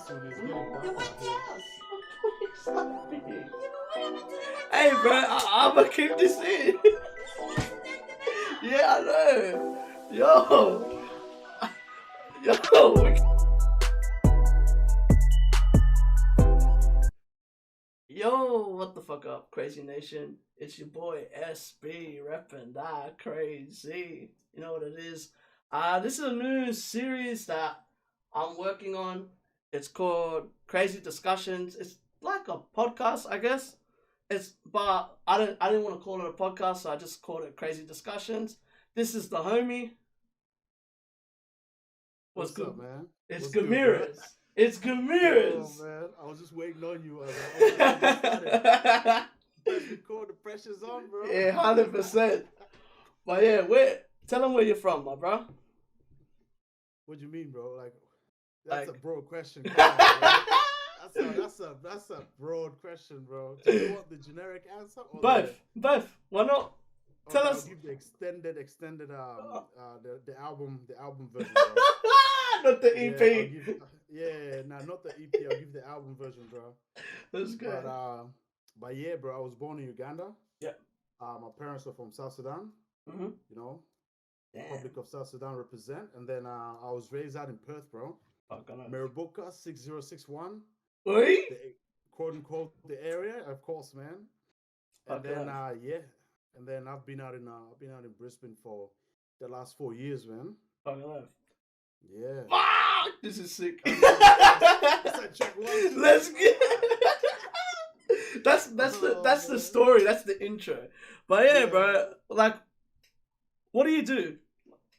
soon. It's getting dark out here. Stop it. Hey, bro, I'ma keep this in. Yeah, I know. Yo. Yo. Yo, what the fuck up, Kraayziie Nation? It's your boy SB repping that Kraayziie. You know what it is? This is a new series that I'm working on. It's called Kraayziie Discussions. It's like a podcast, I guess. But I didn't want to call it a podcast, so I just called it Kraayziie Discussions. This is the homie. What's good, up, man? It's What's Gamirez. Good, it's Gamirez. Oh man, I was just waiting on you. Let's record. The pressure's on, bro. Yeah, 100%. But yeah, tell them where you're from, my bro. What do you mean, bro? That's a broad question. That's a broad question, bro. Do you want the generic answer? Or both. Why not? Tell us. I'll give the extended the album version, bro. Not the EP. Not the EP. I'll give the album version, bro. That's good. But yeah, bro, I was born in Uganda. Yeah. My parents are from South Sudan. Mm-hmm. You know, Damn. Republic of South Sudan represent. And then I was raised out in Perth, bro. Mariboka 6061. Oi? Quote unquote the area, of course, man. And then and then I've been out in Brisbane for the last 4 years, man. Yeah. Fuck! This is sick. Let's get. That's the story. That's the intro. But yeah, bro. Like, what do you do?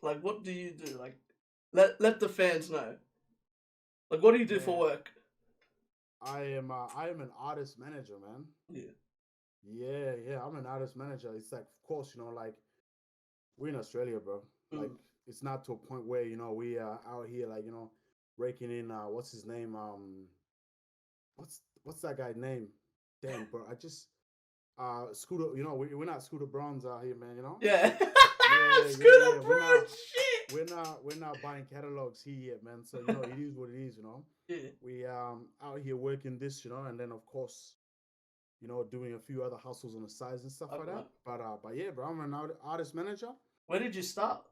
Like, what do you do? Like, let the fans know. Like, what do you do for work? I am an artist manager, man. Yeah. I'm an artist manager. It's like, of course, you know, like we're in Australia, bro. Like, it's not to a point where, you know, we are out here, like, you know, raking in what's his name? What's that guy's name? Damn, bro. I just Scooter. You know, we're not Scooter Browns out here, man. You know. Yeah. Scooter Browns. Shit. We're not buying catalogs here yet, man. So you know, it is what it is. You know. Yeah. We out here working this, you know, and then of course, you know, doing a few other hustles on the sides and stuff like that. But yeah, bro, I'm an artist manager. Where did you start?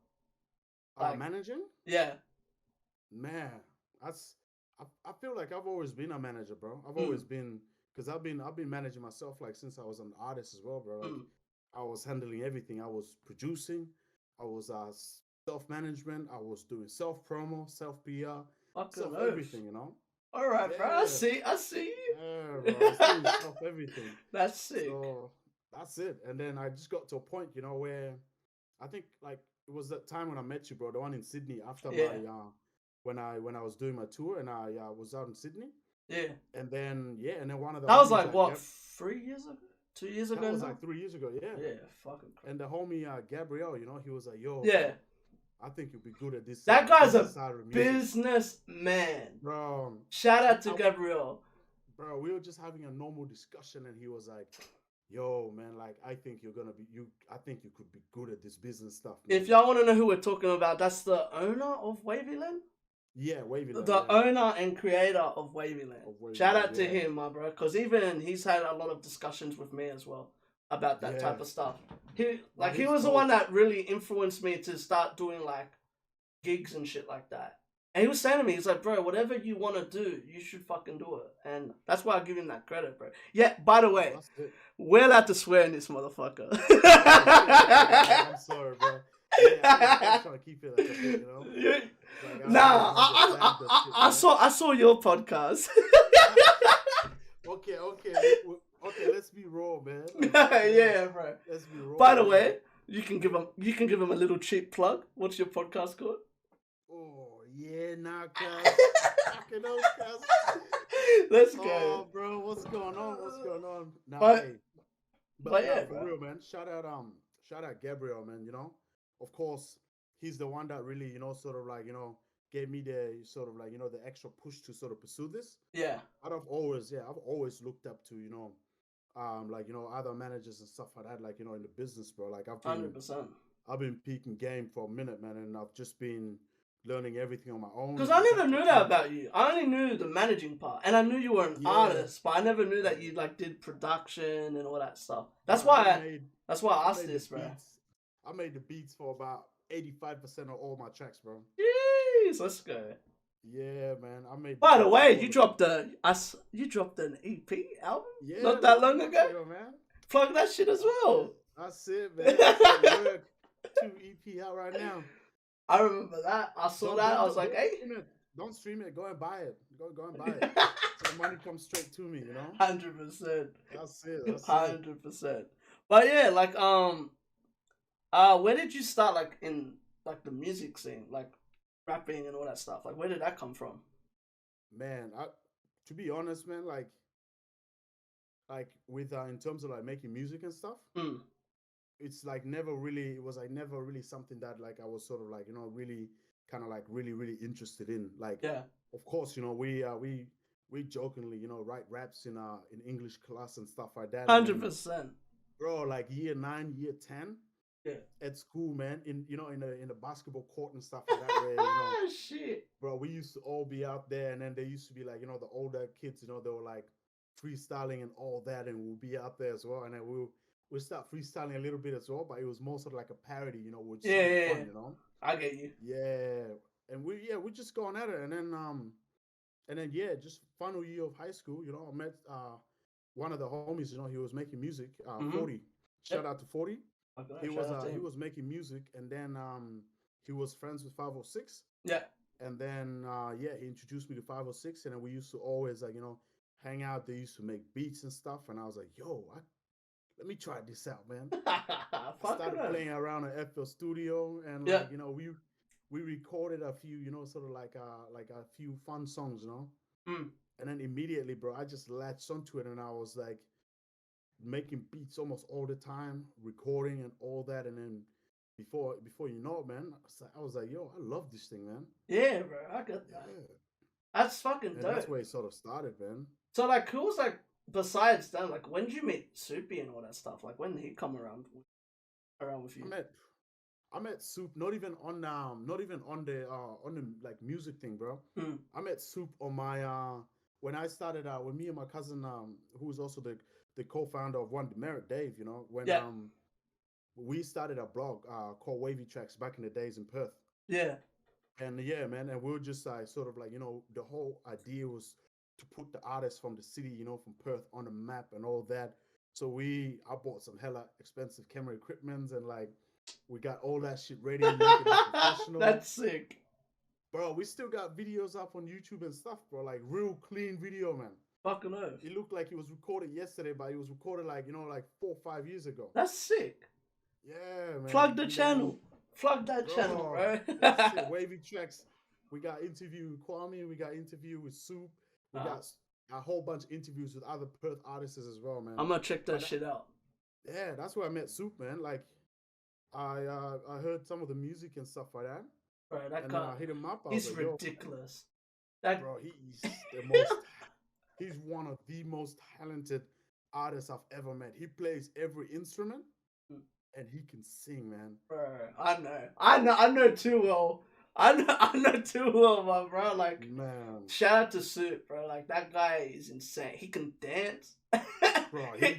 Managing? Yeah. Man, I feel like I've always been a manager, bro. I've always been, because I've been managing myself like since I was an artist as well, bro. Like I was handling everything. I was producing, I was self-management, I was doing self-promo, self-PR, everything, you know. All right, bro. I see you. Yeah, bro. I was doing everything. That's sick. So that's it. And then I just got to a point, you know, where I think like it was that time when I met you, bro. The one in Sydney after my when I was doing my tour and I was out in Sydney. Yeah. And then one of the that was like what 3 years ago, 2 years ago. That was like 3 years ago. Yeah. Yeah. Fucking crazy. And the homie Gabriel, you know, he was like, "Yo, yeah, I think you'll be good at this." That guy's a businessman, bro. Shout out to Gabriel. Bro, we were just having a normal discussion, and he was like, "Yo, man, like I think you're gonna be I think you could be good at this business stuff." Man. If y'all want to know who we're talking about, that's the owner of Wavyland. Yeah, Wavyland. The owner and creator of Wavyland. Shout out to him, my bro, because even he's had a lot of discussions with me as well about that type of stuff. He was the one that really influenced me to start doing like gigs and shit like that. And he was saying to me, he's like, "Bro, whatever you want to do, you should fucking do it." And that's why I give him that credit, bro. Yeah, by the way, we're allowed to swear in this motherfucker. I'm sorry, bro. I'm trying to keep it like a bit, you know? Nah, I saw your podcast. Okay, let's be raw, man. Yeah, bro. Let's be raw. By the way, you can give him a little cheap plug. What's your podcast called? Oh yeah, cuz. Let's go. Oh, bro, what's going on? Nah, but yeah, for real, man. Shout out Gabriel, man. You know, of course, he's the one that really, you know, sort of like, you know, gave me the sort of like, you know, the extra push to sort of pursue this. Yeah. I've always looked up to, you know, like, you know, other managers and stuff like that, like, you know, in the business, bro. Like I've been 100%. I've been peaking game for a minute, man, and I've just been learning everything on my own. Because I never knew that about you. I only knew the managing part, and I knew you were an artist, but I never knew that you like did production and all that stuff. That's why I asked this, bro. I made the beats for about 85% of all my tracks, bro. Jeez, let's go. Yeah, man. I made. By the way, you dropped an EP album not that long ago. Man. Plug that shit as well. That's it, man. That's 2 EP out right now. I remember that. I saw that. I was like, hey. Don't stream it. Go and buy it. Go and buy it. So the money comes straight to me, you know? 100%. That's it. 100%. But yeah, like, where did you start, like, in, like, the music scene? Like, rapping and all that stuff. Like, where did that come from? Man, to be honest, man, like with, in terms of, like, making music and stuff, it's, like, never really something that, like, I was sort of, like, you know, really kind of, like, really interested in. Like, yeah. Of course, you know, we jokingly, you know, write raps in English class and stuff like that. 100%. Bro, like, year 9, year 10. Yeah. At school, man, in the basketball court and stuff like that. Where, you know, shit. Bro, we used to all be out there, and then there used to be, like, you know, the older kids, you know, they were, like, freestyling and all that, and we'll be out there as well, and then we'll start freestyling a little bit as well, but it was more sort of like a parody, you know, which is fun, you know. I get you. Yeah, and we just going at it, and then just final year of high school, you know, I met one of the homies, you know, he was making music, 40. Shout out to 40. Okay, he was making music, and then he was friends with 506. Yeah. And then he introduced me to 506, and then we used to always, like, you know, hang out. They used to make beats and stuff, and I was like, yo, let me try this out, man. I started playing around at FL Studio, and like, you know, we recorded a few, you know, sort of like a few fun songs, you know. And then immediately, bro, I just latched onto it, and I was like making beats almost all the time, recording and all that, and then before you know it, man, I was like, yo, I love this thing, man. Yeah, bro, I got that. Yeah. That's fucking dope. That's where it sort of started, man. So, like, who was, like, besides that, like, when did you meet Soupy and all that stuff? Like, when did he come around with you? I met Soup not even on the like music thing, bro. I met Soup on my when I started with me and my cousin who was also the co-founder of Gamirez, Dave, you know, when we started a blog called Wavy Tracks back in the days in Perth. Yeah. And yeah, man, and we were just sort of like, you know, the whole idea was to put the artists from the city, you know, from Perth on the map and all that. So I bought some hella expensive camera equipment, and like we got all that shit ready and make it professional. That's sick. Bro, we still got videos up on YouTube and stuff, bro. Like real clean video, man. Fucking earth. It looked like it was recorded yesterday, but it was recorded like, you know, like 4 or 5 years ago. That's sick. Yeah, man. Plug the channel. Plug that channel, bro. That's it. Wavy Tracks. We got interview with Kwame. We got interview with Soup. We got a whole bunch of interviews with other Perth artists as well, man. I'm gonna check that shit out. Yeah, that's where I met Soup, man. Like, I heard some of the music and stuff like that. Bro, that guy, I hit him up. He's like, ridiculous. Bro, he's the most. He's one of the most talented artists I've ever met. He plays every instrument, and he can sing, man. Bro, I know too well. I know too well, my bro. Like, man, shout out to Soup, bro. Like, that guy is insane. He can dance. Bro, he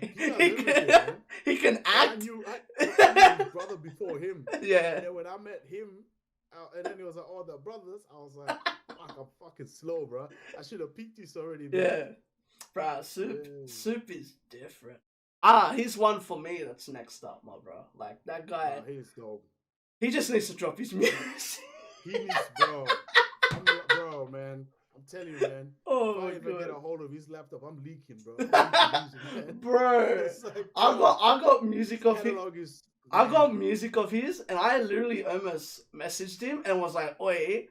can act. I knew his brother before him. Yeah. And then when I met him, and then he was like, "Oh, the brothers." I was like, "Fuck, I'm fucking slow, bro. I should have peaked this already." Man. Yeah, bro. Soup is different. He's one for me. That's next up, my bro. Like that guy. He's dope. He just needs to drop his music. He needs, bro. Bro, man. I'm telling you, man. Oh my God. If I get a hold of his laptop, I'm leaking, bro. Bro, like, I got music of his. I got music of his, and I literally almost messaged him and was like, "Oi,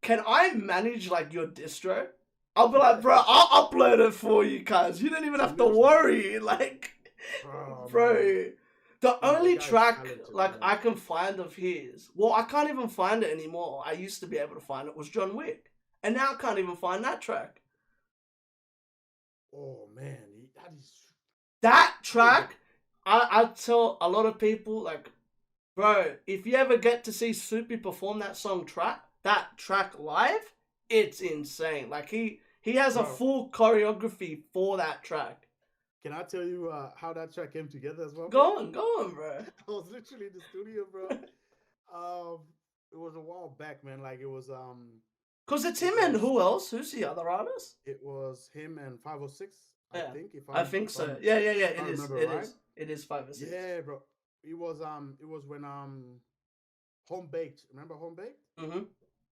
can I manage like your distro?" I'll be like, "Bro, I'll upload it for you, cuz you don't even have to worry." Like, bro. The only track like I can find of his, well, I can't even find it anymore. I used to be able to find it, was John Wick. And now I can't even find that track. Oh man, that track, I tell a lot of people, like, bro, if you ever get to see Soupy perform that song Trap, that track live, it's insane. Like he has a Bro. full choreography for that track. Can I tell you how that track came together as well? Go on, bro. I was literally in the studio, bro. It was a while back, man. Like it was Cause it's him and who else? Who's the other artist? It was him and 506. Yeah. I think. I think so. Yeah. It is. Right? It is 506. Yeah, bro. It was when Home Baked. Remember Home Baked? Mm-hmm.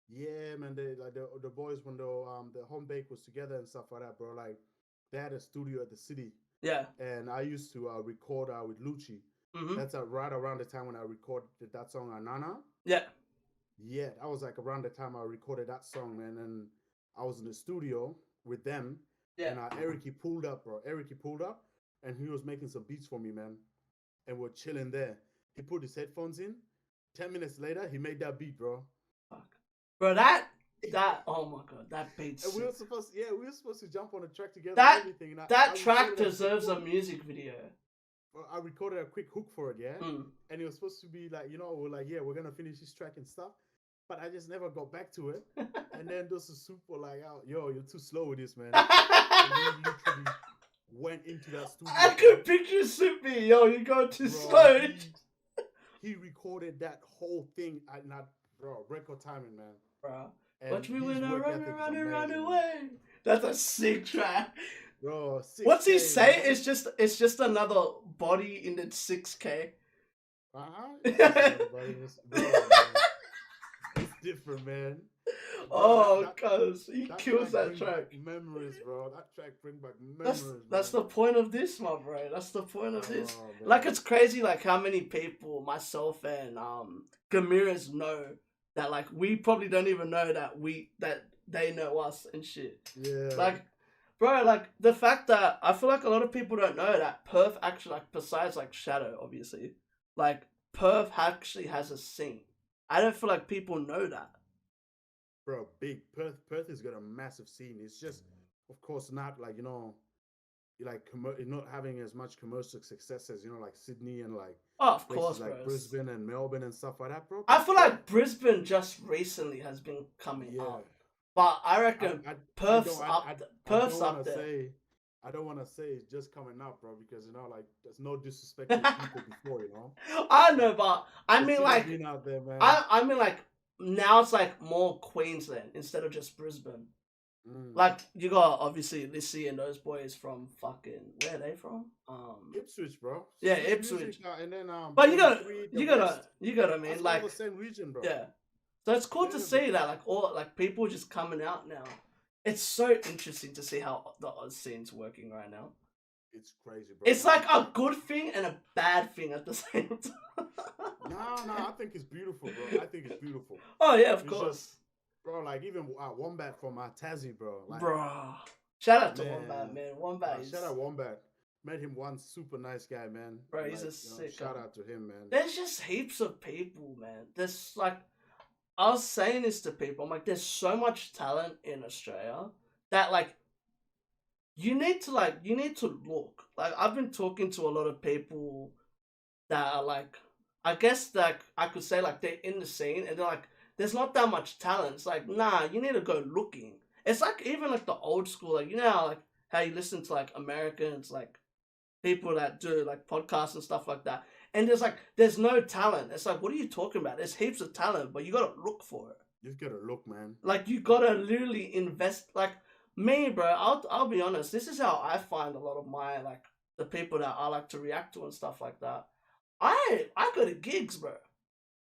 Yeah, man. They like the boys when the Home Bake was together and stuff like that, bro. Like they had a studio at the city. Yeah. And I used to record with Lucci. Mm-hmm. That's right around the time when I recorded that song Anana. Yeah. Yeah, that was like around the time I recorded that song, man. And I was in the studio with them. Yeah. And Eric, he pulled up, bro. Eric, he pulled up and he was making some beats for me, man. And we're chilling there. He put his headphones in. 10 minutes later, he made that beat, bro. Fuck. Bro, that, oh my God, that beat's... And we were supposed to jump on the track together that, and everything. And that track deserves a music video. Well, I recorded a quick hook for it, yeah? Mm. And it was supposed to be like, we're like, yeah, we're going to finish this track and stuff. But I just never got back to it. And then those super like, oh, yo, you're too slow with this, man. And we literally went into that studio. I could picture Soupy, yo, you go too slow. He recorded that whole thing at record timing, man. Bro, and watch me when I run away. That's a sick track. Bro, 6K, what's he say? Man. It's just another body in the 6K. It's different, man. Oh, cuz he kills that track. Memories, bro. That track bring back memories. That's the point of this, my bro. That's the point of this. Man. Like it's crazy, like how many people, myself and Gamirez know that like we probably don't even know that they know us and shit. Yeah. Like, bro, like the fact that I feel like a lot of people don't know that Perth actually, like besides like Shadow, obviously, like Perth actually has a scene. I don't feel like people know that. Bro, big Perth has got a massive scene. It's just, of course, not like not having as much commercial success as like Sydney and like of course, like bro. Brisbane and Melbourne and stuff like that, bro. I feel like Brisbane just recently has been coming up, but I reckon Perth's up there. I don't want to say it's just coming up, bro, because like there's no disrespect to people before, I know, but I mean, like, been out there, man. I mean, like, now it's like more Queensland instead of just Brisbane. Like you got obviously Lissy and those boys from fucking where are they from? Ipswich, bro. Yeah, Ipswich. And then but you gotta mean like the same region, bro. Yeah. So it's cool to see that like all like people just coming out now. It's so interesting to see how the Oz scene's working right now. It's crazy, bro. It's like a good thing and a bad thing at the same time. No, I think it's beautiful, bro. I think it's beautiful. Oh yeah, of course. Just, bro, like even Wombat from Tassie, bro. Like, bro. Shout out to Wombat, man. Wombat. Shout out Wombat. Met him one, super nice guy, man. Bro, he's a sick shout out to him, man. There's just heaps of people, man. There's like, I was saying this to people. I'm like, there's so much talent in Australia that like, you need to look. Like, I've been talking to a lot of people that are like, I guess that I could say like they're in the scene and they're like, there's not that much talent. It's like, nah, you need to go looking. It's like even like the old school, like how you listen to like Americans, like people that do like podcasts and stuff like that. And there's no talent. It's like, what are you talking about? There's heaps of talent, but you gotta look for it. You gotta look, man. Like you gotta literally invest. Like me, bro. I'll be honest. This is how I find a lot of my like the people that I like to react to and stuff like that. I go to gigs, bro.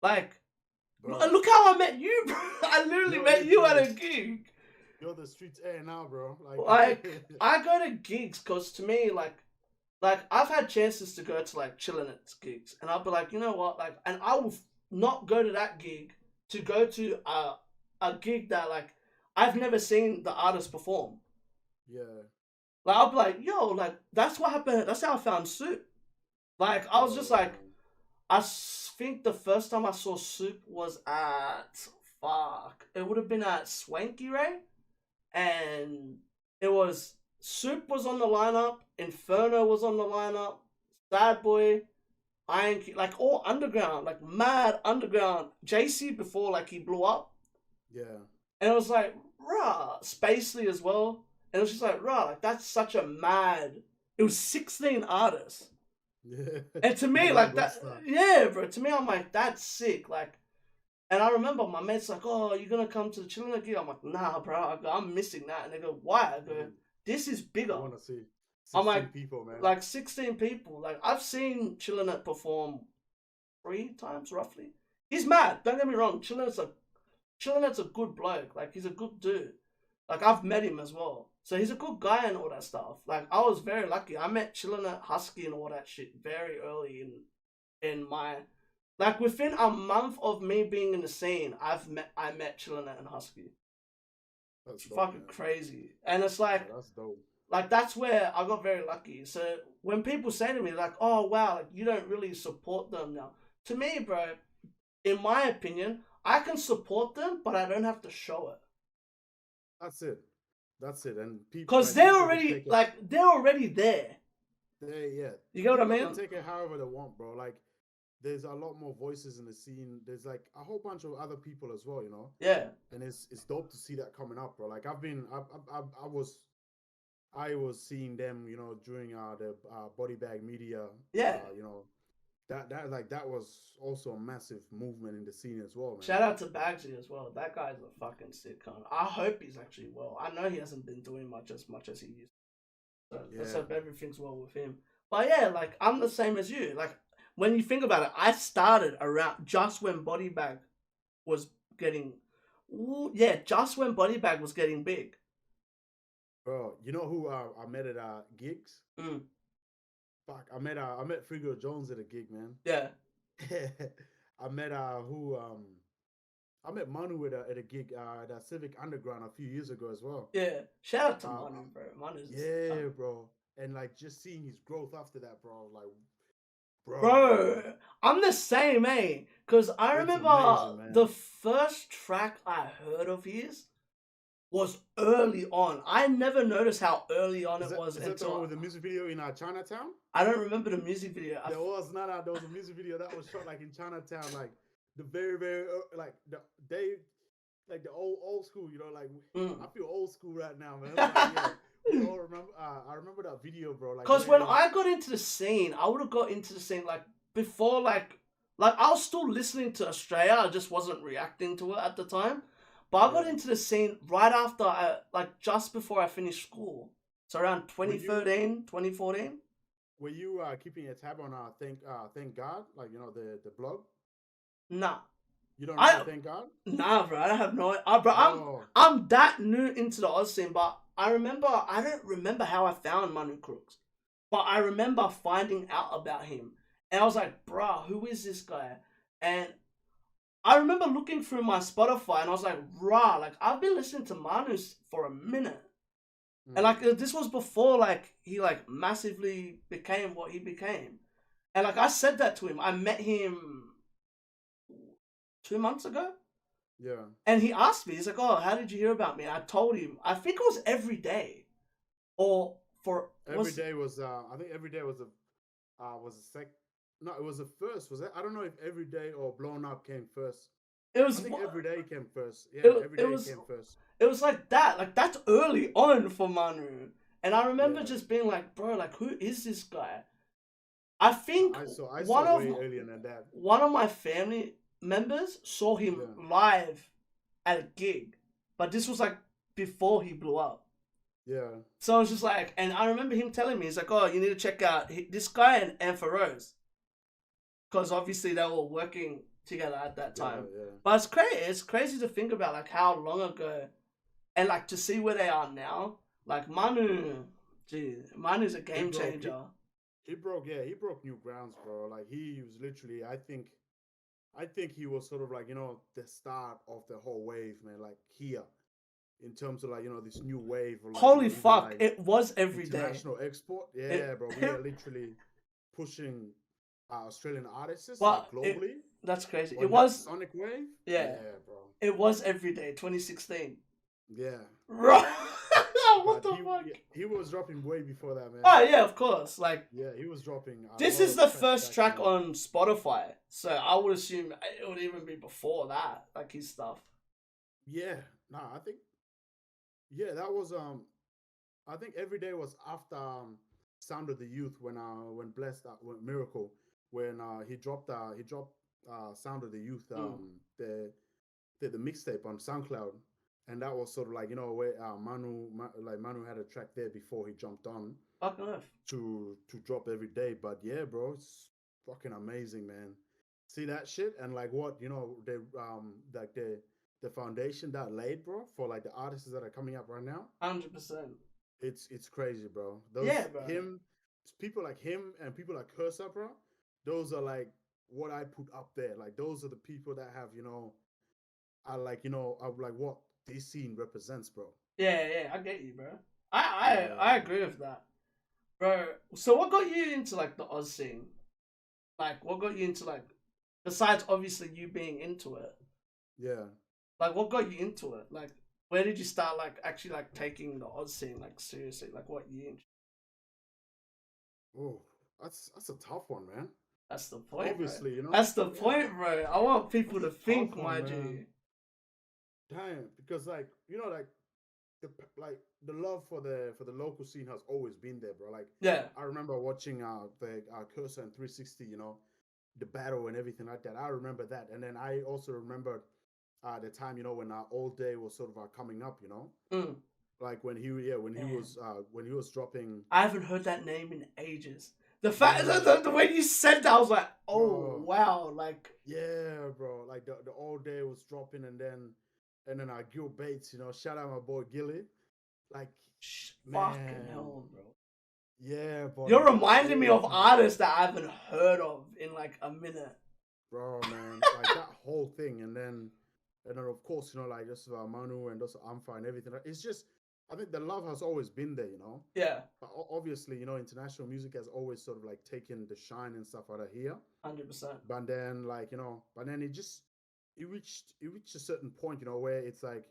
Like, bro. Look how I met you, bro. I literally met you at a gig. You're the streets air now, bro. Like I go to gigs because to me, like I've had chances to go to like chilling at gigs, and I'll be like, you know what, like, and I will not go to that gig to go to a gig that like I've never seen the artist perform. Yeah. Like I'll be like, yo, like that's what happened. That's how I found Soup. Like I was just like, I think the first time I saw Soup was it would have been at Swanky Ray, and it was Soup was on the lineup, Inferno was on the lineup, Sad Boy, Iron Key, like all underground, like mad underground. JC before like he blew up, Yeah. And it was like, rah, Spacely as well. And it was just like, rah, like that's such a mad. It was 16 artists. Yeah. And to me, like that, yeah, bro. To me, I'm like, that's sick. Like, and I remember my mates like, oh, you're gonna come to the Chillin' gig? I'm like, nah, bro. I go, I'm missing that. And they go, why? I go, this is bigger. I want to see 16 I'm like, people, man. Like 16 people. Like I've seen Chillin' perform 3 times roughly. He's mad. Don't get me wrong. Chillin''s a good bloke. Like he's a good dude. Like I've met him as well. So he's a good guy and all that stuff. Like I was very lucky. I met Chillin' Husky and all that shit very early in my, like within a month of me being in the scene, I met Chillin' and Husky. That's dope, fucking man. Crazy. And it's like, that's dope. Like that's where I got very lucky. So when people say to me like, oh wow, like you don't really support them now. To me, bro, in my opinion, I can support them, but I don't have to show it. That's it. And people, because they're already they're already there. Yeah. You get what I mean? Take it however they want, bro. Like there's a lot more voices in the scene. There's like a whole bunch of other people as well, you know. Yeah. And it's dope to see that coming up, bro. Like I was seeing them, you know, during the Body Bag Media. Yeah. You know, that was also a massive movement in the scene as well, man. Shout out to Bagsy as well. That guy's a fucking sick cunt. I hope he's actually well. I know he hasn't been doing much as he used to. So let's hope everything's well with him. But yeah, like I'm the same as you. Like when you think about it, I started around just when Body Bag was getting big. Bro, you know who I met at gigs? Fuck, I met Frigo Jones at a gig, man. Yeah. I met Manu at a gig at Civic Underground a few years ago as well. Yeah. Shout out to Manu, bro. Manu's bro. And like just seeing his growth after that, bro. Like Bro, I'm the same, eh? Because I remember amazing, the first track I heard of his was early on. I never noticed how early on it was. Is that the one with the music video in Chinatown? I don't remember the music video. There was a music video that was shot like in Chinatown, like the very, very like the old school. You know, like I feel old school right now, man. Like, yeah. I remember that video, bro. Like, because when I got into the scene, I would have got into the scene like before, like I was still listening to Australia. I just wasn't reacting to it at the time. But I got into the scene right after, just before I finished school. So around 2013, 2014. Were you keeping a tab on Thank God, like you know the blog? Nah. You don't know Thank God? Nah, bro. I don't have no. Bro, I'm that new into the Oz scene, but I don't remember how I found Manu Crooks, but I remember finding out about him, and I was like, bruh, who is this guy? And I remember looking through my Spotify, and I was like, rah, like I've been listening to Manu for a minute, and like this was before like he like massively became what he became, and like I said that to him. I met him 2 months ago. Yeah. And he asked me, he's like, oh, how did you hear about me? And I told him, I think it was Every Day. Or for... Every Day was, I think Every Day was no, it was the first. Was it? I don't know if Every Day or Blown Up came first. I think Every Day came first. Yeah, Every Day came first. It was like that. Like, that's early on for Manu. And I remember just being like, bro, like, who is this guy? I think I saw way earlier than that. One of my family members saw him live at a gig, but this was like before he blew up. Yeah. So I was just like, and I remember him telling me, he's like, oh, you need to check out this guy and Ampharos, because obviously they were working together at that time. Yeah. But it's crazy. It's crazy to think about like how long ago, and like to see where they are now. Like Manu's a game changer. He broke new grounds, bro. Like he was literally, I think he was sort of like, you know, the start of the whole wave, man. Like here, in terms of like, you know, this new wave. Of, like, holy fuck, like, it was Every Day. International export, bro. We are literally pushing Australian artists like, globally. That's crazy. It was Sonic Wave. Yeah, bro. It was Every Day, 2016. Yeah. Right. What the fuck? He was dropping way before that, man. Oh yeah, of course. Like he was dropping. This is the first track on Spotify, so I would assume it would even be before that, like his stuff. Yeah, nah, I think yeah, that was I think every day was after Sound of the Youth when Blessed when Miracle when he dropped Sound of the Youth Mm. the mixtape on SoundCloud, and that was sort of like where Manu had a track there before he jumped on Fucking earth. to drop every day. But yeah, bro, it's fucking amazing, man. See that shit and like what the like the foundation that laid, bro, for like the artists that are coming up right now. 100%. It's crazy, bro. Yeah, Those bro. him people like him and people like Cursor, bro. Those are like what I put up there. Like those are the people that have I like I like what this scene represents, bro. Yeah, I get you, bro. Yeah, I agree with that, bro. So what got you into like the Oz scene? Like, what got you into like, besides obviously you being into it, yeah. like what got you into it? Like, where did you start like actually like taking the Oz scene like seriously? Like, what year? Oh, that's a tough one, man. That's the point, bro. Obviously, That's the yeah, point, bro. I want people that's to a tough think, one, my man. G. Damn, because like like the like the love for the local scene has always been there, bro. Like Yeah. I remember watching the Cursor and 360, the battle and everything like that. I remember that, and then I also remember the time when All Day was sort of coming up, Mm. like when when he was dropping. I haven't heard that name in ages. The fact Yeah, the way you said that, I was like, oh bro. wow, like Yeah, bro. Like the All Day was dropping, and then Gil Bates, shout out my boy Gilly. Like, fucking man, hell, bro. yeah, bro. You're Like that reminding me whole of artists that I haven't heard of in like a minute. bro, man, like that whole thing, and then of course, like just Manu and also Amfa and everything. It's just, I think the love has always been there, Yeah, But obviously, international music has always sort of like taken the shine and stuff out of here. 100%. But then, like but then it reached a certain point, where it's like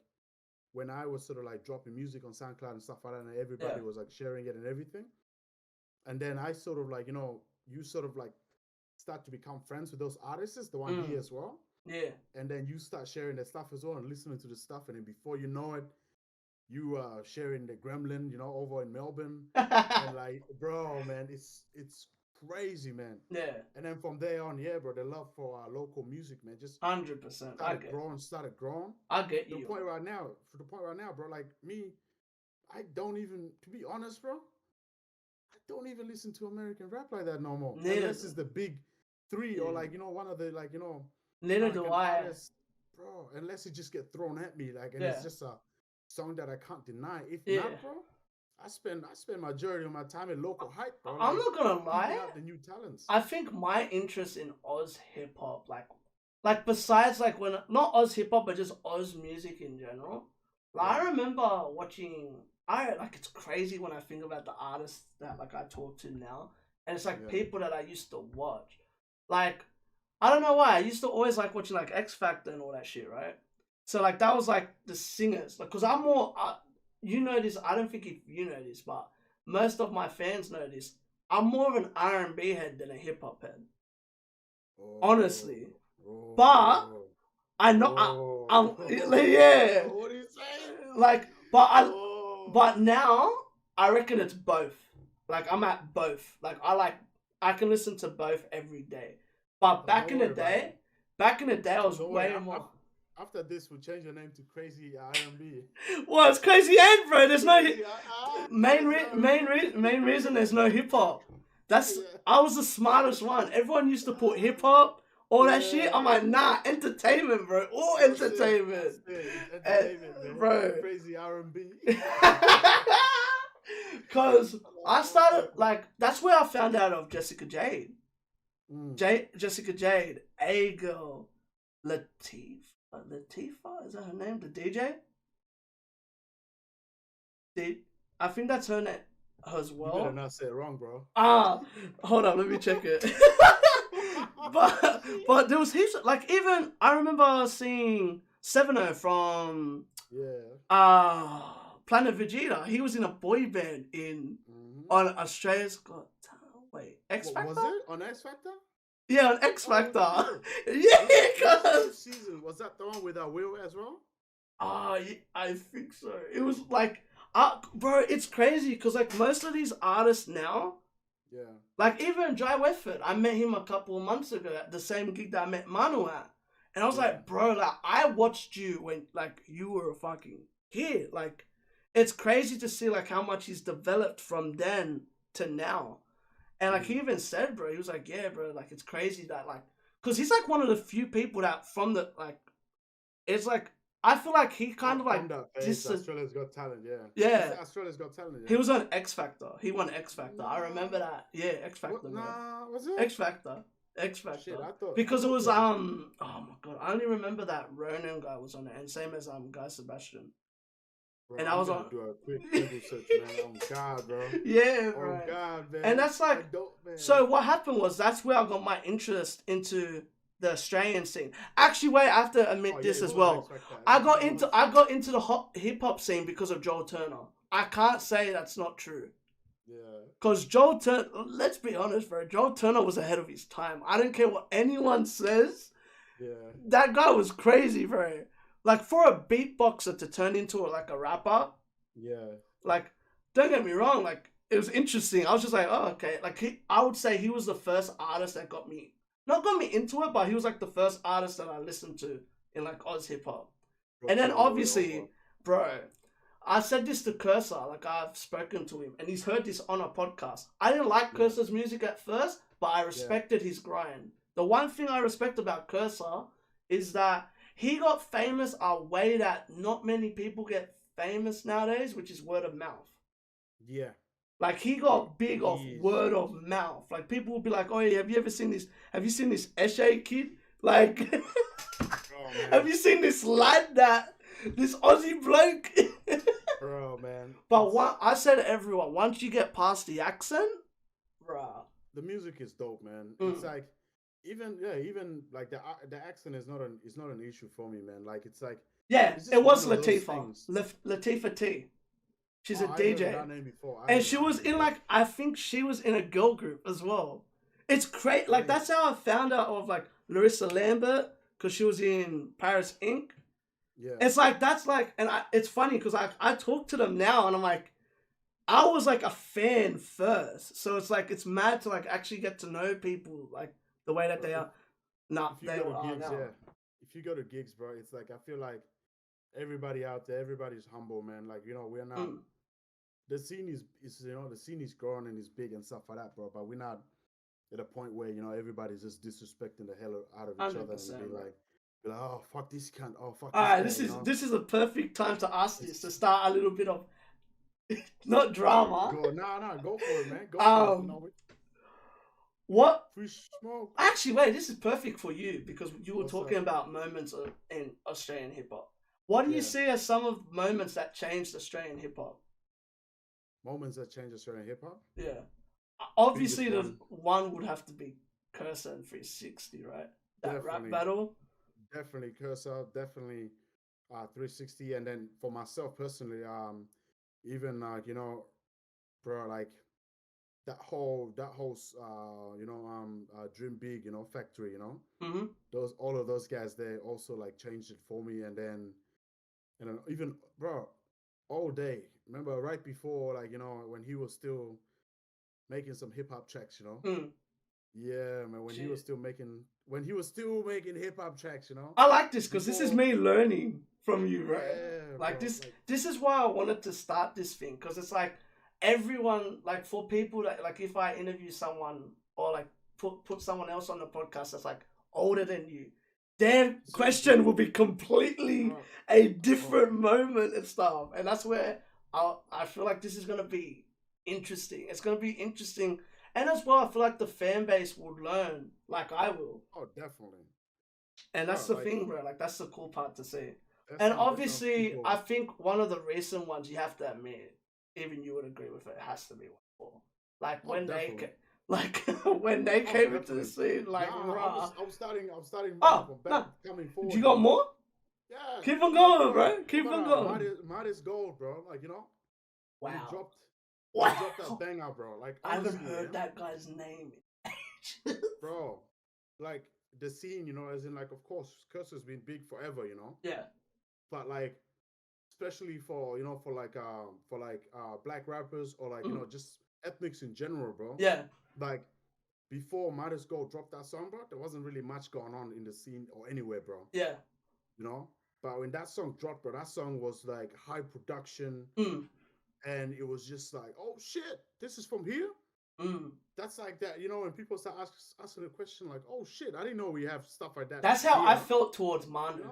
when I was sort of like dropping music on SoundCloud and stuff like that, and everybody Yeah. was like sharing it and everything. And then I sort of like, you sort of like start to become friends with those artists, the one here as well. Yeah. And then you start sharing their stuff as well and listening to the stuff. And then before you know it, you are sharing the Gremlin, over in Melbourne. And like, bro, man, it's crazy, man. Yeah. And then from there on, yeah, bro, the love for local music, man, just 100%. started growing. I get To you. the point right now, bro, like me, I don't even, to be honest, bro, I don't even listen to American rap like that no more. Neither. Unless it's the big three or like, one of the like, Neither American do I. artists, bro, unless it just get thrown at me, like, and it's just a song that I can't deny. If not, bro, I spend majority of my time at local hype, bro. I'm like, not gonna lie. Out the new talents. I think my interest in Oz hip hop, like besides like when not Oz hip hop, but just Oz music in general. Like I remember watching. It's crazy when I think about the artists that like I talk to now, and it's like people that I used to watch. Like I don't know why I used to always like watching like X Factor and all that shit, right? So like that was like the singers, like because I'm more. You know this. I don't think if you know this, but most of my fans know this. I'm more of an R&B head than a hip hop head. Honestly. But I know I'm yeah. What are you saying? Like but now I reckon it's both. Like I'm at both. Like I can listen to both every day. But back in the day I was way more. After this, we'll change your name to Kraayziie R&B. Well, it's Kraayziie and bro. There's no main reason there's no hip hop. I was the smartest one. Everyone used to put hip hop, all that shit. I'm like, nah, entertainment, bro. All entertainment. Entertainment, bro. Kraayziie R&B. Cause I started that's where I found out of Jessica Jade. Jessica Jade, A Girl, Latifah, is that her name? The DJ? I think that's her name as well. You better not say it wrong, bro. Hold on, let me check it. but there was heaps like even I remember seeing Seveno from Planet Vegeta. He was in a boy band on Australia's Got Talent. X Factor? Was it on X Factor? Yeah, on X Factor. Yeah, What season was that the one with Will as well? I think so. It was like, bro, it's crazy because like most of these artists now, Yeah. like even Dry Wetford, I met him a couple of months ago at the same gig that I met Manu at. And I was like, bro, like I watched you when like you were a fucking kid. Like it's crazy to see like how much he's developed from then to now. And like he even said, bro, he was like, yeah, bro, like it's crazy that like, cause he's like one of the few people that from the like, it's like I feel like he kind of like Australia's Got Talent, yeah. Yeah. Australia's Got Talent. Yeah. He was on X Factor. He won X Factor. I remember that. Yeah, X Factor. Nah, was it? X Factor. X Factor. Shit, because it was oh my god, I only remember that Ronan guy was on it, and same as Guy Sebastian. Bro, and I was on. Do a quick Google search, man. Oh God, bro. Yeah, bro. Oh God, man. And that's like, so what happened was that's where I got my interest into the Australian scene. Actually, wait, I have to admit this as well. I got into the hip hop scene because of Joel Turner. I can't say that's not true. Yeah. Because Joel Turner, let's be honest, bro. Joel Turner was ahead of his time. I don't care what anyone says. Yeah. That guy was crazy, bro. Like for a beatboxer to turn into like a rapper. Yeah. Like, don't get me wrong. Like it was interesting. I was just like, oh, okay. Like I would say he was the first artist that not got me into it, but he was like the first artist that I listened to in like Oz hip hop. And then obviously, bro, I said this to Cursor, like I've spoken to him, and he's heard this on a podcast. I didn't like Cursor's music at first, but I respected his grind. The one thing I respect about Cursor is that he got famous a way that not many people get famous nowadays, which is word of mouth. Yeah. Like he got big off word of mouth. Like people will be like, "Oh yeah, have you seen this Eshe kid? Like, have you seen this lad this Aussie bloke?" Bro, man. But I said to everyone, once you get past the accent, bruh, the music is dope, man. It's like even like the accent is not an issue for me, man. Like it's like it was Latifah. Latifah T. She's a DJ. Heard that name before. And she was in like, I think she was in a girl group as well. It's great. Like that's how I found out of like Larissa Lambert, because she was in Paris Inc. Yeah. It's like, that's like, and it's funny because I talk to them now and I'm like, I was like a fan first. So it's like, it's mad to like actually get to know people like the way that they are. If you go to gigs, bro, it's like, I feel like everybody out there, everybody's humble, man. Like, you know, we're not, the scene is the scene is growing and is big and stuff like that, bro. But we're not at a point where, you know, everybody's just disrespecting the hell out of each other and be like, oh fuck this cunt, oh fuck. All right, this is a perfect time to ask this, to start a little bit of not drama. Go for it, man. Go for it. What? Free smoke. Actually, wait, this is perfect for you because you were talking about moments in Australian hip hop. What do you see as some of the moments that changed Australian hip hop? Moments that changed Australian hip hop? Yeah. Obviously, the one would have to be Cursor and 360, right? That rap battle. Definitely Cursor, definitely 360. And then for myself personally, even you know, bro, like that whole Dream Big, you know, Factory, you know, all of those guys, they also like changed it for me. And then even, bro, all day, remember right before, like, you know, when he was still making some hip hop tracks, you know. Yeah, man, when he was still making hip hop tracks, you know. I like this because this is me learning from you, right? Yeah, like bro, this is why I wanted to start this thing, because it's like everyone, like for people that, like, if I interview someone or like put someone else on the podcast that's like older than you, their question will be completely a different moment and stuff. And that's where I feel like this is going to be interesting. It's going to be interesting. And as well, I feel like the fan base will learn like I will. Oh, definitely. And that's the thing, bro. Like, that's the cool part to see. And obviously, I think one of the recent ones you have to admit, even you would agree with it, has to be 1-4. Like, when when they came into the scene, like, I was starting coming forward. You got more? Yeah. Keep on going, bro. Keep on going. Midas Gold, bro. Like, you know. Wow. He dropped that banger, bro. Like, I haven't heard that guy's name. Bro, like, the scene, you know, as in, like, of course, Cursor's been big forever, you know. Yeah. But, like, especially for black rappers or like just ethnics in general, bro. Yeah. Like before Midas Go dropped that song, bro, there wasn't really much going on in the scene or anywhere, bro. Yeah. You know, but when that song dropped, bro, that song was like high production, and it was just like, oh shit, this is from here. That's like that, when people start asking the question, like, oh shit, I didn't know we have stuff like that. That's how here. I felt towards Manu.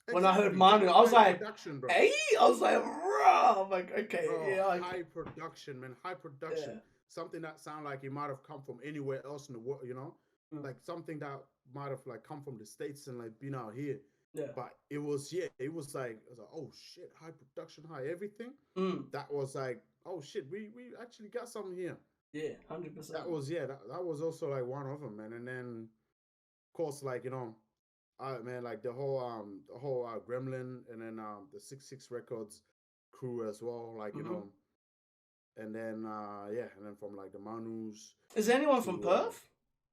Exactly. When I heard Manu, I was like, hey, I was like, bro, I'm like, okay, bro, yeah, like, high production, man, high production. Yeah. Something that sounded like it might have come from anywhere else in the world, like something that might have like come from the States and like been out here. Yeah. But it was like, oh shit, high production, high everything. That was like, oh shit, we actually got something here. Yeah, 100%. That was that was also like one of them, man. And then, of course, like man, like the whole Gremlin, and then the 6 Records crew as well, like and then and then from like the Manus. Is there anyone from Perth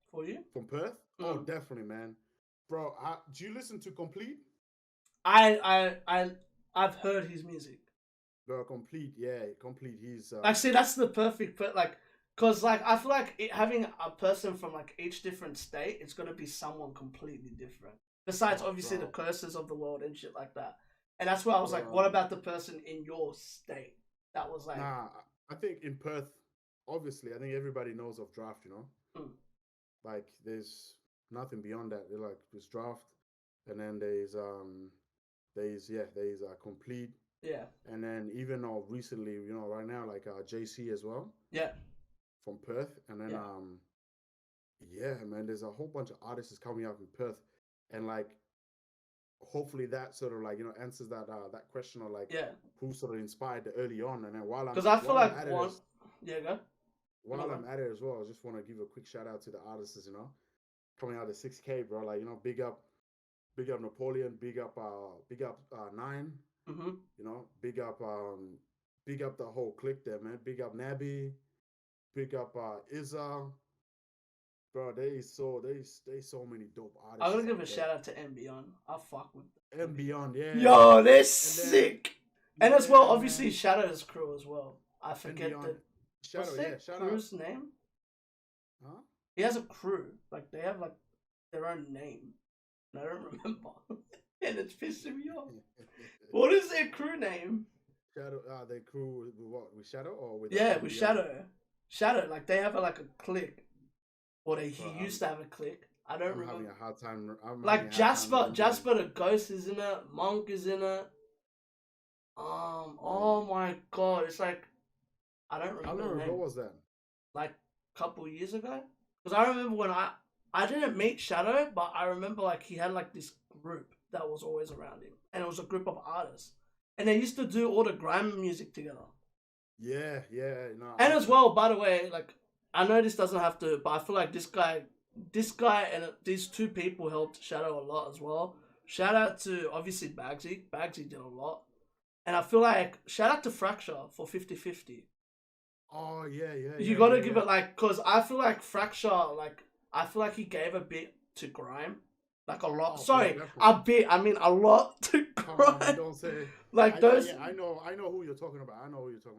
for you? From Perth? Oh, definitely, man. Bro, do you listen to Complete? I've heard his music. Bro, Complete. He's like, see, that's the perfect like. Because, like, I feel like having a person from, like, each different state, it's going to be someone completely different. Besides, obviously, the curses of the world and shit like that. And that's why I was like, what about the person in your state? That was like... Nah, I think in Perth, obviously, I think everybody knows of Draft, Like, there's nothing beyond that. They're like, there's Draft, and then there's Complete. Yeah. And then even recently, right now, like JC as well. Yeah. From Perth, and then man, there's a whole bunch of artists coming up in Perth, and like hopefully that sort of like answers that question, or like who sort of inspired the early on. And then while I'm go while I'm at it as well, I just want to give a quick shout out to the artists, coming out of 6K, bro. Like big up Napoleon, big up 9, big up the whole clique there, man. Big up Nabby. Pick up Izza, bro. They so many dope artists. I'm gonna give a shout out to M Beyond. I fuck with them. M Beyond, yeah. Yo, they're sick. And as well, obviously Shadow's crew as well. I forget Shadow. What's Shadow. Crew's name? Huh? He has a crew. Like they have like their own name. And I don't remember. And it's pissing me off. What is their crew name? Shadow. Their crew with what? With Shadow or with? Yeah, with Shadow. Shadow, like they have a clique, or he used to have a clique. I don't remember. I'm having a hard time. Like Jasper the Ghost is in it. Monk is in it. Oh my god, it's like I don't remember. How long ago was that? Like a couple years ago. Because I remember when I didn't meet Shadow, but I remember like he had like this group that was always around him, and it was a group of artists, and they used to do all the grime music together. Yeah. And as well, by the way, like I know this doesn't have to, but I feel like this guy and these 2 people helped Shadow a lot as well. Shout out to obviously Bagsy. Bagsy did a lot, and I feel like shout out to Fracture for 50/50. Oh yeah. You gotta give it like, cause I feel like Fracture, like I feel like he gave a bit to grime. Like a lot. A bit. I mean a lot to grime. Don't say. Like those. Yeah, I know who you're talking about.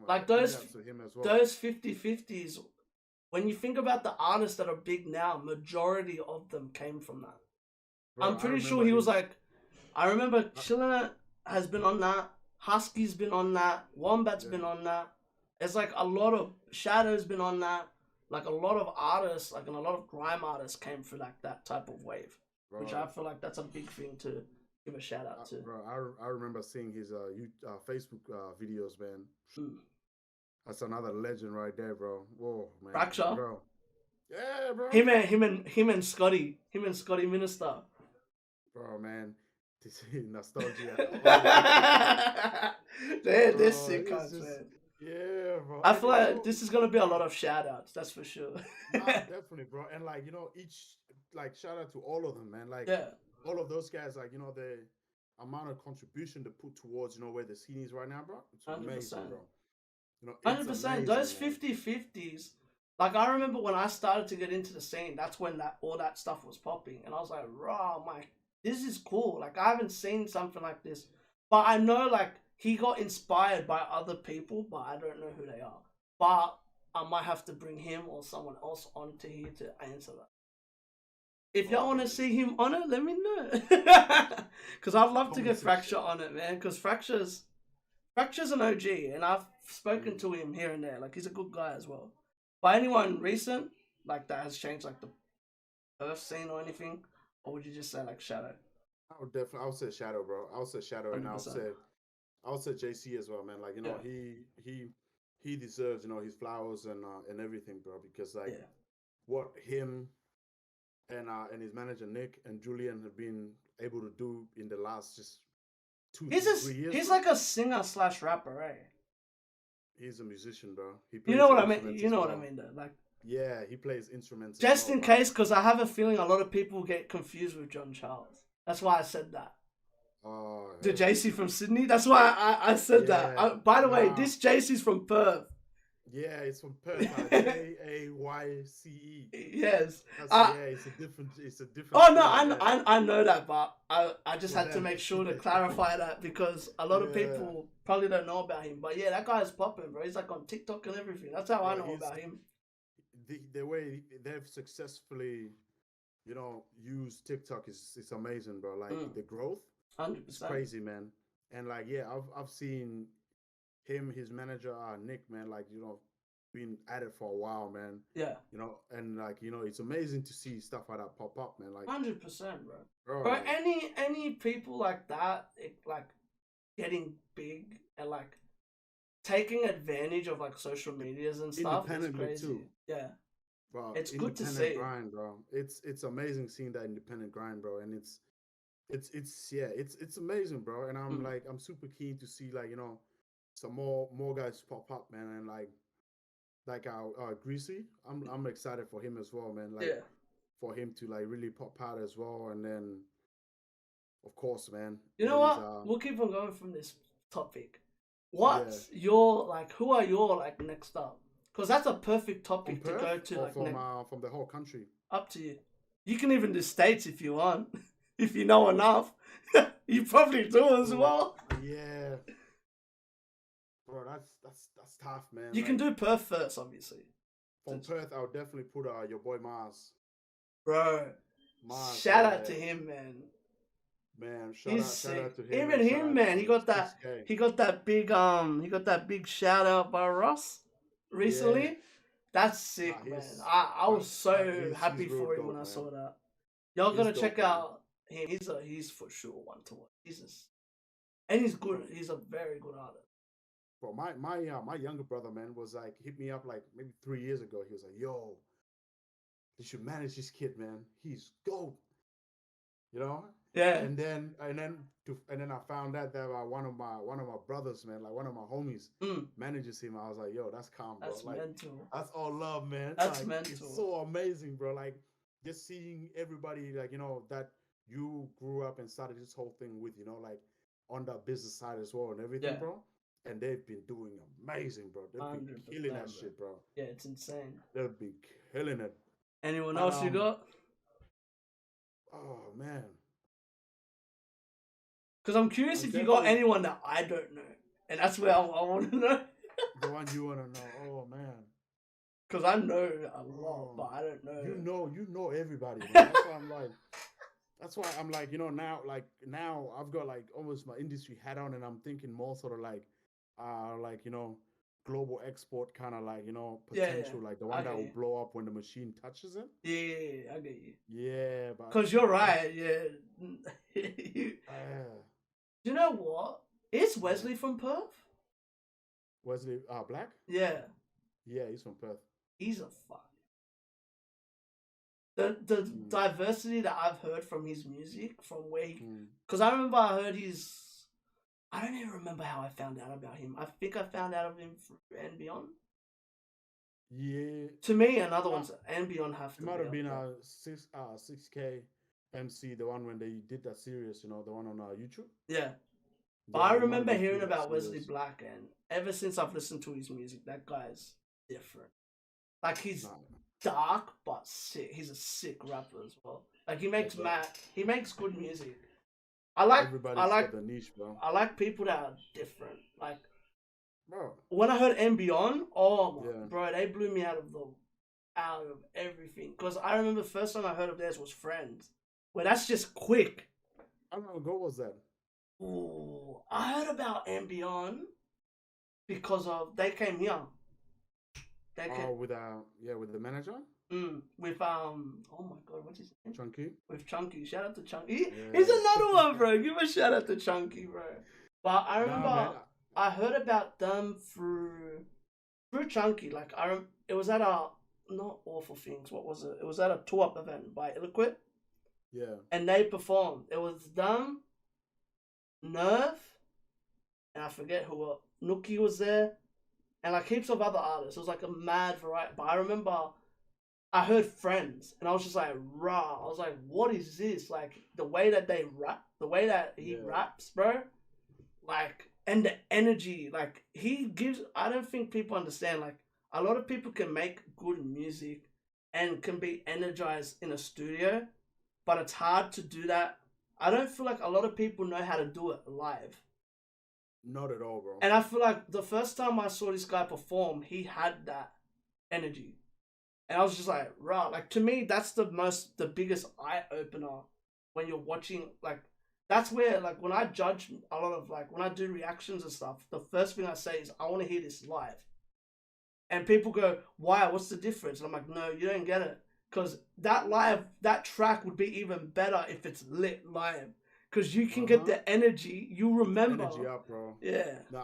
Like those 50/50s. When you think about the artists that are big now, majority of them came from that. Bro, I'm pretty sure he was like. I remember Chillin' has been on that. Husky's been on that. Wombat's been on that. It's like a lot of Shadow's been on that. Like a lot of artists, like and a lot of grime artists came through like that type of wave. Bro, which I feel like that's a big thing to give a shout out to. Bro, I remember seeing his Facebook videos, man. That's another legend right there, bro. Whoa, man. Fracture, bro. Yeah, bro. Him and Scotty Minister. Bro, man, this nostalgia. They're sick, man. Yeah, bro. I feel like this is gonna be a lot of shout outs, that's for sure. Definitely, bro. And like, each like shout out to all of them, man. Like all of those guys, like, the amount of contribution to put towards, where the scene is right now, bro. It's 100%. Amazing, bro. 100%. Those 50/50s, like I remember when I started to get into the scene, that's when all that stuff was popping. And I was like, raw, this is cool. Like I haven't seen something like this. But I know like he got inspired by other people, but I don't know who they are. But I might have to bring him or someone else onto here to answer that. If y'all want to see him on it, let me know. Because I'd love to get Fracture on it, man. Because Fracture's an OG, and I've spoken to him here and there. Like, he's a good guy as well. But anyone recent, like, that has changed, like, the Earth scene or anything? Or would you just say, like, Shadow? I would say Shadow, bro. I would say Shadow, 100%. And I would say JC as well, man. Like, you know, he deserves, you know, his flowers and everything, bro. Because, like, what him and his manager Nick and Julian have been able to do in the last just 3 years. He's like a singer/rapper, right? He's a musician, bro. You know what I mean? You know what I mean, though. Like, yeah, he plays instruments. Just in case, because I have a feeling a lot of people get confused with John Charles. That's why I said that. The JC from Sydney. That's why I said that. By the way, this JC's from Perth. Yeah, it's from Perth. Kraayziie. Yes. It's a different. Oh no, I know that, but I just had to make sure to clarify that because a lot of people probably don't know about him. But yeah, that guy's popping, bro. He's like on TikTok and everything. That's how I know about him. The way they've successfully, you know, used TikTok is amazing, bro. Like the growth, 100%, it's crazy, man. And like, yeah, I've seen him, his manager, Nick, man, like, you know, been at it for a while, man. Yeah. You know, and like, you know, it's amazing to see stuff like that pop up, man. Like 100%, bro. Bro, any people like that, like getting big and like taking advantage of like social medias and stuff is crazy. Too. Yeah. Bro, it's good to see. Grind, bro. It's amazing seeing that independent grind, bro. And it's amazing, bro. And I'm like, I'm super keen to see, like, you know, some more guys pop up, man. And like our Greasy, I'm excited for him as well, man. Like for him to like really pop out as well. And then of course, man, you know what, we'll keep on going from this topic. What's your, like, who are your, like, next up? Because that's a perfect topic to go to, like, from the whole country. Up to you. You can even do states if you want. If you know enough. You probably do as well. Yeah. Bro, that's tough, man. You can do Perth first, obviously. From Perth, I would definitely put your boy Mars. Bro. Mars, shout out to him, man. Man, shout out to him. Even him, man. He got that big shout out by Ross recently. Yeah. That's sick, man. I was so happy for him when I saw that. Y'all gotta check out him. He's for sure one to watch. And he's good. He's a very good artist. Bro, my younger brother, man, was like, hit me up like maybe 3 years ago. He was like, yo, you should manage this kid, man. He's gold. You know? Yeah. And then I found out that one of my brothers, man, like one of my homies, manages him. I was like, yo, that's calm, bro. That's like, mental. That's all love, man. That's like, mental. It's so amazing, bro. Like, just seeing everybody, like, you know, that you grew up and started this whole thing with, you know, like on the business side as well and everything, bro. And they've been doing amazing, bro. They've been killing that shit, bro. Yeah, it's insane. They've been killing it. Anyone else you got? Oh, man. Because I'm curious if you got anyone that I don't know. And that's where I want to know. The one you want to know. Oh, man. Because I know a lot, but I don't know. You know everybody, man. That's why I'm like, you know, now I've got like almost my industry hat on and I'm thinking more sort of like, you know, global export kind of like, you know, potential, like the one that will blow up when the machine touches it. Yeah, I get you. Yeah, but because you're right. Yeah. You know what? Is Wesley from Perth? Wesley Black? Yeah. Yeah, he's from Perth. He's a fuck. The diversity that I've heard from his music, from where he, because I remember I heard I don't even remember how I found out about him. I think I found out of him through And Beyond. Yeah. To me, another one's And Beyond have to. It might have been a 6K MC, the one when they did that series, you know, the one on YouTube. Yeah. But I remember hearing about Wesley Black, and ever since I've listened to his music, that guy's different. Like, he's dark, but sick. He's a sick rapper as well. Like, he makes good music. Everybody's got the niche, bro. I like people that are different. Like, bro, when I heard and Beyond, oh my, yeah. bro, they blew me out of everything. Because I remember the first time I heard of theirs was Friends. Well, that's just quick. How long ago was that? Ooh, I heard about and Beyond because of they came here. They came, with the manager. With oh my god, what's his name? Chunky. With Chunky. Shout out to Chunky. He's another one, bro. Give a shout out to Chunky, bro. But I remember I heard about them through Chunky. Like it was at a not Awful Things. What was it? It was at a tour up event by Ill-Equipped. Yeah. And they performed. It was them, Nerve, and I forget who else. Nookie was there, and like heaps of other artists. It was like a mad variety. But I remember I heard Friends, and I was just like, rah. I was like, what is this? Like, the way that they rap, the way that he raps, bro. Like, and the energy, like, he gives, I don't think people understand, like, a lot of people can make good music and can be energized in a studio, but it's hard to do that. I don't feel like a lot of people know how to do it live. Not at all, bro. And I feel like the first time I saw this guy perform, he had that energy. And I was just like, right. Like, to me, that's the biggest eye opener when you're watching. Like, that's where, like, when I judge a lot of, like, when I do reactions and stuff, the first thing I say is, I want to hear this live. And people go, why? What's the difference? And I'm like, no, you don't get it. Because that track would be even better if it's lit live. Because you can get the energy. You remember. Energy up, bro. Yeah. No,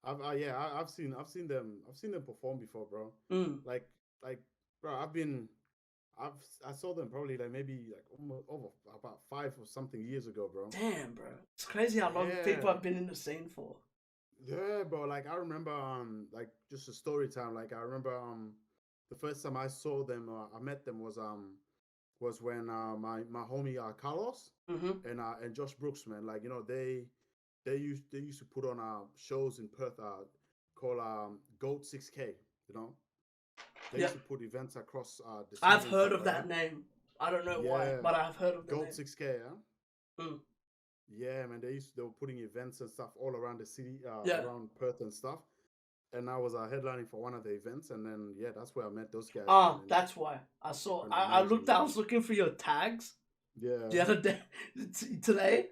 I've seen them perform before, bro. Like, bro, I saw them probably like maybe like almost over about 5 or something years ago, bro. Damn, bro, it's crazy how long people have been in the scene for. Yeah, bro. Like I remember, like just a story time. Like I remember, the first time I saw them, I met them was when my homie Carlos and Josh Brooks, man. Like they used to put on shows in Perth called Goat 6K. You know, they used to put events across the city. I've heard of that name. I don't know why, but I've heard of the Goat name. 6K. Yeah. Yeah, man. They were putting events and stuff all around the city, around Perth and stuff. And I was headlining for one of the events, and then that's where I met those guys. That's why I saw. I was looking for your tags. Yeah. The other day, today,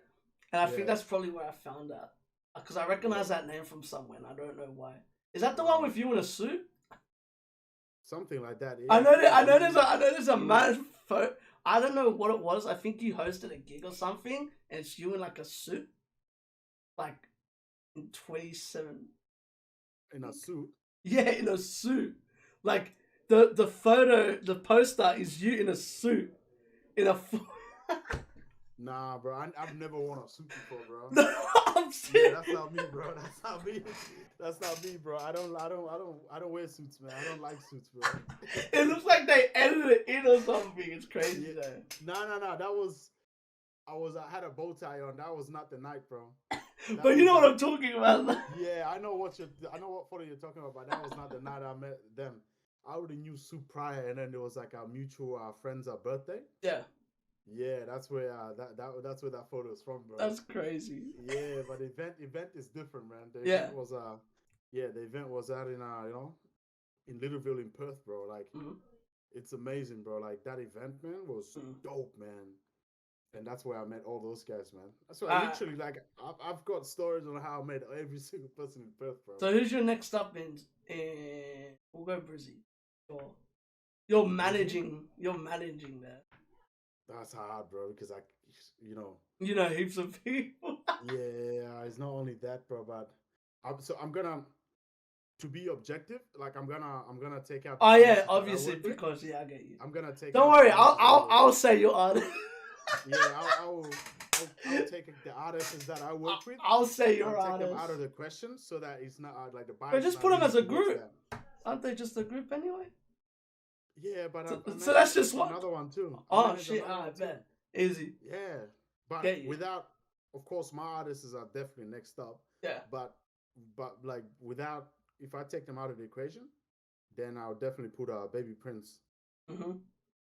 and I think that's probably where I found out, because I recognize that name from somewhere, and I don't know why. Is that the one with you in a suit? Something like that. Yeah. I know there's a man photo. I don't know what it was. I think you hosted a gig or something, and it's you in like a suit, like in 27. In a suit. Yeah, in a suit. Like the photo, the poster is you in a suit, in a. Nah, bro. I've never worn a suit before, bro. No, I'm serious. Yeah, that's not me, bro. That's not me, bro. I don't wear suits, man. I don't like suits, bro. It looks like they edited it in or something. It's crazy, though. No. I had a bow tie on. That was not the night, bro. But you know what I'm talking about. Yeah, I know what photo you're talking about, but that was not the night I met them. I already knew Sue prior, and then there was like our mutual friend's birthday. Yeah. Yeah, that's where that's where that photo is from, bro. That's crazy. Yeah, but the event is different, man. The event was out in in Littleville in Perth, bro. Like it's amazing, bro. Like that event, man, was dope, man. And that's where I met all those guys, man. That's why literally, like, I've got stories on how I met every single person in Perth, bro. So who's your next up in? We'll go Brizzy. You're managing that. That's hard, bro, because you know heaps of people. Yeah, it's not only that, bro, but I'm gonna, to be objective, like I'm gonna take out. Oh yeah, obviously, because I get you. I'm gonna take. Don't worry, I'll say your artist. Yeah, I'll take the artists that I work with. I'll say your artists. Take them out of the question so that it's not like the bias. But just put them as a group. Aren't they just a group anyway? Yeah, but so that's just another one too. Oh shit! I bet easy. Yeah, but without, of course, my artists are definitely next up. Yeah, but like without, if I take them out of the equation, then I'll definitely put Baby Prince.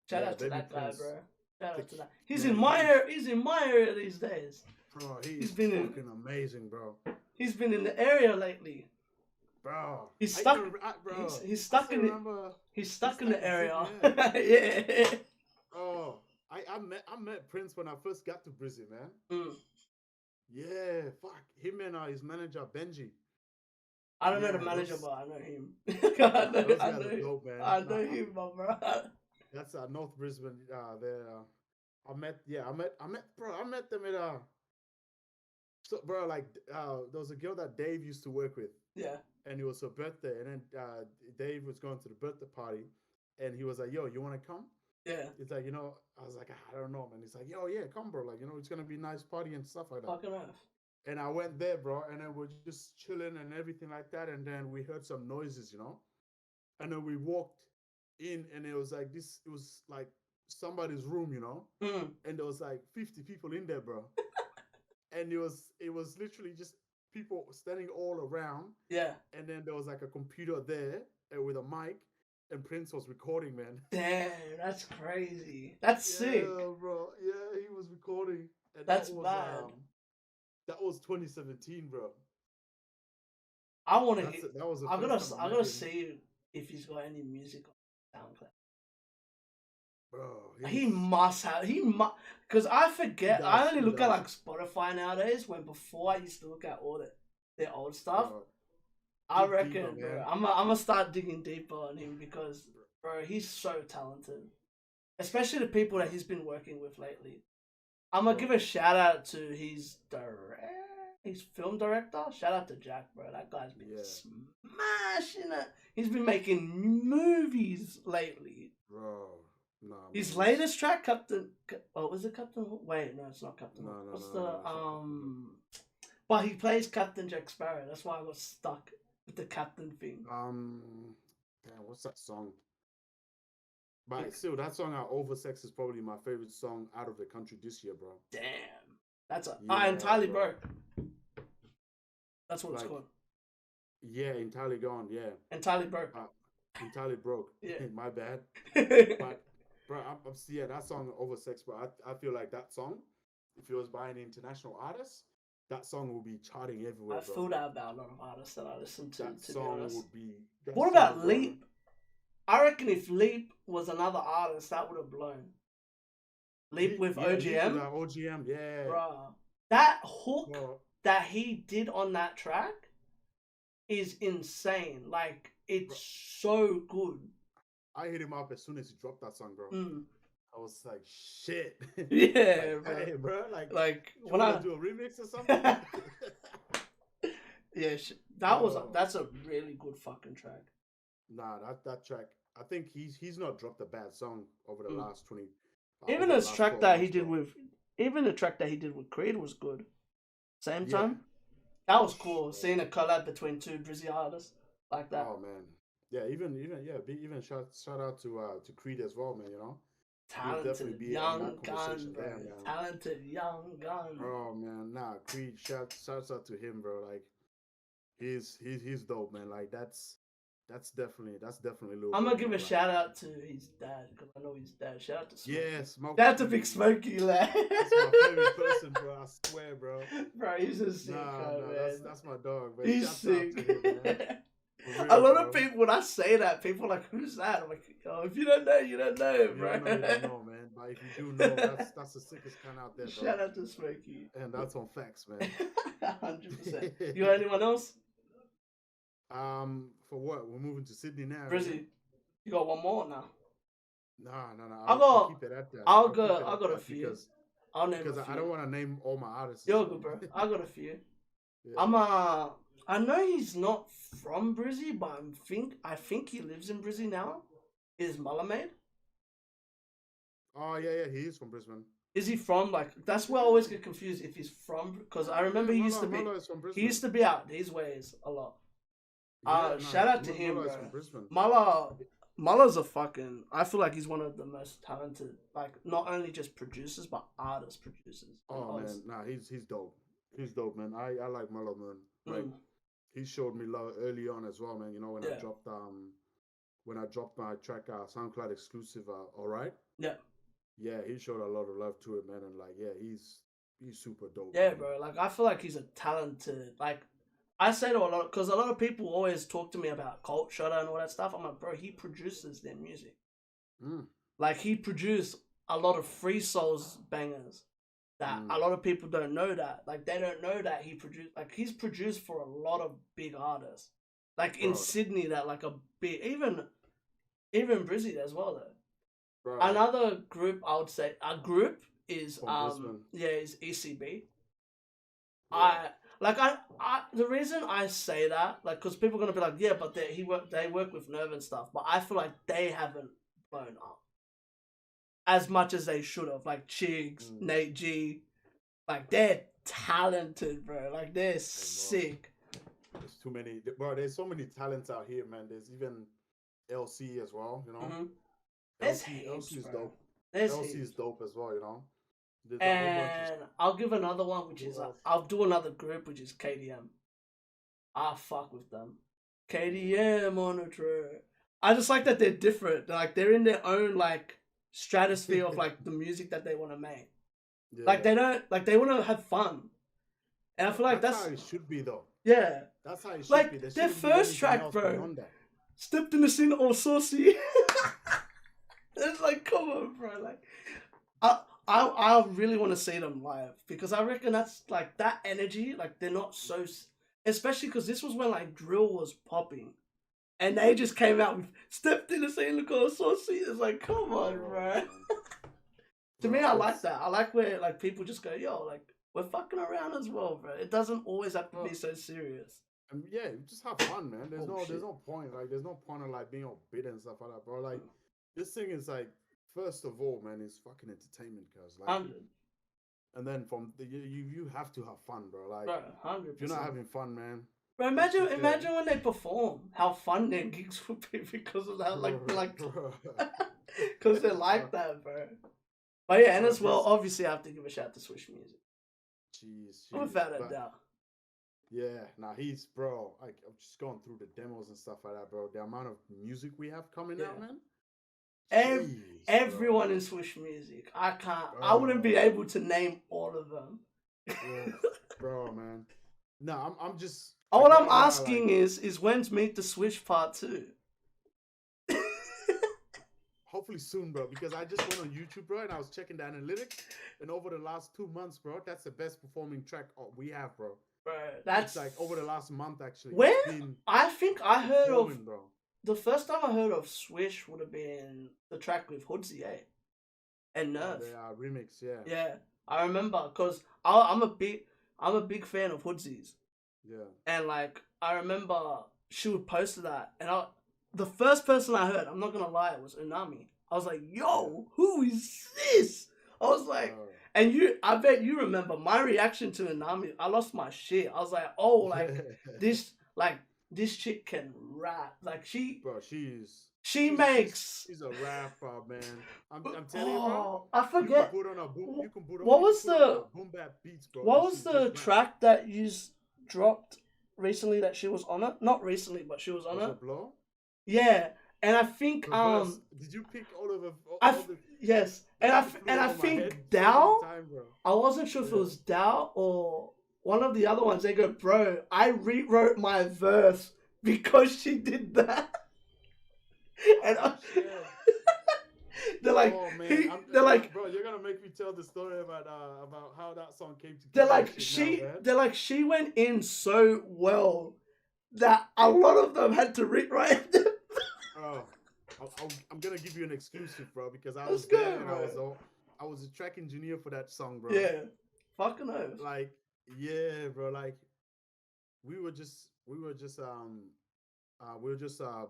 Shout out to that guy, bro. Shout out Thick. to that. He's Man, in my area. He's in my area these days. Bro, He's he's been fucking amazing, bro. He's been in the area lately. Bro, He's stuck. bro. He's stuck in it. He's stuck in the area. Yeah. Oh, I met Prince when I first got to Brizzy, man. Mm. Yeah, fuck him and his manager Benji. I don't know the manager, but I know him. I know him, my bro. That's North Brisbane. There. I met them at So, bro, like, there was a girl that Dave used to work with. Yeah. And it was her birthday, and then Dave was going to the birthday party, and he was like, "Yo, you want to come?" Yeah. It's like, I was like, I don't know, man. He's like, "Yo, yeah, come, bro. Like, it's gonna be a nice party and stuff like that." Fucking earth. And I went there, bro, and then we're just chilling and everything like that, and then we heard some noises, and then we walked in, and it was like this. It was like somebody's room, and there was like 50 people in there, bro. And it was literally just people standing all around. Yeah. And then there was like a computer there with a mic, and Prince was recording, man. Damn, that's crazy. That's sick. Yeah, bro. Yeah, he was recording. And that's bad. That was 2017, bro. I want to hear. That was I gotta see if he's got any music on SoundCloud. Bro, he must have. Because I forget. I only look at like Spotify nowadays. When before I used to look at all their old stuff. I reckon, deeper, bro. I'm gonna start digging deeper on him because, bro, he's so talented. Especially the people that he's been working with lately. I'm gonna give a shout out to his film director. Shout out to Jack, bro. That guy's been smashing it. He's been making movies lately, bro. No, his latest track, Captain. Oh, was it Captain? Wait, no, it's not Captain. No, What's the But he plays Captain Jack Sparrow. That's why I got stuck with the captain thing. Damn, what's that song? But still, that song "Oversex" is probably my favorite song out of the country this year, bro. Damn, that's entirely broke. That's what it's called. Yeah, entirely gone. Yeah, entirely broke. Entirely broke. Yeah, my bad. But bro, that song "Oversex," bro. I feel like that song, if it was by an international artist, that song will be charting everywhere. I feel that about a lot of artists that I listen to. That song would be. What about Leap? I reckon if Leap was another artist, that would have blown. Leap with OGM. OGM, yeah. Bro, that hook that he did on that track is insane. Like, it's so good. I hit him up as soon as he dropped that song, bro. I was like, shit. Yeah, like, bro. Hey, bro. Like when I do a remix or something. Yeah, that's a really good fucking track. Nah, that track. I think he's not dropped a bad song over the last 20. Even the track that he did with, Creed was good. Same time, that was cool. Seeing a collab between two Brizzy artists like that. Oh man, yeah. Even shout out to Creed as well, man. Talented young gun, bro. Talented young gun. Oh man, Creed. Shouts out to him, bro. Like, he's dope, man. Like that's definitely Lil. I'm gonna give a shout out to his dad because I know his dad. Shout out to Smokey. Yeah, Smokey. That's a big Smokey, lad. That's my favorite person, bro. I swear, bro. Bro, he's a sick guy, man. That's my dog, man. He's sick. Him, man. Real, a lot of people, when I say that, people are like, "Who's that?" I'm like, "Oh, if you don't know, you don't know, bro." You don't know, man. But if you do know, that's the sickest kind out there, bro. Shout out to Smokey. And that's on facts, man. 100%. You got anyone else? For what? We're moving to Sydney now. Brizzy, you got one more now. No. I'll keep it at that. I got a few. I'll name because a few. I don't want to name all my artists. You're good, bro. I got a few. Yeah. I know he's not from Brizzy, but I think he lives in Brizzy now. Is Malamade? Oh yeah, he is from Brisbane. Is he from that's where I always get confused if he's from, because I remember he used to be out these ways a lot. Shout out to him, bro. Mala's a fucking. I feel like he's one of the most talented, not only just producers but artist producers. Oh man, he's dope. He's dope, man. I like Mala, man. Like he showed me love early on as well, man. When I dropped my track, SoundCloud exclusive, Alright. Yeah. yeah, he showed a lot of love to it, man, and like, yeah, he's super dope, Yeah, man. bro. Like I feel like he's a talented. Like I say to a lot because a lot of people always talk to me about Colt Shutter and all that stuff. I'm like, bro, he produces their music. Mm, Like he produced a lot of Free Souls bangers that a mm, lot of people don't know that. Like they don't know that he produced. Like he's produced for a lot of big artists. Like in bro, Sydney, that like a big even Brizzy as well though. bro, Another group I would say a group is from Brisbane, is ECB. yeah, I the reason I say that like because people are gonna be like yeah but they work with Nerve and stuff but I feel like they haven't blown up as much as they should have like Chigs, mm. Nate G, like they're talented bro like they're Hey, bro, sick. there's too many, bro. There's so many talents out here, man. There's even LC as well, you know. Mm-hmm. There's LC heaps is bro. dope. There's LC is heaps. dope as well, you know. There's a whole bunch of And I'll give another one which who is else? I'll do another group which is KDM. I fuck with them. KDM on a track. I just like that they're different. Like they're in their own like stratosphere of like the music that they want to make. Yeah, Like they don't like they want to have fun, and I feel like that's how it should be, though. yeah. That's how it should Like be. There their shouldn't be first anything track, else bro. beyond that. Stepped in the scene all saucy. It's like come on, bro. Like I really want to see them live because I reckon that's like that energy. Like they're not so, especially because this was when like drill was popping. And they just came out with stepped in the scene, look all saucy. It's like, come on, Bro, bro. man. To Bro, me, I like it's- that. I like where like people just go, yo, like we're fucking around as well, bro. It doesn't always have to be Bro. so serious. Yeah, just have fun, man. There's Oh, there's shit. no point. Like, there's no point of like being all bitter and stuff like that, bro. Like, this thing is like, first of all, man, it's fucking entertainment, cause like, 100, and then from you have to have fun, bro. Like, bro, if you're not 100%. having fun, man, Bro, just sit there. imagine when they perform, how fun their gigs would be because of that, like, bro. because they're like that, bro. But yeah, and Bro, as well, this- obviously, I have to give a shout to Swish Music, Jeez, without a but- doubt. Yeah, nah, he's bro. Like, I'm just going through the demos and stuff like that, bro. The amount of music we have coming out, Yeah. man. Ev- Jeez, Everyone in Swish Music, I wouldn't be Bro. able to name all of them. bro, man. No, I'm just. All like, I'm right now, asking like, is when's Meet the Swish Part 2? hopefully soon, bro. Because I just went on YouTube, bro, and I was checking the analytics, and over the last 2 months, bro, that's the best performing track we have, bro. Bro, that's It's like over the last month, actually. When? It's been I think I heard of performing, bro. the first time I heard of Swish would have been the track with Hoodsie, and Nerve. The remix, yeah. Yeah, I remember because I'm a big fan of Hoodsies, Yeah. and like I remember she would post that, and the first person I heard, I'm not gonna lie, was Unami. I was like, yo, who is this? I was like, Bro. and I bet you remember my reaction to Unami. I lost my shit. I was like, oh, like this chick can rap. Like Bro, she's makes. she's a rapper, man. I'm telling you, bro. Oh, I You can forget. put on a boom. You can put on. What you was can put on the- a boom bap beats, bro? What and was she the just rap. track that you dropped recently that she was on it? Not recently, but she was on Was it. it Blow? Yeah, and I think Reverse. Did you pick all of them? yes, and I think Dow. I wasn't sure if it Yeah. was Dow or one of the other ones. They go, bro, I rewrote my verse because she did that. And they're like, oh, man. they're like, bro, you're gonna make me tell the story about how that song came together. they're like, and shit now, man. they're like, she went in so well that a lot of them had to rewrite them. Oh, I'm gonna give you an exclusive, bro, because I Let's was go, there and bro. I was a track engineer for that song, bro. Yeah, fucking knows. Like, yeah, bro. Like, we were just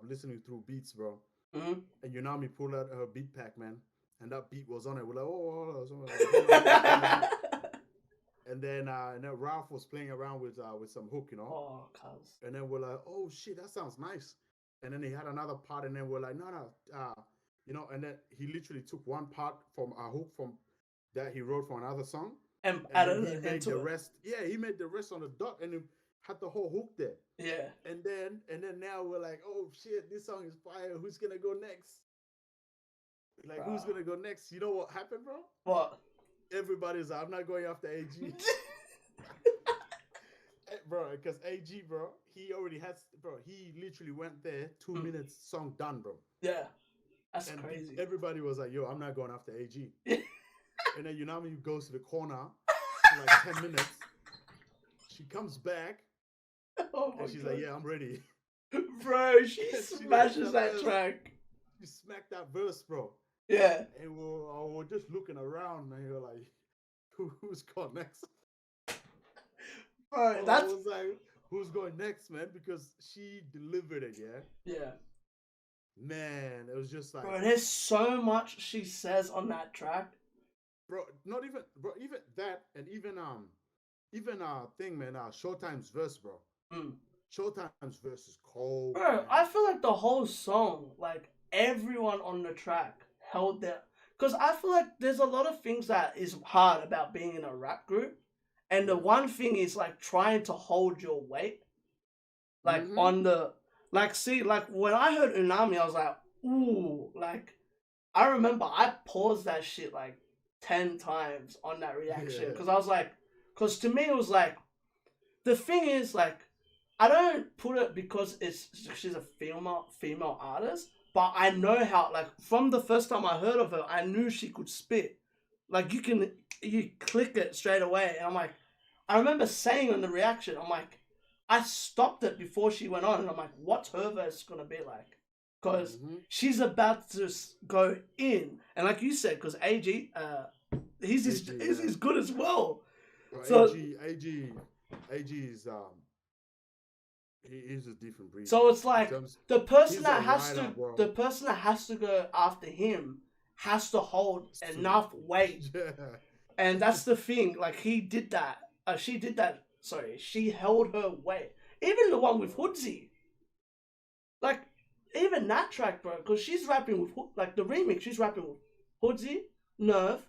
listening through beats, bro. Mhm. And Yunami pulled out her beat pack, man, and that beat was on it. We're like, oh, and then Ralph was playing around with some hook, you know. Oh, cuz. And then we're like, oh shit, that sounds nice. And then he had another part, and then we're like, no, you know. And then he literally took one part from a hook from that he wrote for another song, And and added then he it made into the it. rest. Yeah, he made the rest on the dot, and he had the whole hook there. Yeah. And then now we're like, oh shit, this song is fire. Who's gonna go next? Like, who's gonna go next? You know what happened, bro? What? Everybody's like, I'm not going after AG. Bro, because AG, bro, he already has, bro, he literally went there, 2 minutes, song done, bro. Yeah. That's and crazy. Everybody was like, yo, I'm not going after AG. And then Unami goes to the corner for like 10 minutes. She comes back and she's like, yeah, I'm ready. Bro, she smashes that track. She smacked that verse, bro. Yeah. And we're just looking around and you're like, who's going next? Bro, I was like, who's going next, man? Because she delivered it, yeah? Yeah. Man, it was just like... Bro, there's so much she says on that track. Bro, not even... Bro, even that, and even thing, man, Showtime's verse, bro. Showtime's verse is cold. Bro, man. I feel like the whole song, like, everyone on the track held their... Because I feel like there's a lot of things that is hard about being in a rap group. And the one thing is, like, trying to hold your weight. Like, on the... Like, see, like, when I heard Unami, I was like, ooh. Like, I remember I paused that shit, like, 10 times on that reaction. Because I was like... Because to me, it was like... The thing is, like... I don't put it because she's a female artist. But I know how, like, from the first time I heard of her, I knew she could spit. Like, you click it straight away. And I'm like... I remember saying in the reaction, I'm like, I stopped it before she went on, and I'm like, what's her verse gonna be like? Because she's about to go in, and like you said, because AG, he's good as well. Well, so AG is he's a different breed. So it's like the person that has to go after him has to hold enough weight, and that's the thing. Like she did that. Sorry, she held her weight. Even the one with Hoodsie. Like, even that track, bro, because she's rapping with, like, the remix, she's rapping with Hoodsie, Nerve.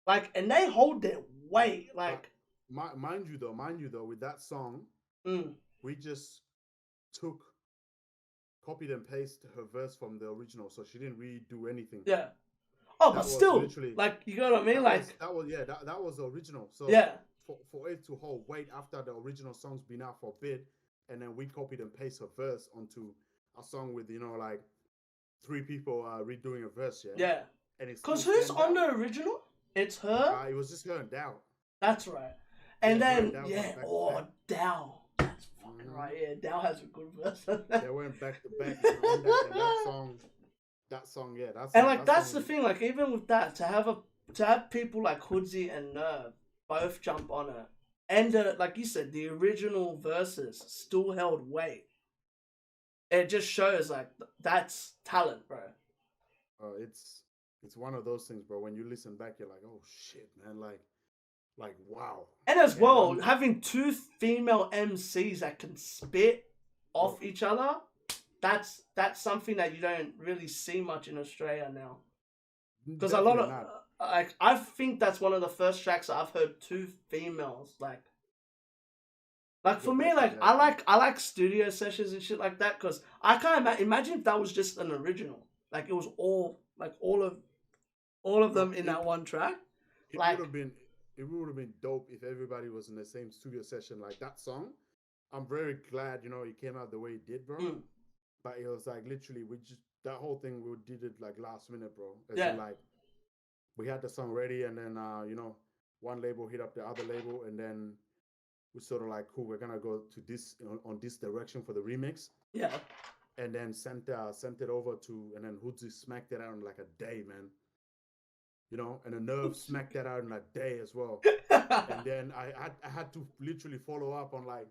Like, and they hold their weight. Like, mind you though, with that song, we just copied and pasted her verse from the original, so she didn't really do anything. Yeah. Oh, but still, like, you know what I mean? That was the original. So yeah, for it to hold weight after the original song's been out for a bit, and then we copied and pasted her verse onto a song with, you know, like 3 people redoing a verse. Yeah. And it's because who's on the original? It's her. It was just her and Dow. That's right. And then Dow. That's fucking right. Yeah, Dow has a good verse. They went back to back on that song. That song, yeah. That's the thing. Like, even with that, to have people like Hoodsie and Nerve both jump on it, and like you said, the original verses still held weight. It just shows like that's talent, bro. It's one of those things, bro. When you listen back, you're like, oh shit, man, like wow. And as well, having 2 female MCs that can spit off each other. That's something that you don't really see much in Australia now. Because a lot of like, I think that's one of the first tracks I've heard 2 females like for me, like I like studio sessions and shit like that, because I can't imagine if that was just an original, like it was all of them in that one track. It would have been dope if everybody was in the same studio session like that song. I'm very glad, you know, it came out the way it did, bro. But it was like literally that whole thing we did it like last minute, bro. Like we had the song ready, and then you know, one label hit up the other label, and then we sort of like, cool, we're gonna go to this on this direction for the remix. Yeah. And then sent it over to, and then Hoodsie smacked it out in like a day, man. You know, and the Nerve smacked that out in a day as well. And then I had to literally follow up on like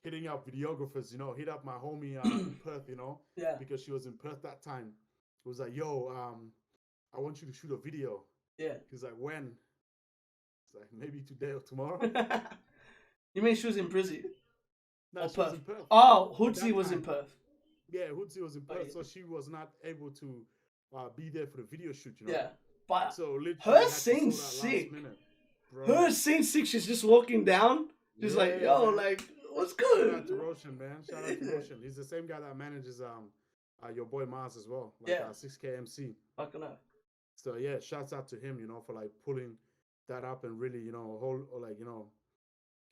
hitting up videographers, you know, hit up my homie in Perth, you know, because she was in Perth that time. It was like, yo, I want you to shoot a video. Yeah. He's like, when? It's like, maybe today or tomorrow. You mean she was in Brizzy? No, she was in Perth. Oh, Hoodsie was in Perth. Yeah, Hoodsie was in Perth, so she was not able to be there for the video shoot, you know. Yeah, but so her scene's sick. Her scene's sick. She's just walking down, just like, yo, man. Like, what's good? Shout out to Roshan, man. Shout out to Roshan. He's the same guy that manages your boy Mars as well, like Yeah. 6K MC. Fucking hell. So yeah, shouts out to him, for like pulling that up and really,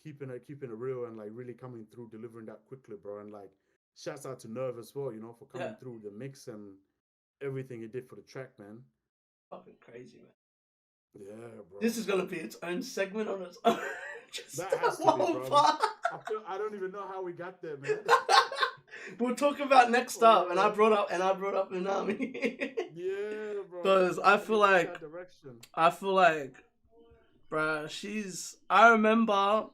keeping it real and like really coming through, delivering that quickly, bro. And like shouts out to Nerve as well, for coming through the mix and everything he did for the track, man. Fucking crazy, man. Yeah, bro. This is gonna be its own segment on its own. Just that has to be, bro. I don't even know how we got there, man. We'll talk about next up, and I brought up Unami. Yeah, bro. Because I feel like, bro, I remember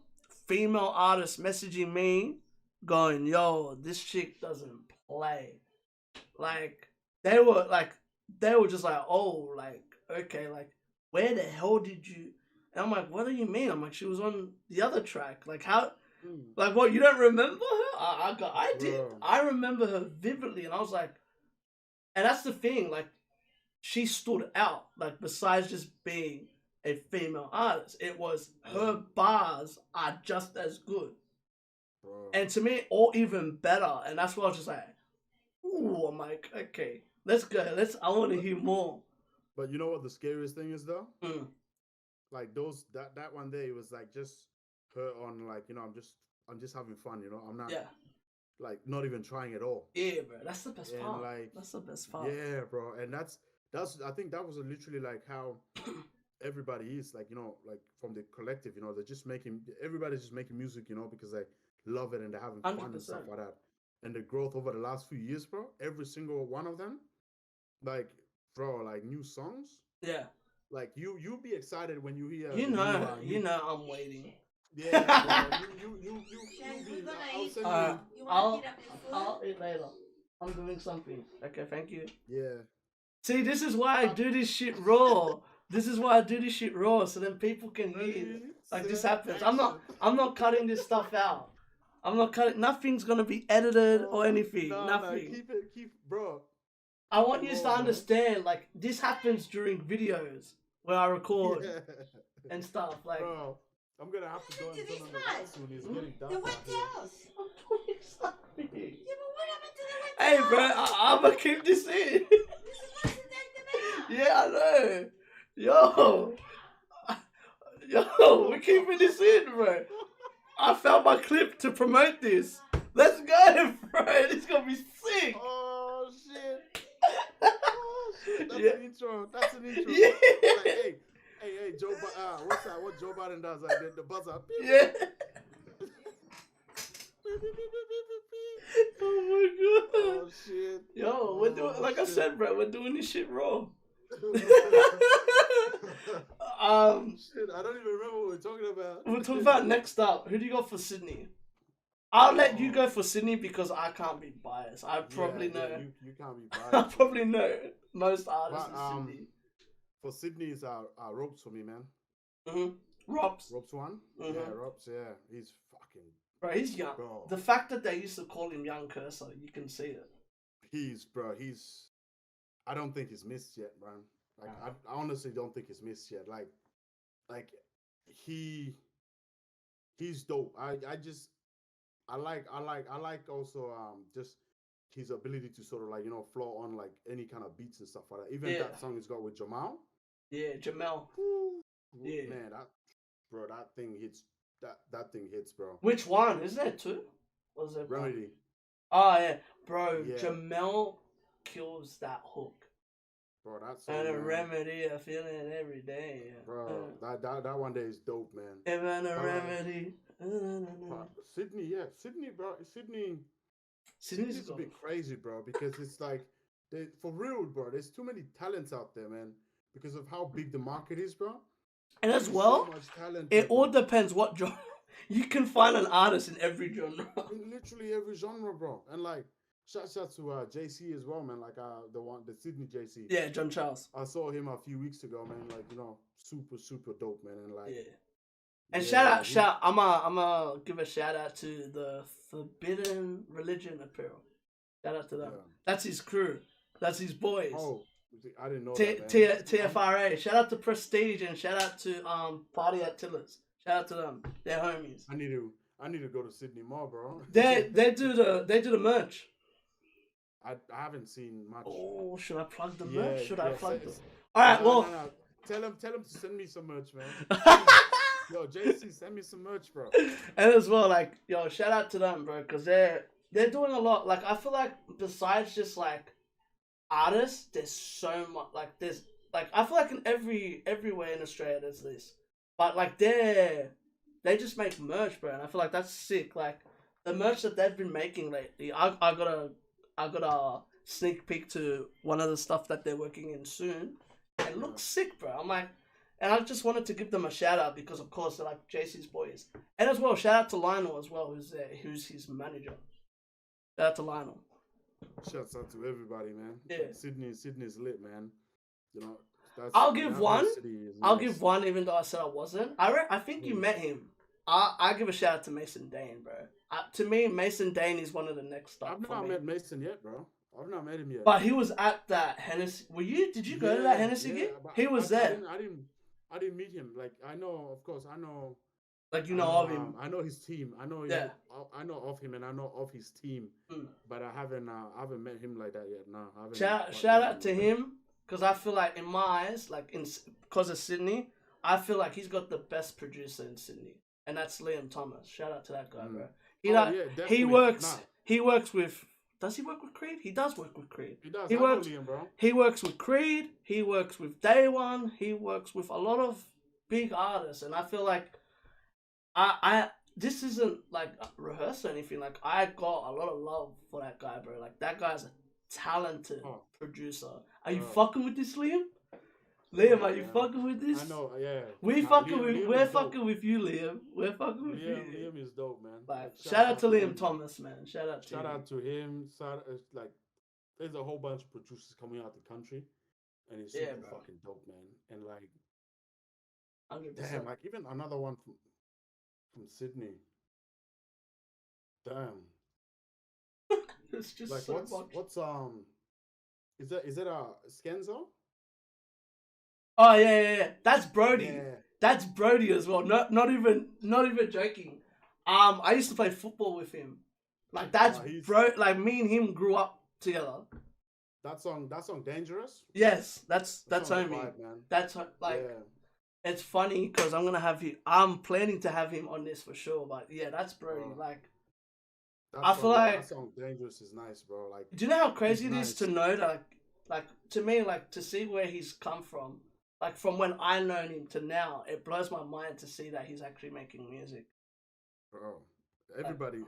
female artists messaging me, going, "Yo, this chick doesn't play." Like they were just like, "Oh, like okay, like where the hell did you?" And I'm like, "What do you mean?" I'm like, "She was on the other track. Like how?" Like what? You don't remember her? I did. Bro. I remember her vividly, and I was like, and that's the thing. Like, she stood out. Like, besides just being a female artist, it was her bars are just as good, bro. And to me, or even better. And that's why I was just like, ooh, I'm like, okay, let's go. I want to hear more. But you know what the scariest thing is though? Like that one day, it was like just her on like, I'm just having fun, I'm not like not even trying at all. Yeah, bro, that's the best part. Like, that's the best part. Yeah, bro, and that's I think that was literally like how everybody is like, like from the collective, everybody's just making music, because they love it and they're having 100%. Fun and stuff like that. And the growth over the last few years, bro, every single one of them, like, bro, like new songs. Yeah. Like you'll be excited when you hear. I'm waiting. Yeah, bro. I'll eat later. I'm doing something. Okay, thank you. Yeah. See, this is why I do this shit raw. So then people can hear. Like this happens. I'm not cutting this stuff out. I'm not cutting. Nothing's gonna be edited or anything. Nothing. No, keep, bro. I want you to understand. Like this happens during videos where I record and stuff. Like. Bro. I'm gonna have to go and turn on the lights when it's getting dark. The wet towels. I'm doing something. Yeah, but what happened to the wet Hey, towels? bro, I'm gonna keep this in. This is what's in the Yeah, I know. Yo, we're keeping this in, bro. I found my clip to promote this. Let's go, bro. This is gonna be sick. Oh shit. That's an intro. Yeah. Like, hey, Joe. What's that? What Joe Biden does? Like the buzzer. Yeah. Oh my god. Oh shit. Yo, we're doing I said, bro. We're doing this shit raw. Shit, I don't even remember what we're talking about. We'll talk about next up. Who do you got for Sydney? I'll let you go for Sydney because I can't be biased. I probably know. Yeah, you can't be biased. I probably know most artists in Sydney. For Sydney, it's Ropes for me, man. Ropes 1. Yeah, Ropes. Yeah, he's fucking. Bro, he's young. Bro. The fact that they used to call him Young Cursor, you can see it. He's. I don't think he's missed yet, man. Like I honestly don't think he's missed yet. Like he's dope. I like also just his ability to sort of like flow on like any kind of beats and stuff like that. Even that song he's got with Jamal. Yeah, Jamel. Yeah, man, that thing hits. That thing hits, bro. Which one? Isn't there 2? Or is there Remedy? One? Oh yeah, bro. Yeah. Jamel kills that hook. Bro, that's so and a remedy, I feel it every day. Bro, that one day is dope, man. Even a remedy. Sydney, bro. Sydney's a bit crazy, bro, because it's like, for real, bro, there's too many talents out there, man, because of how big the market is, bro. And as well, so much talent, it all depends what genre. You can find an artist in every genre. In literally every genre, bro. And like, shout out to JC as well, man. Like the Sydney JC. Yeah, John Charles. I saw him a few weeks ago, man. Like super dope, man. And like, yeah. And shout! I'm gonna give a shout out to the Forbidden Religion Apparel. Shout out to them. Yeah. That's his crew. That's his boys. Oh, I didn't know that. TFRA. Shout out to Prestige and shout out to Party at Tiller's. Shout out to them. They're homies. I need to go to Sydney more, bro. They do the merch. I haven't seen much. Oh, should I plug the Yeah, merch? Should I yeah, plug say- them? All right, No, well. no, no. Tell him to send me some merch, man. Yo, JC, send me some merch, bro. And as well, like, yo, shout out to them, bro, because they're doing a lot. Like, I feel like besides just like artists, there's so much. Like, there's like I feel like in everywhere in Australia there's this, but like they just make merch, bro, and I feel like that's sick. Like the merch that they've been making lately, I got a sneak peek to one of the stuff that they're working in soon. It looks sick, bro. I'm like. And I just wanted to give them a shout out because, of course, they're like JC's boys. And as well, shout out to Lionel as well, who's his manager. Shout out to Lionel. Shouts out to everybody, man. Yeah. Sydney's lit, man. You know, that's. I'll give one. I'll nice. give one, even though I said I wasn't. I think you met him. I give a shout out to Mason Dane, bro. To me, Mason Dane is one of the next stuff. I've not met Mason yet, bro. I've not met him yet. But he was at that Hennessy. Were you? Did you go to that Hennessy gig? He was there. I didn't meet him. Like I know, of course, I know. Like you know of him. I know his team. I know. Yeah. I know of him, and I know of his team. But I haven't met him like that yet. No, I haven't. Shout out to him because I feel like in my eyes, like because of Sydney, I feel like he's got the best producer in Sydney, and that's Liam Thomas. Shout out to that guy, bro. He works. Nah. He works with. Does he work with Creed? He does work with Creed. He does. He works. Liam, bro. He works with Creed. He works with Day One. He works with a lot of big artists, and I feel like I this isn't like rehearsed or anything. Like I got a lot of love for that guy, bro. Like that guy's a talented producer. Are you fucking with this, Liam? Liam, are you fucking with this? I know, yeah. We're fucking with you, Liam. We're fucking with you. Liam is dope, man. Like, shout out to Liam Thomas, man. Shout out to him. Like, there's a whole bunch of producers coming out the country, and it's super fucking dope, man. And like, 100%. Damn, like even another one from Sydney. Damn. It's just like so what's much. what's is it a Skenzo? Oh yeah. That's Brody. Yeah. That's Brody as well. Not even joking. I used to play football with him. Like that's bro. Like me and him grew up together. That song Dangerous. Yes, that's homie. Man. That's like. Yeah. It's funny because I'm planning to have him on this for sure. But yeah, that's Brody. Like, I feel like that song "Dangerous" is nice, bro. Like, do you know how crazy it is to know that, like to me, like to see where he's come from, like from when I known him to now, it blows my mind to see that he's actually making music. Bro, everybody's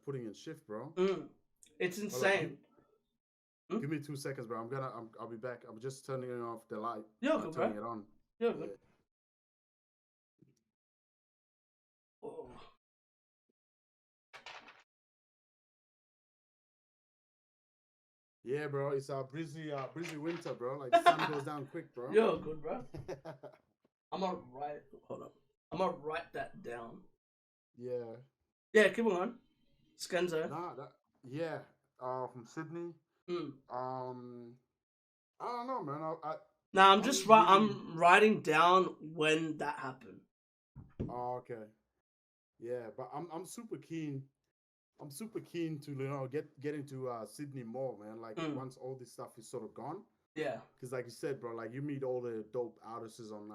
putting in shift, bro. It's insane. Give me 2 seconds, bro. I'll be back. I'm just turning off the light. You're good, turning bro. it on. You're good. Oh. Yeah, bro. It's a breezy winter, bro. Like the sun goes down quick, bro. You're good, bro. I'm gonna write that down. Yeah. Yeah, keep on. Skenzo. From Sydney. I don't know, man. I'm writing down when that happened. Oh, okay. Yeah, but I'm super keen. I'm super keen to get into Sydney more, man. Like once all this stuff is sort of gone. Yeah. Because like you said, bro, like you meet all the dope artists on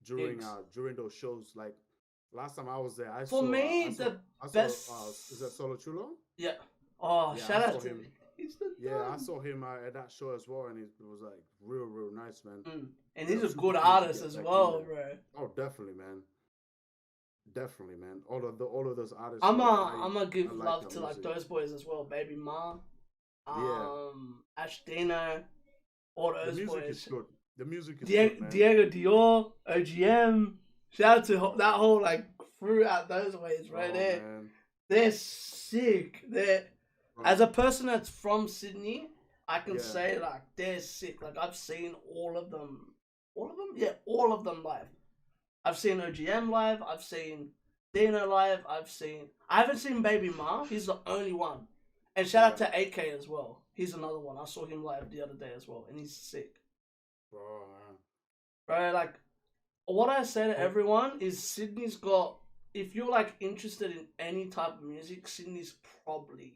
during those shows. Like last time I was there, I saw best. Is that Solo Chulo? Yeah. Oh, yeah, shout out to him. I saw him at that show as well, and it was like real nice, man. And he's a good artist as well, bro. Oh, definitely, man. All of those artists. I'm gonna give love to like those boys as well, Baby Ma, Ash Dino, all those boys. The music is good. The music is good, man. Diego Dior, OGM. Shout out to that whole like crew out those ways right there. Man. They're sick. As a person that's from Sydney, I can say like they're sick. Like I've seen all of them. Yeah, all of them live. I've seen OGM live. I've seen Dino live. I haven't seen Baby Ma. He's the only one. And shout out to AK as well. He's another one. I saw him live the other day as well, and he's sick. Bro, like what I say to everyone is Sydney's got. If you're like interested in any type of music, Sydney's probably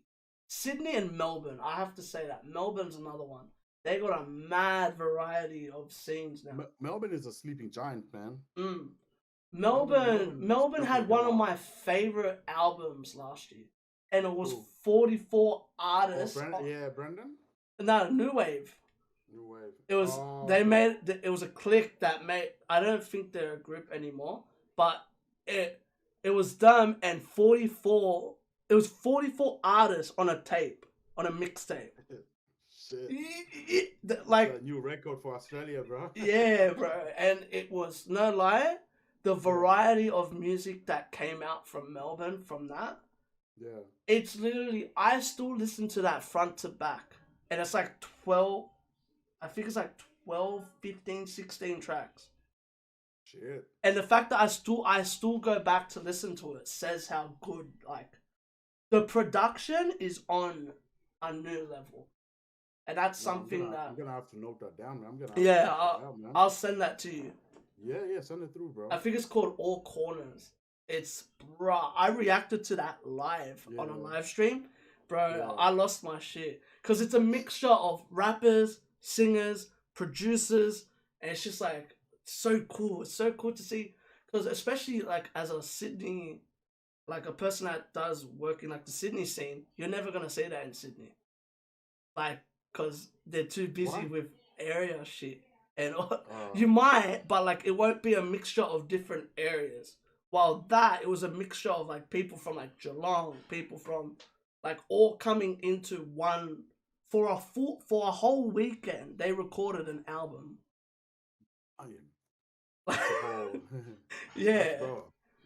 Sydney and Melbourne. I have to say that Melbourne's another one. They got a mad variety of scenes now. Melbourne is a sleeping giant, man. Melbourne had one of my favorite albums last year, and it was 44 artists. Brendan. No, New Wave. New Wave. It was it was a clique that made. I don't think they're a group anymore, but it was them and 44. It was 44 artists on a tape, on a mixtape. Shit. Like a new record for Australia, bro. Yeah, bro. And it was, no lie, the variety of music that came out from Melbourne from that. Yeah. It's literally, I still listen to that front to back. And it's like 12, I think it's like 12, 15, 16 tracks. Shit. And the fact that I still go back to listen to it says how good, like, the production is on a new level. And that's something I'm gonna have to note that down, man. I'll send that to you. Yeah, send it through, bro. I think it's called All Corners. It's, bruh, I reacted to that live on a live stream. Bro, I lost my shit. Because it's a mixture of rappers, singers, producers, and it's just like, so cool. It's so cool to see. Because especially like as a Sydney, like a person that does work in like the Sydney scene, you're never going to see that in Sydney. Like, because they're too busy with area shit. And you might, but like it won't be a mixture of different areas. While that, it was a mixture of like people from like Geelong, people from like all coming into one for a whole weekend. They recorded an album. Yeah.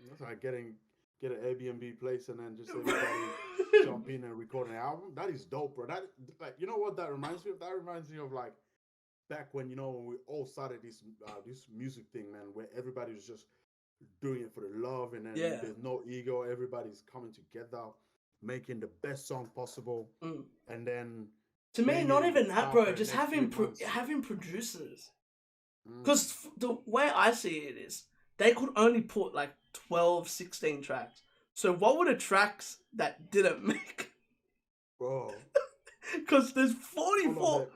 That's like get an Airbnb place and then just everybody jump in and record an album. That is dope, bro. That, like, you know what that reminds me of? That reminds me of like back when, you know, when we all started this music thing, man, where everybody was just doing it for the love, and then there's no ego. Everybody's coming together, making the best song possible, and then to me, not even that, bro. Just having producers. Because the way I see it is, they could only put like 12, 16 tracks. So what were the tracks that didn't make? Bro. Because there's 44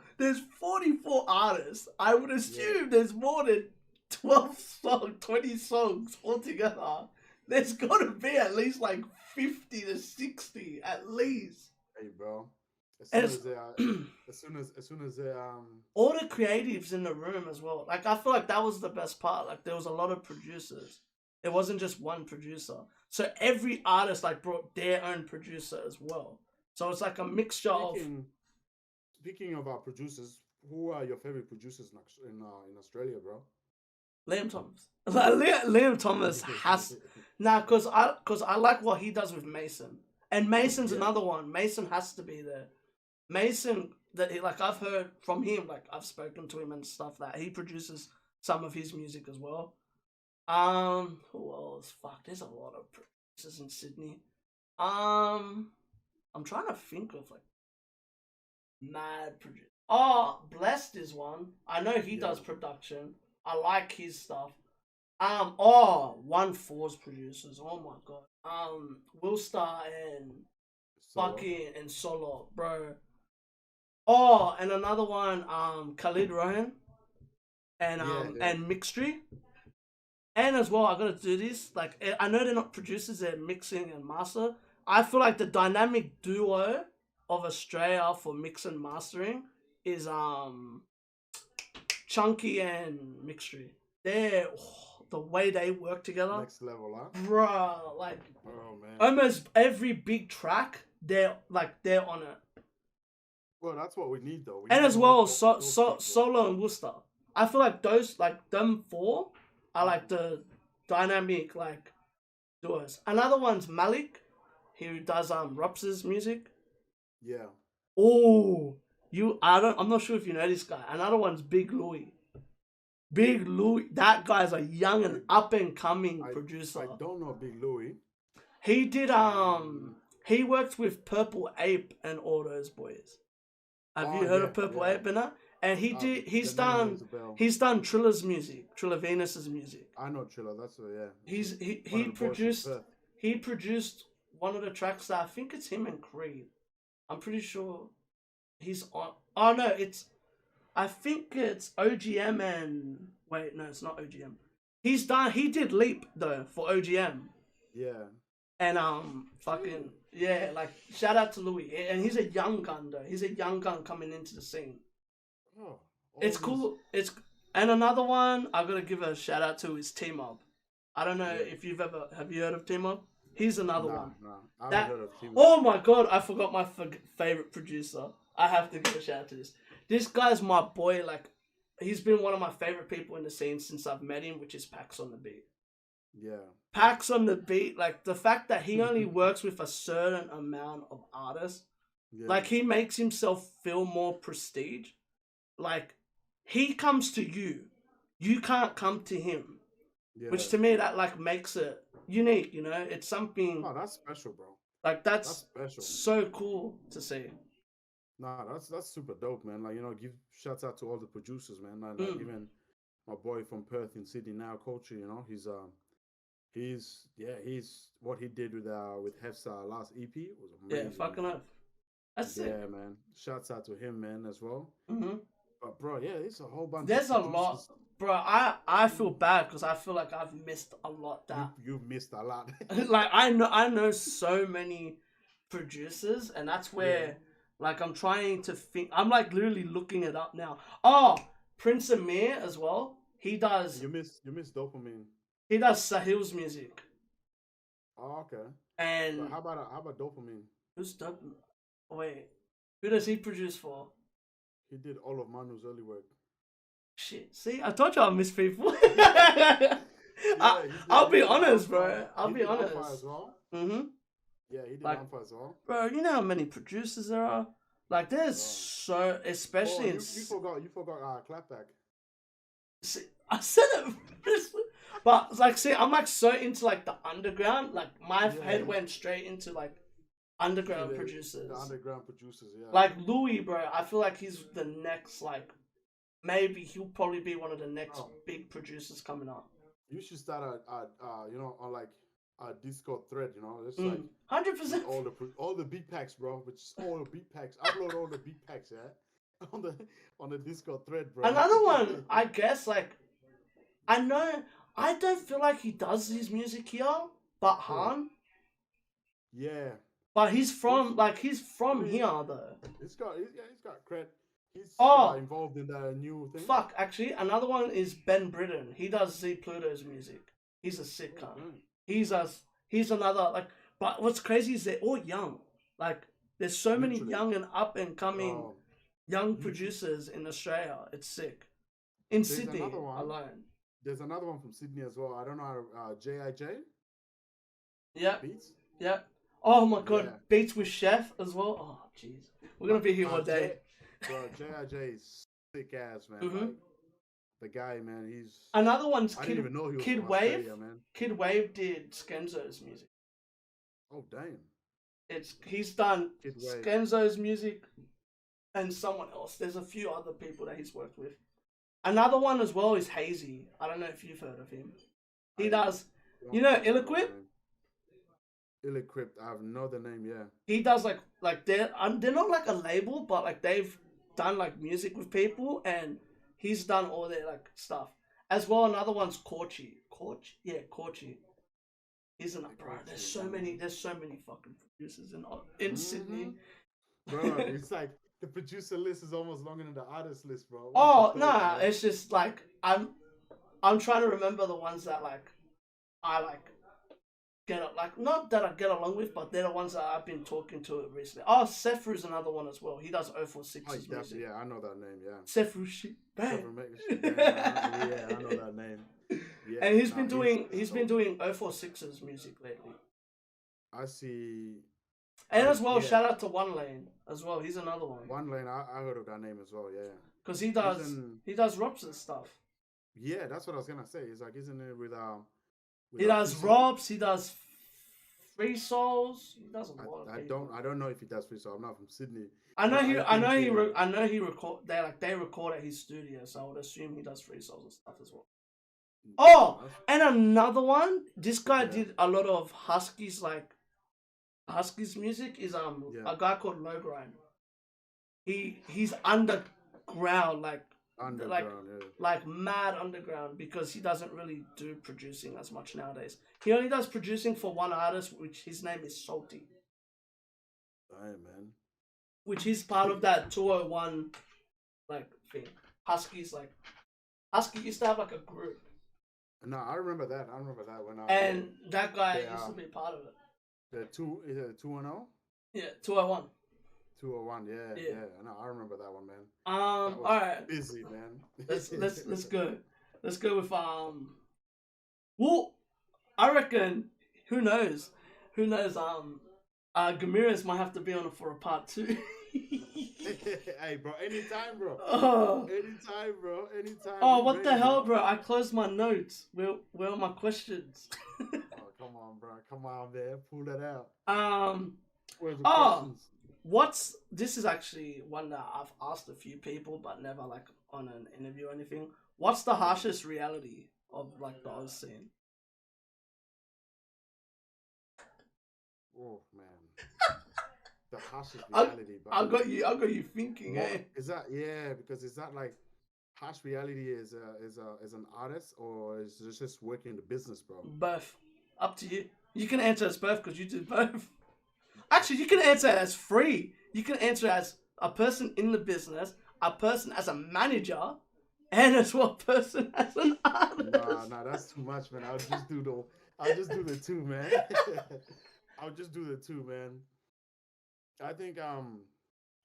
artists. I would assume there's more than 12 songs, 20 songs altogether. There's got to be at least like 50 to 60 at least. Hey, bro. As soon as they all the creatives in the room as well. Like, I feel like that was the best part. Like, there was a lot of producers. It wasn't just one producer. So every artist like brought their own producer as well. So it's like a mixture Speaking of our producers, who are your favorite producers in Australia, bro? Liam Thomas. Liam Thomas has because I like what he does with Mason, and Mason's another one. Mason has to be there. Mason, I've heard from him, like I've spoken to him and stuff, that he produces some of his music as well. Who else? Fuck, there's a lot of producers in Sydney. I'm trying to think of like mad producer. Oh, Blessed is one. I know he does production. I like his stuff. 1-4's producers. Oh my god. Willstar and fucking and Solo, bro. Oh, and another one, Khalid Rohan and Mixtry. And as well, I gotta do this. Like, I know they're not producers; they're mixing and master. I feel like the dynamic duo of Australia for mix and mastering is Chunky and Mixtry. They're the way they work together. Next level, huh? Bruh, like, oh man, almost every big track, they're on it. Well, that's what we need, though. And as well, Solo and Worcester. I feel like those, like them four, are like the dynamic like duos. Another one's Malik, who does Rops's music. Yeah. Oh, I'm not sure if you know this guy. Another one's Big Louie. Big Louie, that guy's a young and up and coming producer. I don't know Big Louie. He did he worked with Purple Ape and all those boys. Have you heard of Purple Ape and that? And he's done Trilla's music, Trilla Venus's music. I know Trilla, that's he produced one of the tracks that I think it's him and Creed. I'm pretty sure he's on. Oh no, I think it's OGM and wait, no, it's not OGM. He did Leap though for OGM. Yeah. And fucking yeah, like shout out to Louis. And he's a young gun though. He's a young gun coming into the scene. Oh, It's cool. And another one I gotta give a shout out to is T-Mob. I don't know if have you heard of T-Mob? He's another one. No, I haven't heard of T-Mob. Oh my god, I forgot my favorite producer. I have to give a shout out to this. This guy's my boy. Like, he's been one of my favorite people in the scene since I've met him, which is Pax on the Beat. Yeah. Pax on the Beat, like the fact that he only works with a certain amount of artists, like he makes himself feel more prestige. Like, he comes to you. You can't come to him. Yeah. Which to me, that like makes it unique, you know? It's something... Oh, that's special, bro. Like, that's special. So cool to see. Nah, that's super dope, man. Like, you know, give shouts out to all the producers, man. Like even my boy from Perth in Sydney now, Culture, you know, he's what he did with Hefstar last EP was amazing. Yeah, fucking up. That's it. Yeah, man. Shouts out to him, man, as well. Mm-hmm. But bro, yeah, it's a whole bunch. There's a lot, bro. I feel bad because I feel like I've missed a lot. You've missed a lot. Like I know so many producers, and that's where like I'm trying to think. I'm like literally looking it up now. Oh, Prince Amir as well. He does. You miss Dopamine. He does Sahil's music. Oh, okay. And so how about Dopamine? Who's Dopamine? Wait, who does he produce for? He did all of Manu's early work. Shit, see, I told you I miss people. I'll be honest, bro. I'll be honest. As well. Mm-hmm. Yeah, he did Alpha as well. Bro, you know how many producers there are? Like, there's so, especially in... You forgot Clapback. See, I said it. But, like, see, I'm, like, so into, like, the underground. Like, my head went straight into, like, underground producers. The underground producers, yeah. Like, Louis, bro, I feel like he's the next, like, maybe he'll probably be one of the next big producers coming up. You should start you know, on, like, a Discord thread, you know, it's like 100%. All the beat packs, bro. Which is all the beat packs. Upload all the beat packs, yeah, on the Discord thread, bro. Another one, I guess, like, I don't feel like he does his music here, but Han. Yeah. But he's from here though. He's got cred. He's involved in the new thing. Fuck, actually, another one is Ben Britton. He does Z Pluto's music. He's a sick cunt. He's another, like, but what's crazy is they're all young. Like, there's so many young and up and coming young producers in Australia. It's sick. In Sydney alone. There's another one from Sydney as well. I don't know how J.I.J. Yeah. Beats? Yeah. Oh my god, Beats with Chef as well. Oh jeez. We're gonna be here all day. Bro, J.I.J. is sick ass, man. Mm-hmm. Like, the guy, man, he's... Another one's I didn't even know he was Kid from Wave. Australia, man. Kid Wave did Skenzo's music. Oh, damn. He's done Skenzo's music and someone else. There's a few other people that he's worked with. Another one as well is Hazy. I don't know if you've heard of him. He does... You know Ill-Equipped? Ill-Equipped, I have no the name, yeah. He does like they're not like a label, but like they've done like music with people, and he's done all their like stuff as well. Another one's Korchi. He's an bro. There's so many fucking producers in Sydney. Bro, it's like the producer list is almost longer than the artist list, bro. Oh nah, it's just like I'm trying to remember the ones that like I like. Not that I get along with, but they're the ones that I've been talking to recently. Oh, Sephru is another one as well. He does 046's music. Yeah, I know that name, yeah. Sephru shit. Bang. Yeah, I know that name. Yeah, and he's been doing 046's music lately. I see. And as well, shout out to One Lane as well. He's another one. One Lane, I heard of that name as well, yeah. Because he does Robson stuff. Yeah, that's what I was gonna say. It's like, isn't it with he does Robs, he does Free Souls, he does a lot of people. I don't know if he does Free Souls. I'm not from Sydney. I know he record. They record at his studio, so I would assume he does Free Souls and stuff as well. Oh, and another one. This guy did a lot of Huskies, like Husky's music is Yeah. a guy called Low Grind. He's underground, like Underground. Yeah. like mad underground, because he doesn't really do producing as much nowadays. He only does producing for one artist, which his name is Salty, Hey, man. which is part of that 201 like thing. Husky used to have like a group, No, I remember that. I remember that when I. and that guy Yeah. used to be part of it. The two is it 2-0? Yeah, 201. 201. Yeah. Yeah. Yeah. No, I remember that one, man. All That was right, busy, man. let's go. Let's go with Well, I reckon. Who knows? Who knows? Gamirez might have to be on it for a part 2. Hey, bro. Anytime, bro. Oh. Anytime, bro. Anytime. Oh, I'm what ready, the hell, bro? I closed my notes. Where are my questions? Oh, come on, bro. Come on, man. Pull that out. Where's the Oh, questions? this is actually one that I've asked a few people, but never like on an interview or anything. What's the harshest reality of like the Oz scene? Oh, man. The harshest I- reality. but I got you thinking, What eh? is that? Yeah, because is that like harsh reality is an artist, or is it just working in the business, bro? Both. Up to you. You can answer as both because you do both. Actually, you can answer it as free. You can answer as a person in the business, a person as a manager, and as one person as an artist. Nah, that's too much, man. I'll just do the two, man. I'll just do the two, man. I think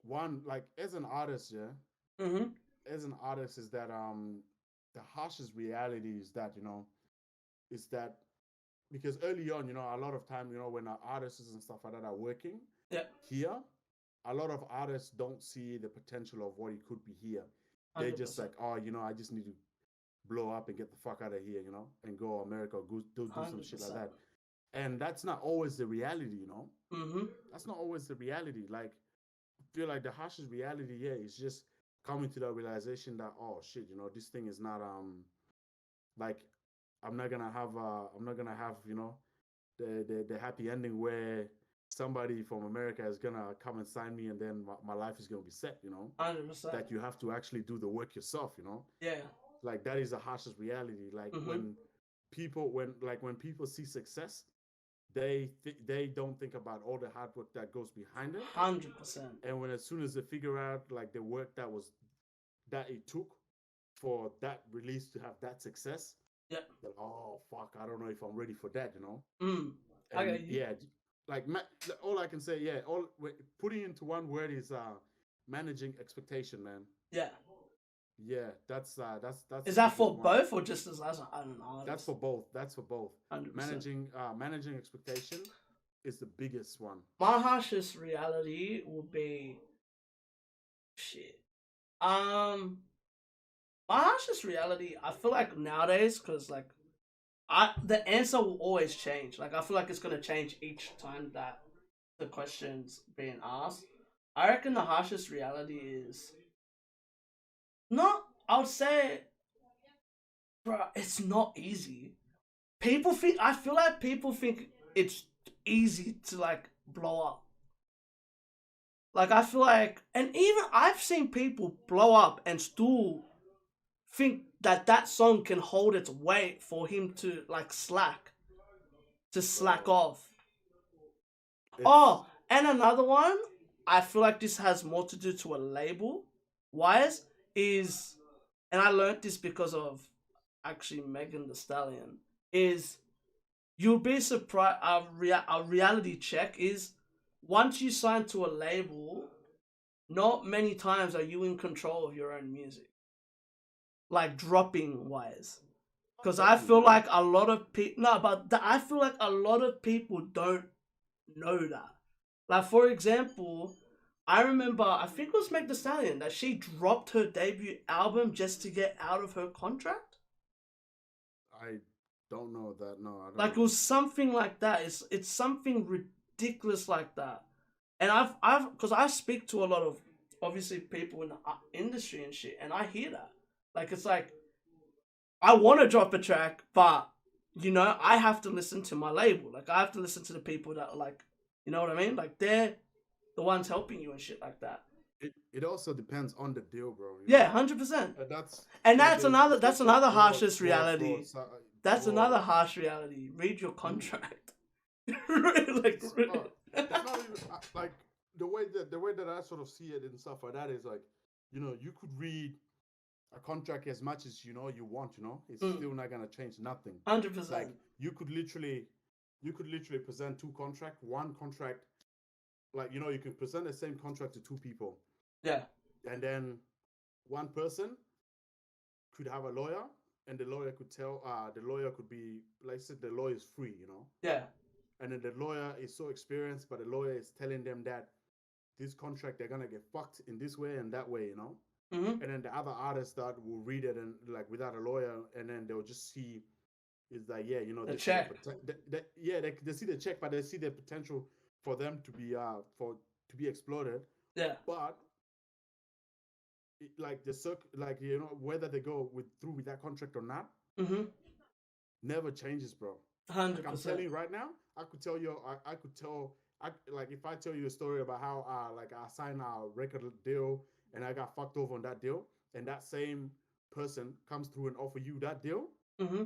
one, like, as an artist, yeah, Mm-hmm. as an artist, is that the harshest reality is that, is that because early on, a lot of time, when our artists and stuff like that are working Yeah. here, a lot of artists don't see the potential of what it could be here. They just 100%. like, oh, I just need to blow up and get the fuck out of here, and go America, go do some shit like 100%. that. And that's not always the reality. Mm-hmm. That's not always the reality. Like, I feel like the harshest reality here is just coming to the realization that, oh shit, this thing is not like I'm not gonna have the happy ending where somebody from America is gonna come and sign me and then my life is gonna be set, 100%. that you have to actually do the work yourself, Yeah. like that is the harshest reality. Like when people see success, they don't think about all the hard work that goes behind it. 100%. And when as soon as they figure out like the work that it took for that release to have that success, Yeah. they're like, oh fuck, I don't know if I'm ready for that, Mm. And Okay. yeah, like all I can say, yeah, putting into one word is managing expectation, man. Yeah. Yeah, that's Is that the for biggest one. both or just as an artist? That's for both. That's for both. 100%. Managing expectation is the biggest one. My harshest reality would be shit. My harshest reality, I feel like nowadays, because like the answer will always change. Like I feel like it's gonna change each time that the question's being asked. I reckon the harshest reality is not. I would say, bro, it's not easy. I feel like people think it's easy to like blow up. Like I feel like, and even I've seen people blow up and still think that song can hold its weight for him to like slack off. Oh, and another one, I feel like this has more to do to a label wise is, and I learned this because of actually Megan Thee Stallion, is you'll be surprised. A reality check is once you sign to a label, not many times are you in control of your own music, like dropping wise. Because I feel like a lot of people, I feel like a lot of people don't know that. Like for example, I remember, I think it was Meg Thee Stallion, that she dropped her debut album just to get out of her contract. I don't know that. No, I don't. Like know. it was something like that. It's something ridiculous like that. And I've because I speak to a lot of obviously people in the industry and shit, and I hear that. Like it's like I want to drop a track, but I have to listen to my label. Like I have to listen to the people that like You know what I mean? Like they're the ones helping you and shit like that. It also depends on the deal, bro. Yeah, 100%. That's And like that's there's another such a harshest broad, reality. That's broad- another harsh reality. Read your contract. like, It's, that's not even like the way that I sort of see it and stuff like that is like, you could read a contract as much as you want, it's still not gonna change nothing. 100%. Like you could literally present one contract, like you can present the same contract to two people. Yeah. And then one person could have a lawyer, and the lawyer could be, like I said, the lawyer is free, Yeah. and then the lawyer is so experienced, but the lawyer is telling them that this contract they're gonna get fucked in this way and that way, Mm-hmm. and then the other artists that will read it and like without a lawyer, and then they'll just see is that The they check. they see the check, but they see the potential for them to be exploited. Yeah. But like whether they go through with that contract or not, Mm-hmm. never changes, bro. 100%. Like I'm telling you right now, I could tell you, like if I tell you a story about how like I signed a record deal and I got fucked over on that deal, and that same person comes through and offer you that deal, Mm-hmm.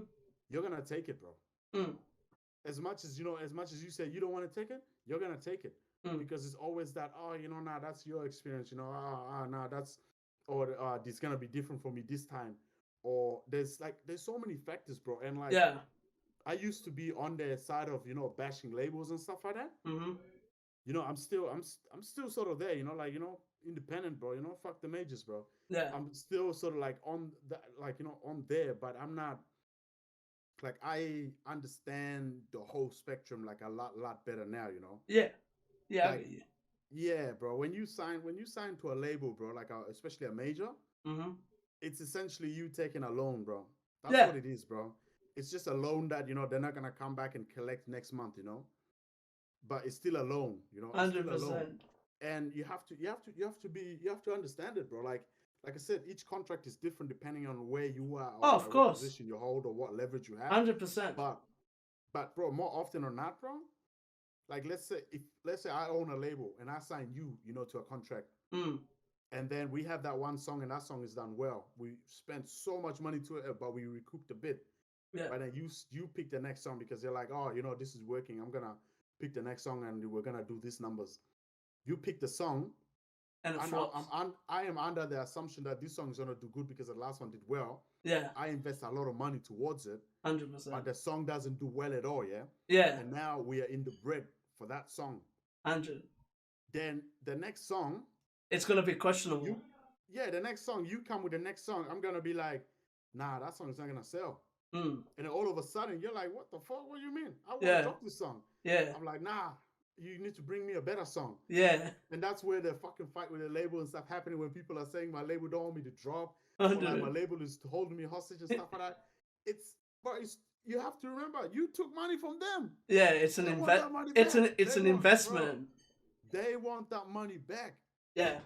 you're gonna take it, bro. Mm. As much as you say you don't want to take it, you're gonna take it because it's always that nah, that's your experience, nah, that's this gonna be different for me this time, or there's so many factors, bro, and like Yeah. I used to be on the side of bashing labels and stuff like that. Mm-hmm. I'm still sort of there, like independent, bro. Fuck the majors, bro. Yeah. I'm still sort of like on that, like on there, but I'm not like I understand the whole spectrum like a lot better now, Yeah. Yeah. I Like, get you. yeah, bro. When you sign to a label, bro, like especially a major, Mm-hmm. it's essentially you taking a loan, bro. That's Yeah. what it is, bro. It's just a loan that they're not gonna come back and collect next month, but it's still a loan, it's still a loan. 100%. And you have to understand it, bro. Like I said, each contract is different depending on where you are, Oh, of what course. position you hold, or what leverage you have. 100%. But bro, more often or not, bro, like let's say I own a label and I sign you, to a contract, and then we have that one song and that song is done well. We spent so much money to it, but we recouped a bit. Yeah. But then you pick the next song because you're like, oh, this is working. I'm gonna pick the next song and we're gonna do these numbers. You pick the song, And it flops. I am under the assumption that this song is gonna do good because the last one did well. Yeah. I invest a lot of money towards it, 100%. but the song doesn't do well at all. Yeah. Yeah. And now we are in the bread for that song. 100. Then the next song, It's gonna be questionable. the next song, you come with the next song. I'm gonna be like, nah, that song is not gonna sell. Mm. And then all of a sudden, you're like, what the fuck? What do you mean? I want Yeah. to drop this song. Yeah. I'm like, nah, you need to bring me a better song. Yeah. And that's where the fucking fight with the label and stuff happening when people are saying my label don't want me to drop. Or like 100. my label is holding me hostage and stuff like that. You have to remember, you took money from them. Yeah. It's an They want that money It's back. an They want- investment. bro, they want that money back. Yeah.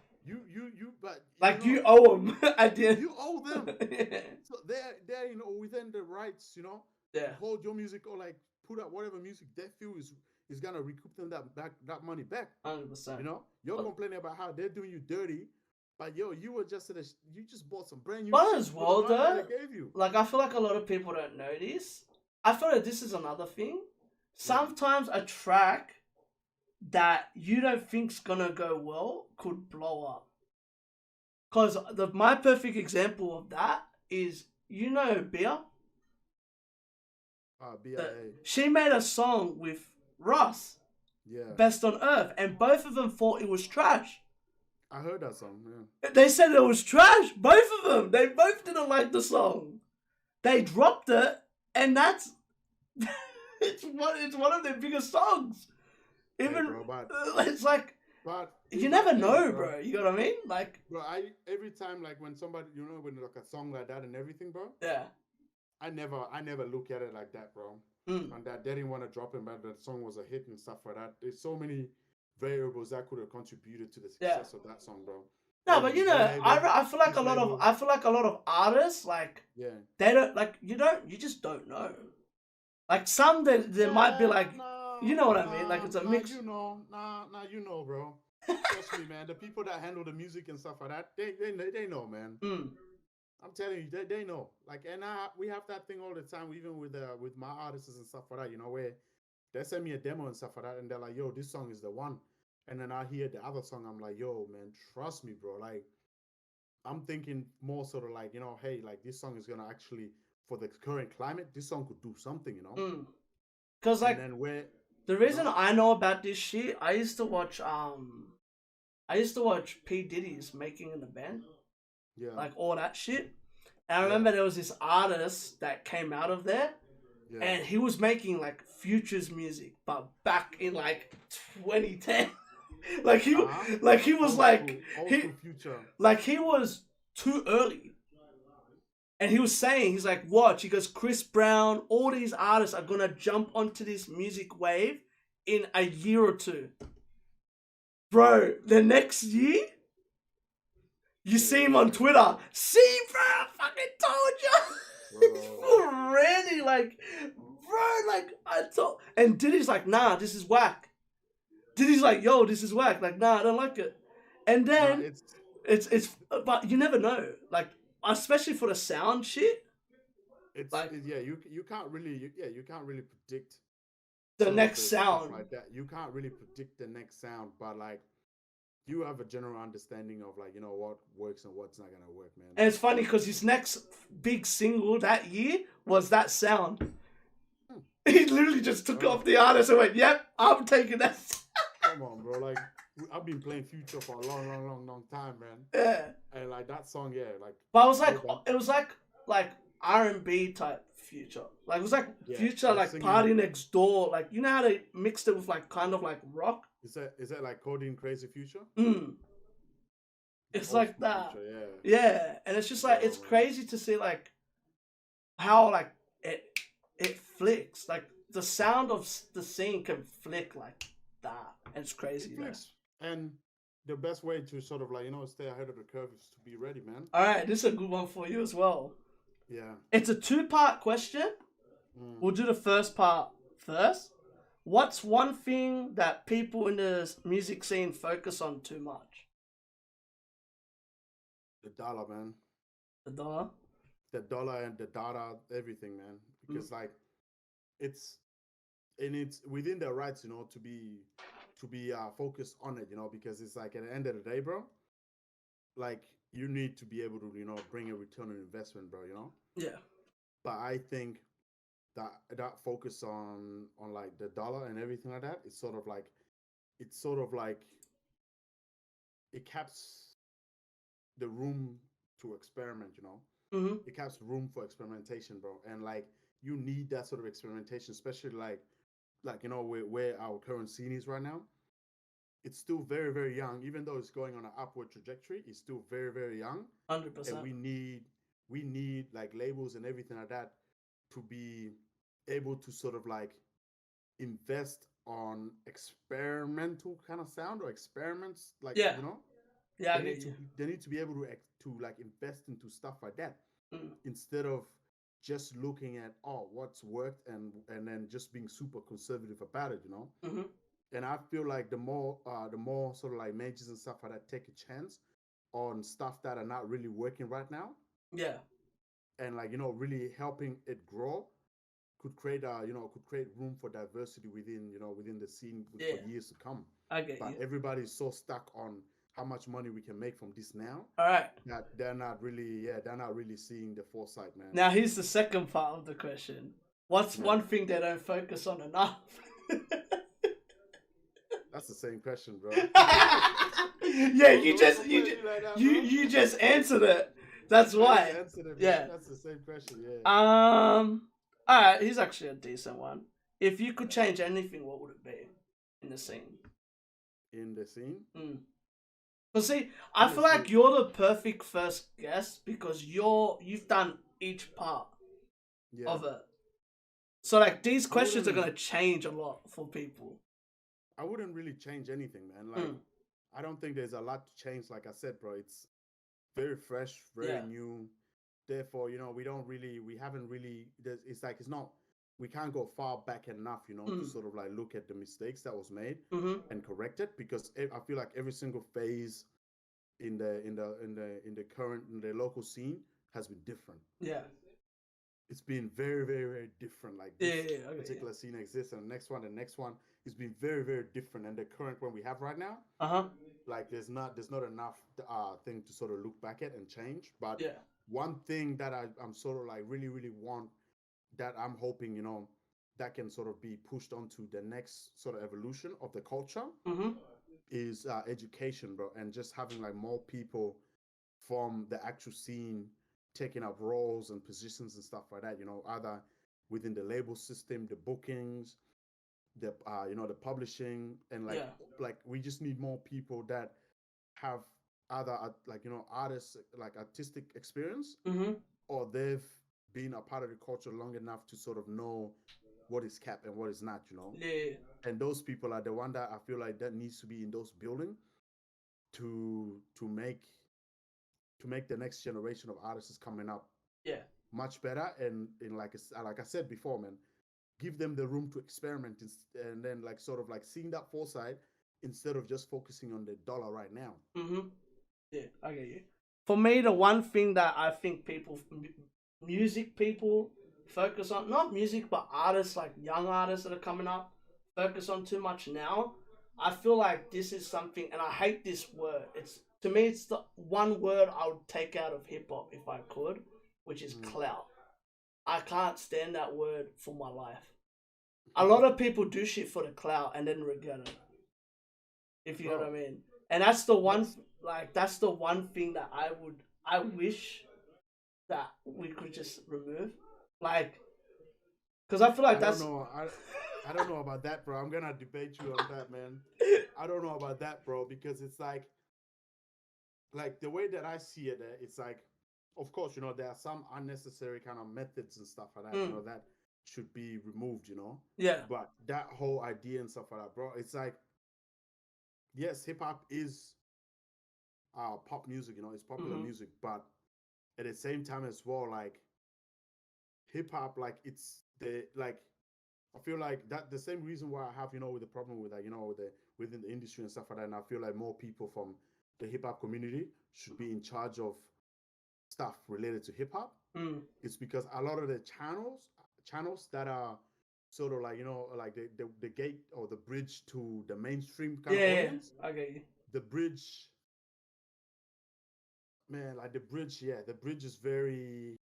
But Like you owe them at the end. you owe them. Yeah. So they're within the rights, Yeah. hold your music or like put out whatever music they feel is gonna recoup them that money back. 100%. You're complaining about how they're doing you dirty, but you were just you just bought some brand new. But shit as for well, the money though, that they gave you. like I feel like a lot of people don't know this. I feel like this is another thing. Sometimes a track that you don't think's gonna go well could blow up. Cause my perfect example of that is Bia. BIA. She made a song with Russ, Yeah, Best on Earth, and both of them thought it was trash. I heard that song. Yeah, They said it was trash. Both of them. They both didn't like the song. They dropped it, and that's it's one of their biggest songs. Even bro, but it's like but you never know, bro. You know what I mean? Like, Bro, every time like when somebody when like a song like that and everything, bro. yeah. I never look at it like that, bro. Mm. And that they didn't want to drop it, but the song was a hit and stuff like that. There's so many variables that could have contributed to the success of that song, bro. No, Like, but I feel like a lot of artists like they don't like you just don't know. Like some there might be like no, You know what I mean? Like it's a mix. You know, bro. Trust me, man. The people that handle the music and stuff like that, they know, man. Mm. I'm telling you, they know. Like, and we have that thing all the time, even with my artists and stuff like that. You know, where they send me a demo and stuff like that, and they're like, "Yo, this song is the one," and then I hear the other song, I'm like, "Yo, man, trust me, bro." Like, I'm thinking more sort of like, hey, like this song is gonna actually for the current climate, this song could do something, Mm. Cause And like then where the reason I know about this shit, I used to watch P Diddy's Making in the Band, yeah, like all that shit. And I remember there was this artist that came out of there, and he was making like Future's music, but back in like 2010. like he was old like school Future. like he was too early. And he was saying, he's like, watch, he goes, Chris Brown, all these artists are gonna jump onto this music wave in a year or two. Bro, the next year, you see him on Twitter. See, bro, I fucking told you. Really, like, bro, like, I told. And Diddy's like, nah, this is whack. Diddy's like, yo, this is whack. Like, nah, I don't like it. And then, it's, but you never know. Like, especially for the sound shit. It's like, you can't really predict the next sound like that. You can't really predict the next sound, but like you have a general understanding of like what works and what's not gonna work, man. And it's funny because his next big single that year was that sound. He literally just took off the artist and went, "Yep, I'm taking that." Come on, bro. Like I've been playing Future for a long time, man. Yeah. And like that song, like. But it was like R&B type Future. Like it was like Future, like singing, Party Next Door. Like you know how they mixed it with like kind of like rock. Is that like Codeine Kraayziie Future? It's like that. Future, yeah, and it's just like it's crazy to see like how like it flicks. Like the sound of the scene can flick like that. And it's crazy. It flicks. And the best way to sort of like stay ahead of the curve is to be ready, man. All right, this is a good one for you as well. Yeah. It's a 2-part question. We'll do the first part first. What's one thing that people in the music scene focus on too much? The dollar, man. The dollar? The dollar and the data, everything, man. Because like it's within their rights, to be focused on it, because it's like at the end of the day, bro, like you need to be able to, bring a return on investment, bro, Yeah. But I think that focus on like the dollar and everything like that, it's sort of like it caps the room to experiment, It caps room for experimentation, bro. And like you need that sort of experimentation, especially like where our current scene is right now. It's still very, very young, even though it's going on an upward trajectory. It's still very, very young. 100%. And we need like labels and everything like that to be able to sort of like invest on experimental kind of sound or experiments, like Yeah, they need to be able to like invest into stuff like that instead of just looking at what's worked and then just being super conservative about it, And I feel like the more sort of like majors and stuff like that take a chance on stuff that are not really working right now. Yeah. And like really helping it grow could create room for diversity within the scene for years to come. I get but everybody's so stuck on how much money we can make from this now. All right. That they're not really seeing the foresight, man. Now here's the second part of the question. What's one thing they don't focus on enough? That's the same question, bro. Yeah, you just answered it. That's why. Yeah, that's the same question. Yeah. All right. Here's actually a decent one. If you could change anything, what would it be in the scene? In the scene? But see, I feel like you're the perfect first guest because you've done each part of it. So like these questions are gonna change a lot for people. I wouldn't really change anything, man. Like I don't think there's a lot to change. Like I said, bro, it's very fresh, very new. Therefore, we haven't really. It's like it's not we can't go far back enough, you know, to sort of like look at the mistakes that was made and correct it, because I feel like every single phase in the local scene has been different. Yeah. It's been very, very, very different. Like this particular scene exists, and the next one has been very, very different. And the current one we have right now, like there's not enough thing to sort of look back at and change. But one thing that I'm sort of like really, really want, that I'm hoping, you know, that can sort of be pushed onto the next sort of evolution of the culture is education, bro, and just having like more people from the actual scene taking up roles and positions and stuff like that, you know, either within the label system, the bookings, the you know, the publishing, and like we just need more people that have either like, you know, artists, like artistic experience, or they've been a part of the culture long enough to sort of know what is cap and what is not, you know. And those people are the one that I feel like that needs to be in those buildings to make the next generation of artists coming up much better. And in like I said before, man, give them the room to experiment, and then like sort of like seeing that foresight instead of just focusing on the dollar right now. Yeah, I get you. For me, the one thing that I think music people focus on, not music, but artists, like young artists that are coming up, focus on too much now. I feel like this is something, and I hate this word. To me, it's the one word I would take out of hip hop if I could, which is clout. I can't stand that word for my life. A lot of people do shit for the clout and then regret it. If you know what I mean. And that's the one, that's the one thing that I wish that we could just remove. Like, because I feel like I don't know about that, bro. I'm gonna debate you on that, man. I don't know about that, bro, because it's like the way that I see it, it's like, of course, you know, there are some unnecessary kind of methods and stuff like that, you know, that should be removed, you know. Yeah. But that whole idea and stuff like that, bro, it's like, yes, hip hop is pop music, you know, it's popular music, but at the same time as well, like hip hop, like it's I feel like that the same reason why I have, you know, with the problem with that, you know, within the industry and stuff like that, and I feel like more people from the hip hop community should be in charge of stuff related to hip hop. It's because a lot of the channels that are sort of like, you know, like the gate or the bridge to the mainstream kind of audience. I get you. The bridge, man, like the bridge is very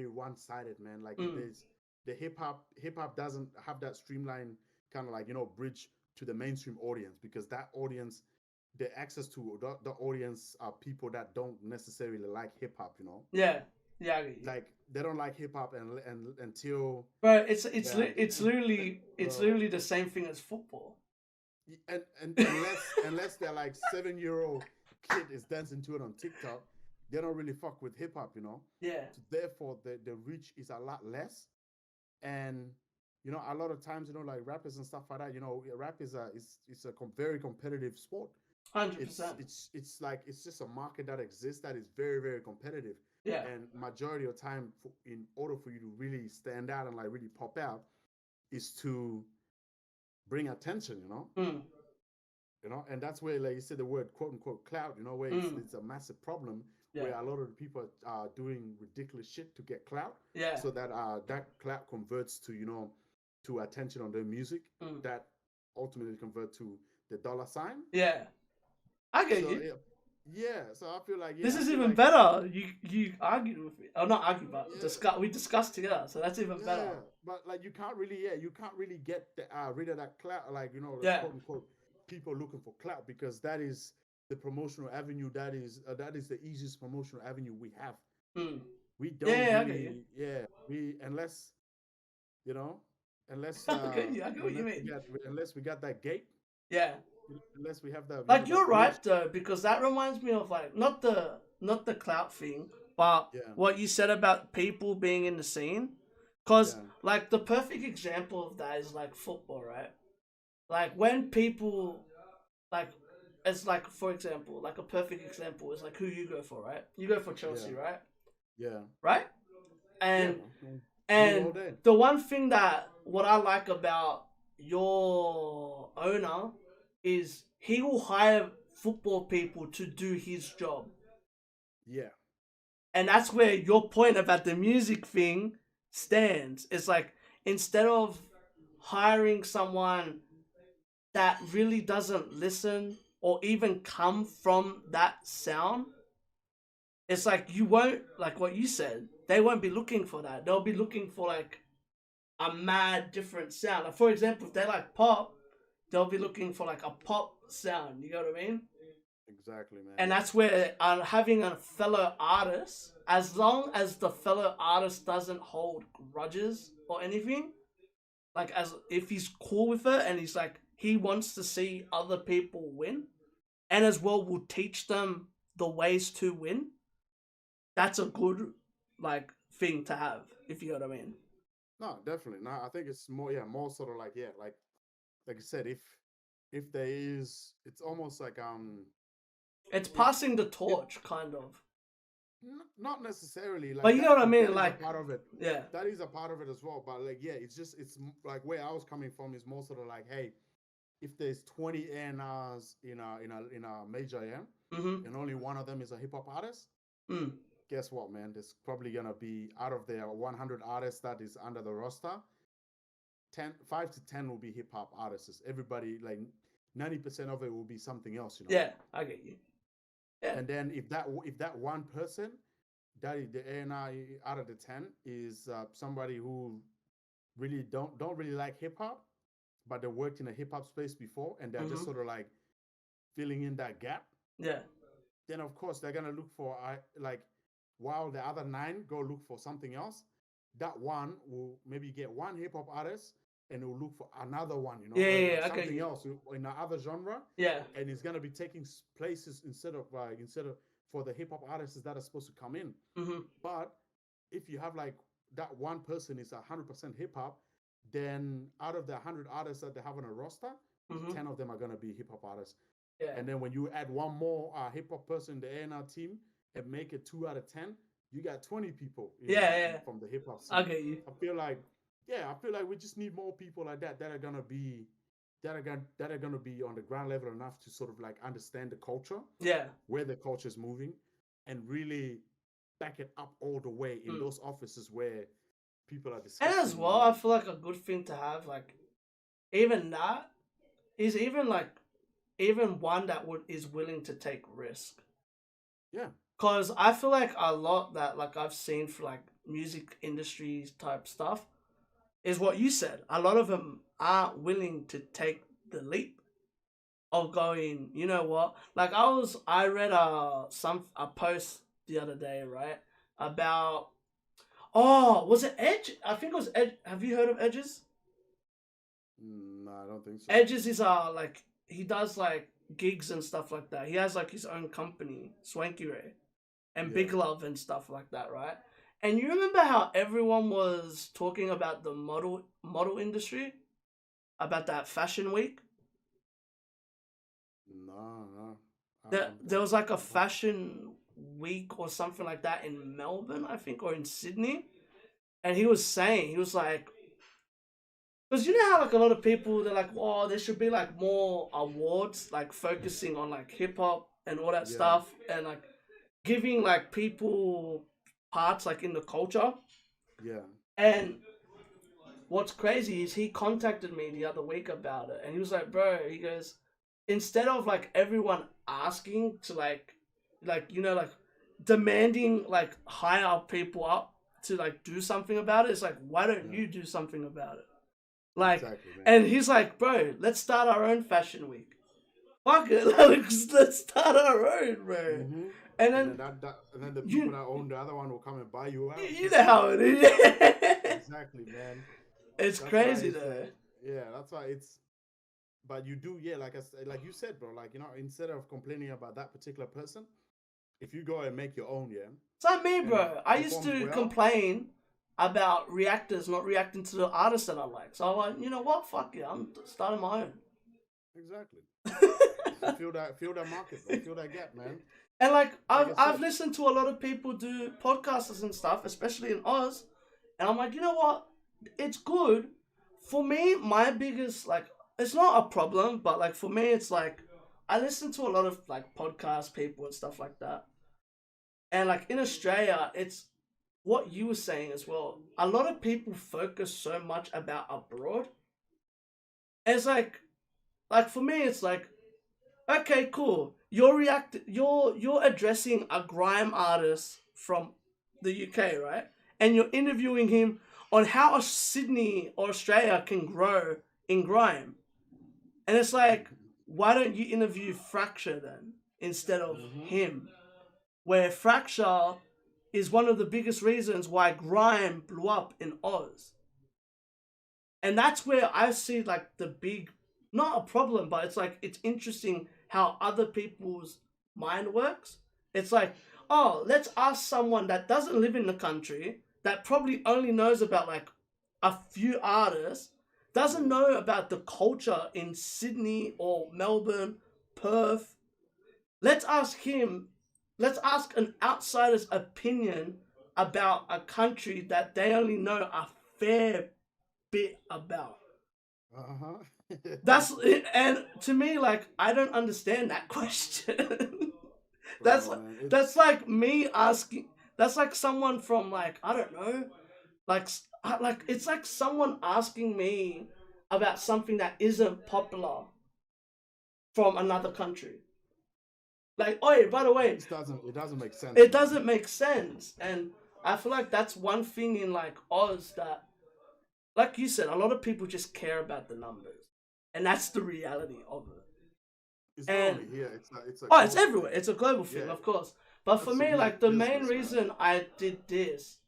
one-sided, man. Like there's the hip hop doesn't have that streamlined kind of like, you know, bridge to the mainstream audience, because that audience, the access to the audience are people that don't necessarily like hip hop, you know. Yeah, I get you. Like they don't like hip hop and until. But it's literally the same thing as football. And unless they're like 7-year-old kid is dancing to it on TikTok, they don't really fuck with hip hop, you know. Yeah. So therefore, the reach is a lot less, and you know, a lot of times, you know, like rappers and stuff like that, you know, rap is a very competitive sport. 100%. It's like it's just a market that exists that is very, very competitive. Yeah. And majority of time, in order for you to really stand out and like really pop out, is to bring attention, you know. You know, and that's where, like you said, the word quote unquote clout, you know, where it's a massive problem. Yeah. Where a lot of the people are doing ridiculous shit to get clout. Yeah. So that that clout converts to, you know, to attention on their music that ultimately convert to the dollar sign. Yeah. I get you. Yeah, so I feel like this is even better. You argued with me. Oh, not argued, but we discussed together. So that's even better. But like you can't really get rid of that clout, like, you know, quote unquote people looking for clout, because that is the promotional avenue. That is the easiest promotional avenue we have. We don't we unless you know unless I get what you mean. Unless we got that gate. Yeah. Unless we have that. Like you're right though, because that reminds me of like not the clout thing, but what you said about people being in the scene. Because like the perfect example of that is like football, right? Like when people like, it's like, for example, like a perfect example is like who you go for, right? You go for Chelsea, right? Yeah. Right? And And all day. the one thing that what I like about your owner is he will hire football people to do his job. Yeah. And that's where your point about the music thing stands. It's like, instead of hiring someone that really doesn't listen or even come from that sound, it's like you won't, like what you said, they won't be looking for that. They'll be looking for like a mad different sound. Like, for example, if they like pop, they'll be looking for like a pop sound. You know what I mean? Exactly, man. And that's where having a fellow artist, as long as the fellow artist doesn't hold grudges or anything, like as if he's cool with it and he's like, he wants to see other people win, and as well will teach them the ways to win, that's a good like thing to have, if you know what I mean. No, definitely. No, I think it's more, more sort of like, like you said, if there is, it's almost like It's passing the torch, kind of. not necessarily, like, but you know what I mean, that is like a part of it. Yeah. That is a part of it as well. But like, it's like where I was coming from is more sort of like, hey, if there's 20 A&Rs in a major AM, and only one of them is a hip hop artist, guess what, man? There's probably gonna be, out of their 100 artists that is under the roster, 5 to 10 will be hip hop artists. Everybody, like 90% of it will be something else, you know. Yeah, I get you. Yeah. And then if that one person, that is the A&R out of the 10 is somebody who really don't really like hip hop, but they worked in a hip hop space before, and they're just sort of like filling in that gap. Yeah. Then of course they're gonna look for like, while the other 9 go look for something else, that one will maybe get one hip hop artist and it will look for another one, you know, Yeah, something else in another genre. Yeah. And it's gonna be taking places instead of for the hip hop artists that are supposed to come in. But if you have like that one person is 100% hip hop, then out of the 100 artists that they have on a roster, 10 of them are gonna be hip hop artists. Yeah. And then when you add one more hip hop person in the A&R team and make it 2 out of 10, you got 20 people. From the hip hop scene. I get you. I feel like we just need more people like that are gonna be on the ground level enough to sort of like understand the culture, where the culture is moving, and really back it up all the way in those offices where people are discussing. And as well, I feel like a good thing to have, like, even that is even one that is willing to take risk. Yeah. Because I feel like a lot that like I've seen for like music industry type stuff is what you said. A lot of them aren't willing to take the leap of going, you know what? Like I read a post the other day, right? About, was it Edge? I think it was Edge. Have you heard of Edges? No, I don't think so. Edges is like, he does like gigs and stuff like that. He has like his own company, Swanky Ray, and Big Love and stuff like that, right? And you remember how everyone was talking about the model industry, about that fashion week? No. There was like a fashion week or something like that in Melbourne, I think, or in Sydney. And he was like, because you know how like a lot of people, they're like, oh, there should be like more awards like focusing on like hip hop and all that stuff, and like giving like people parts like in the culture. Yeah. And what's crazy is he contacted me the other week about it, and he was like, bro, he goes, instead of like everyone asking to like you know, like demanding like hire people up to like do something about it, it's like, why don't you do something about it? Like, exactly, and he's like, bro, let's start our own fashion week. Fuck it, let's start our own, bro. And then the people that own the other one will come and buy you out. You know how it is. Exactly, man. It's crazy though. That's why it's. But you do, like you said, bro. Like, you know, instead of complaining about that particular person, if you go and make your own, It's like me, bro. I used to complain about reactors not reacting to the artists that I like. So I'm like, you know what? Fuck it. I'm starting my own. Exactly. feel that market, bro. Feel that gap, man. And like I've listened to a lot of people do podcasts and stuff, especially in Oz, And I'm like, you know what? It's good. For me, my biggest, like, it's not a problem, but like for me, it's like, I listen to a lot of like podcast people and stuff like that. And like in Australia, it's what you were saying as well. A lot of people focus so much about abroad. And it's like for me, it's like, okay, cool. You're addressing a grime artist from the UK, right? And you're interviewing him on how Sydney or Australia can grow in grime. And it's like, why don't you interview Fracture then instead of him? Where Fracture is one of the biggest reasons why grime blew up in Oz. And that's where I see like the big, not a problem, but it's like, it's interesting how other people's mind works. It's like, oh, let's ask someone that doesn't live in the country, that probably only knows about like a few artists, doesn't know about the culture in Sydney or Melbourne, Perth. Let's ask him, let's ask an outsider's opinion about a country that they only know a fair bit about. That's it. And to me, like, I don't understand that question. That's like me asking, that's like someone from like, I don't know, like it's like someone asking me about something that isn't popular from another country. Like, oh, by the way, it doesn't make sense. It doesn't make sense. And I feel like that's one thing in like Oz that, like you said, a lot of people just care about the numbers. And that's the reality of it. It's not only here, it's everywhere. It's a global thing, of course. But for me, like, the main reason I did this,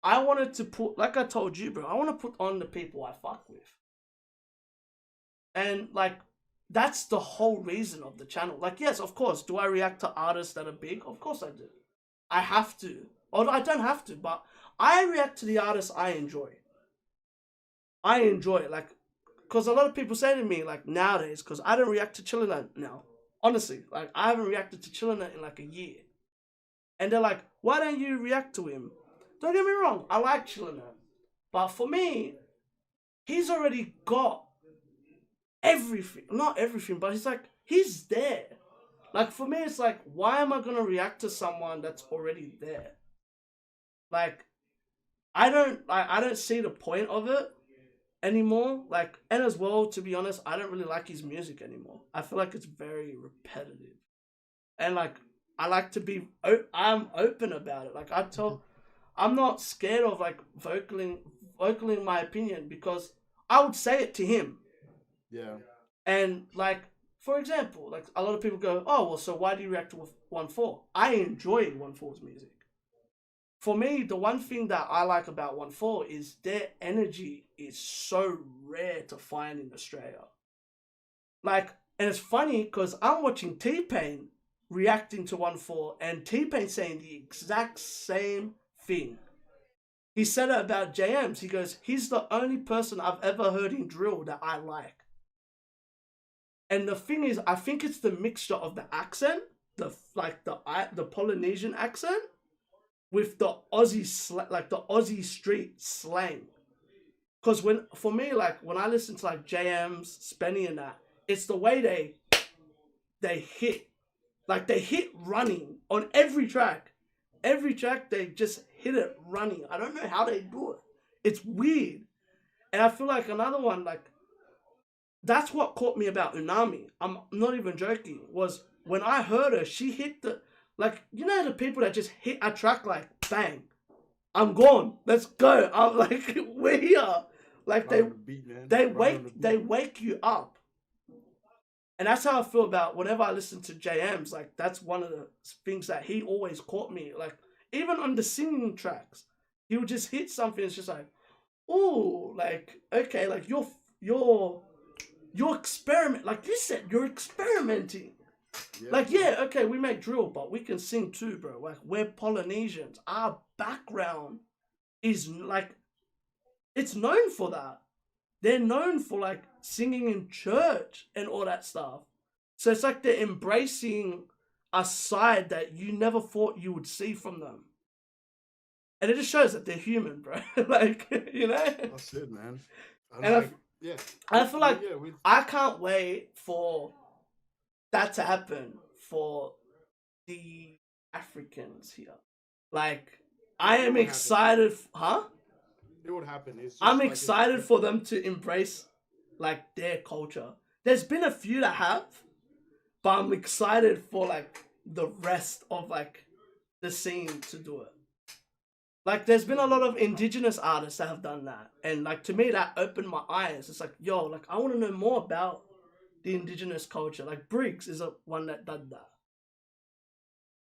I wanted to put, like I told you, bro, I want to put on the people I fuck with. And, like, that's the whole reason of the channel. Like, yes, of course, do I react to artists that are big? Of course I do. I have to. Or I don't have to, but I react to the artists I enjoy. I enjoy it, like, because a lot of people say to me, like, nowadays, because I don't react to Chillina now. Honestly, like, I haven't reacted to Chillina in, like, a year. And they're like, why don't you react to him? Don't get me wrong, I like Chillina. But for me, he's already got everything. Not everything, but he's like, he's there. Like, for me, it's like, why am I going to react to someone that's already there? Like, I don't see the point of it anymore. Like, and as well, to be honest, I don't really like his music anymore. I feel like it's very repetitive. And like, I like to be, I'm open about it. Like, I'm not scared of like vocaling my opinion, because I would say it to him. Yeah. And like, for example, like a lot of people go, oh, well, so why do you react to 1-4? I enjoy 1-4's music. For me, the one thing that I like about 1-4 is their energy is so rare to find in Australia. Like, and it's funny because I'm watching T-Pain reacting to 1-4, and T-Pain saying the exact same thing. He said it about JMs. He goes, he's the only person I've ever heard in drill that I like. And the thing is, I think it's the mixture of the accent, the Polynesian accent, with the Aussie the Aussie street slang. Because for me, like, when I listen to like JM's, Spenny and that, it's the way they hit. Like, they hit running on every track. Every track, they just hit it running. I don't know how they do it. It's weird. And I feel like another one, like, that's what caught me about Unami. I'm not even joking. Was when I heard her, she hit the, like, you know the people that just hit a track like, bang, I'm gone. Let's go. I'm like, we're here. Like, they wake you up. And that's how I feel about whenever I listen to JM's. Like, that's one of the things that he always caught me. Like, even on the singing tracks, he would just hit something. It's just like, ooh, like, okay, like you're experiment. Like you said, you're experimenting. Yeah. Like, yeah, okay, we make drill, but we can sing too, bro. Like, we're Polynesians. Our background is like, it's known for that. They're known for like singing in church and all that stuff. So it's like they're embracing a side that you never thought you would see from them. And it just shows that they're human, bro. Like, you know? That's it, man. And Like, yeah. I feel like Yeah, we I can't wait for that to happen for the Africans here. Like, I am would happen. excited. Huh? it would happen. It's just I'm like excited for them to embrace, like, their culture. There's been a few that have, but I'm excited for, like, the rest of, like, the scene to do it. Like, there's been a lot of indigenous artists that have done that. And, like, to me, that opened my eyes. It's like, yo, like, I want to know more about the indigenous culture. Like, Briggs is one that did that.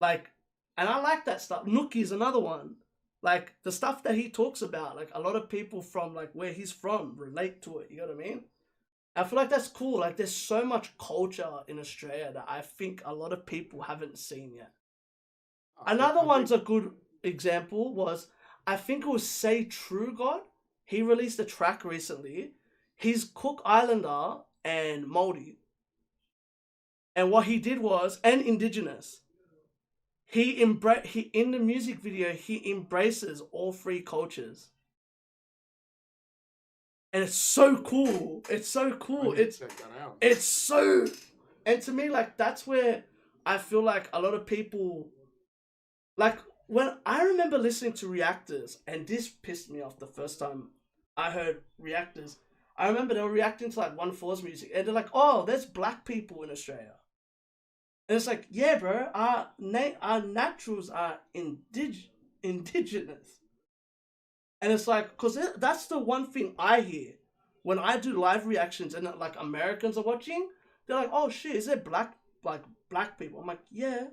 Like, and I like that stuff. Nookie's another one. Like, the stuff that he talks about, like, a lot of people from, like, where he's from relate to it. You know what I mean? I feel like that's cool. Like, there's so much culture in Australia that I think a lot of people haven't seen yet. Another one's a good example was, I think it was Say True God. He released a track recently. He's Cook Islander and Māori. And what he did was, and Indigenous. He in the music video, he embraces all three cultures. And it's so cool. It's so cool. It's so, and to me, like, that's where I feel like a lot of people, like, when I remember listening to Reactors, and this pissed me off the first time I heard Reactors. I remember they were reacting to, like, 1/4's music, and they're like, oh, there's black people in Australia. And it's like, yeah, bro, our naturals are indigenous. And it's like, because that's the one thing I hear when I do live reactions and, like, Americans are watching. They're like, oh, shit, is there black people? I'm like, yeah.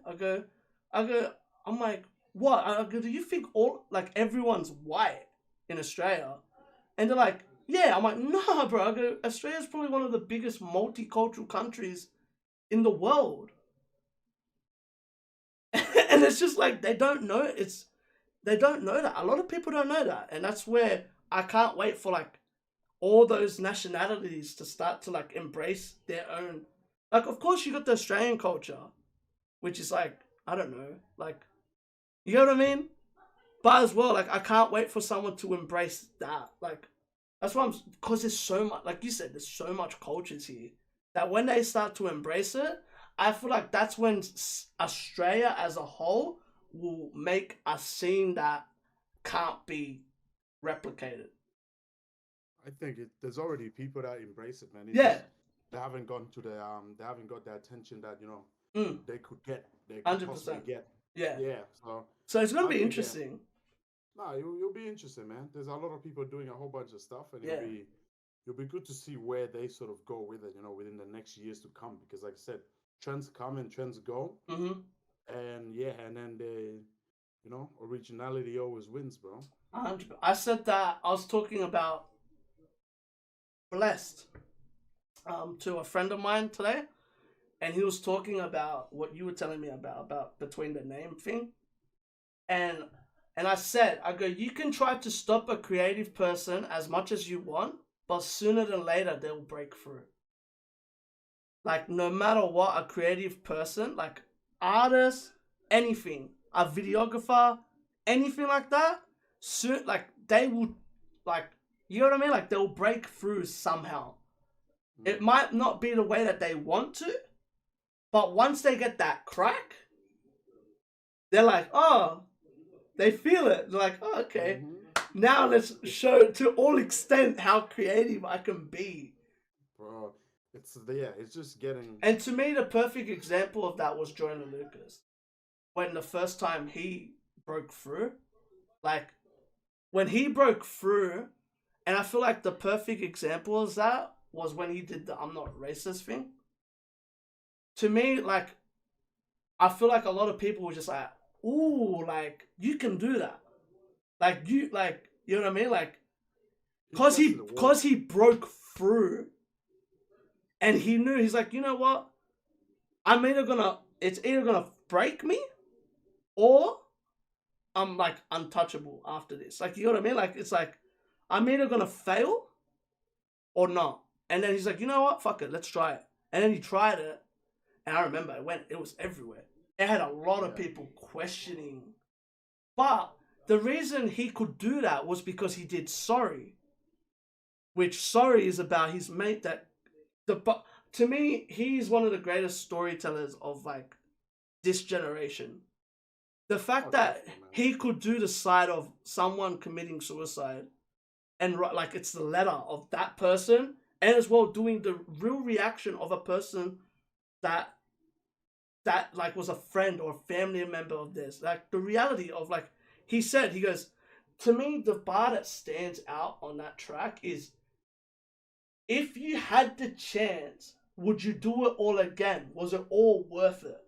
I'm like, what? I go, do you think everyone's white in Australia? And they're like, yeah. I'm like, nah, bro. I go, Australia's probably one of the biggest multicultural countries in the world. And it's just like, they don't know. They don't know that. A lot of people don't know that. And that's where I can't wait for, like, all those nationalities to start to, like, embrace their own. Like, of course, you got the Australian culture, which is, like, I don't know, like, you know what I mean? But as well, like, I can't wait for someone to embrace that. Like, that's why because there's so much, like you said, there's so much cultures here that when they start to embrace it, I feel like that's when Australia as a whole will make a scene that can't be replicated. I think there's already people that embrace it, man. Yeah. They haven't gone to they haven't got the attention that, you know, they could get. They could 100%. possibly get. Yeah. Yeah. So it's gonna be interesting. No, you'll be interesting, man. There's a lot of people doing a whole bunch of stuff, and it'll be good to see where they sort of go with it, you know, within the next years to come. Because, like I said, trends come and trends go, and then you know, originality always wins, bro. 100%. I said that I was talking about Blessed to a friend of mine today, and he was talking about what you were telling me about between the name thing, and I said, I go, you can try to stop a creative person as much as you want, but sooner than later they'll break through. Like, no matter what, a creative person, like artist, anything, a videographer, anything like that, soon, like, they will, like, you know what I mean? Like, they'll break through somehow. It might not be the way that they want to, but once they get that crack, they're like, oh, they feel it. They're like, oh, okay. Now let's show to all extent how creative I can be. Bro, it's just getting. And to me, the perfect example of that was Joyner Lucas. When the first time he broke through, like, when he broke through, and I feel like the perfect example of that was when he did the I'm not racist thing. To me, like, I feel like a lot of people were just like, ooh, like, you can do that. Like, you know what I mean? Like, cause he broke through, and he knew, he's like, you know what? It's either gonna break me, or I'm, like, untouchable after this. Like, you know what I mean? Like, it's like, I'm either gonna fail or not. And then he's like, you know what? Fuck it, let's try it. And then he tried it, and I remember it was everywhere. It had a lot of people questioning. But the reason he could do that was because he did Sorry, which Sorry is about his mate that but to me, he's one of the greatest storytellers of like this generation. The fact that he could do the side of someone committing suicide and like it's the letter of that person, and as well doing the real reaction of a person that like was a friend or a family member of theirs. Like the reality of like he goes, to me the bar that stands out on that track is, if you had the chance, would you do it all again? Was it all worth it?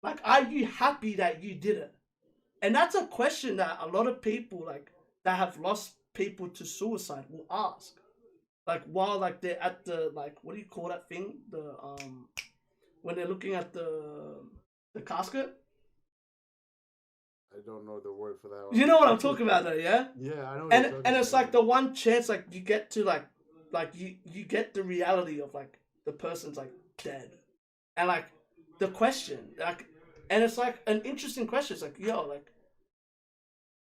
Like, are you happy that you did it? And that's a question that a lot of people like that have lost people to suicide will ask. Like while like they're at the like, what do you call that thing? The when they're looking at the casket. I don't know the word for that one. You know what I'm talking about, though, yeah? Yeah, I know. And it's like the one chance like you get to like you get the reality of like the person's like dead, and like the question like, and it's like an interesting question. It's like, yo, like,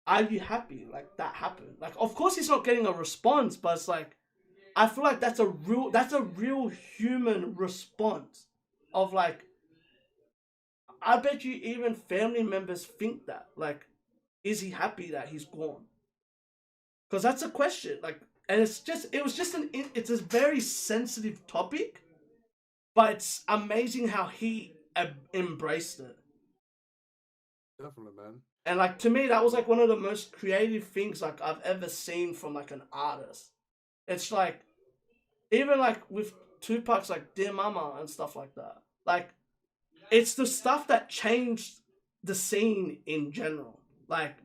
are you happy like that happened? Like, of course he's not getting a response, but it's like, I feel like that's a real human response of like, I bet you even family members think that, like, is he happy that he's gone? Because that's a question, like, and it's a very sensitive topic, but it's amazing how he embraced it. Definitely, man. And like, to me, that was like one of the most creative things like I've ever seen from like an artist. It's like, even like with Tupac's like Dear Mama and stuff like that. Like, it's the stuff that changed the scene in general. Like,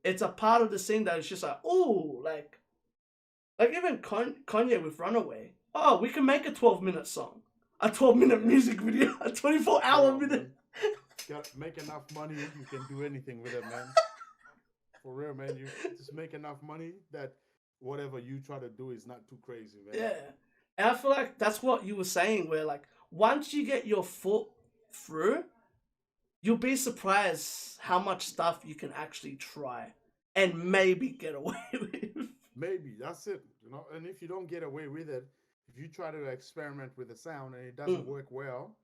it's a part of the scene that is just like, oh, like even Kanye with Runaway. Oh, we can make a 12-minute song, a 12-minute music video, a 24-hour minute. Make enough money, you can do anything with it, man. For real, man. You just make enough money that whatever you try to do is not too crazy, man. Yeah. And I feel like that's what you were saying, where like once you get your foot through, you'll be surprised how much stuff you can actually try and maybe get away with. Maybe that's it, you know. And if you don't get away with it, if you try to experiment with the sound and it doesn't work well,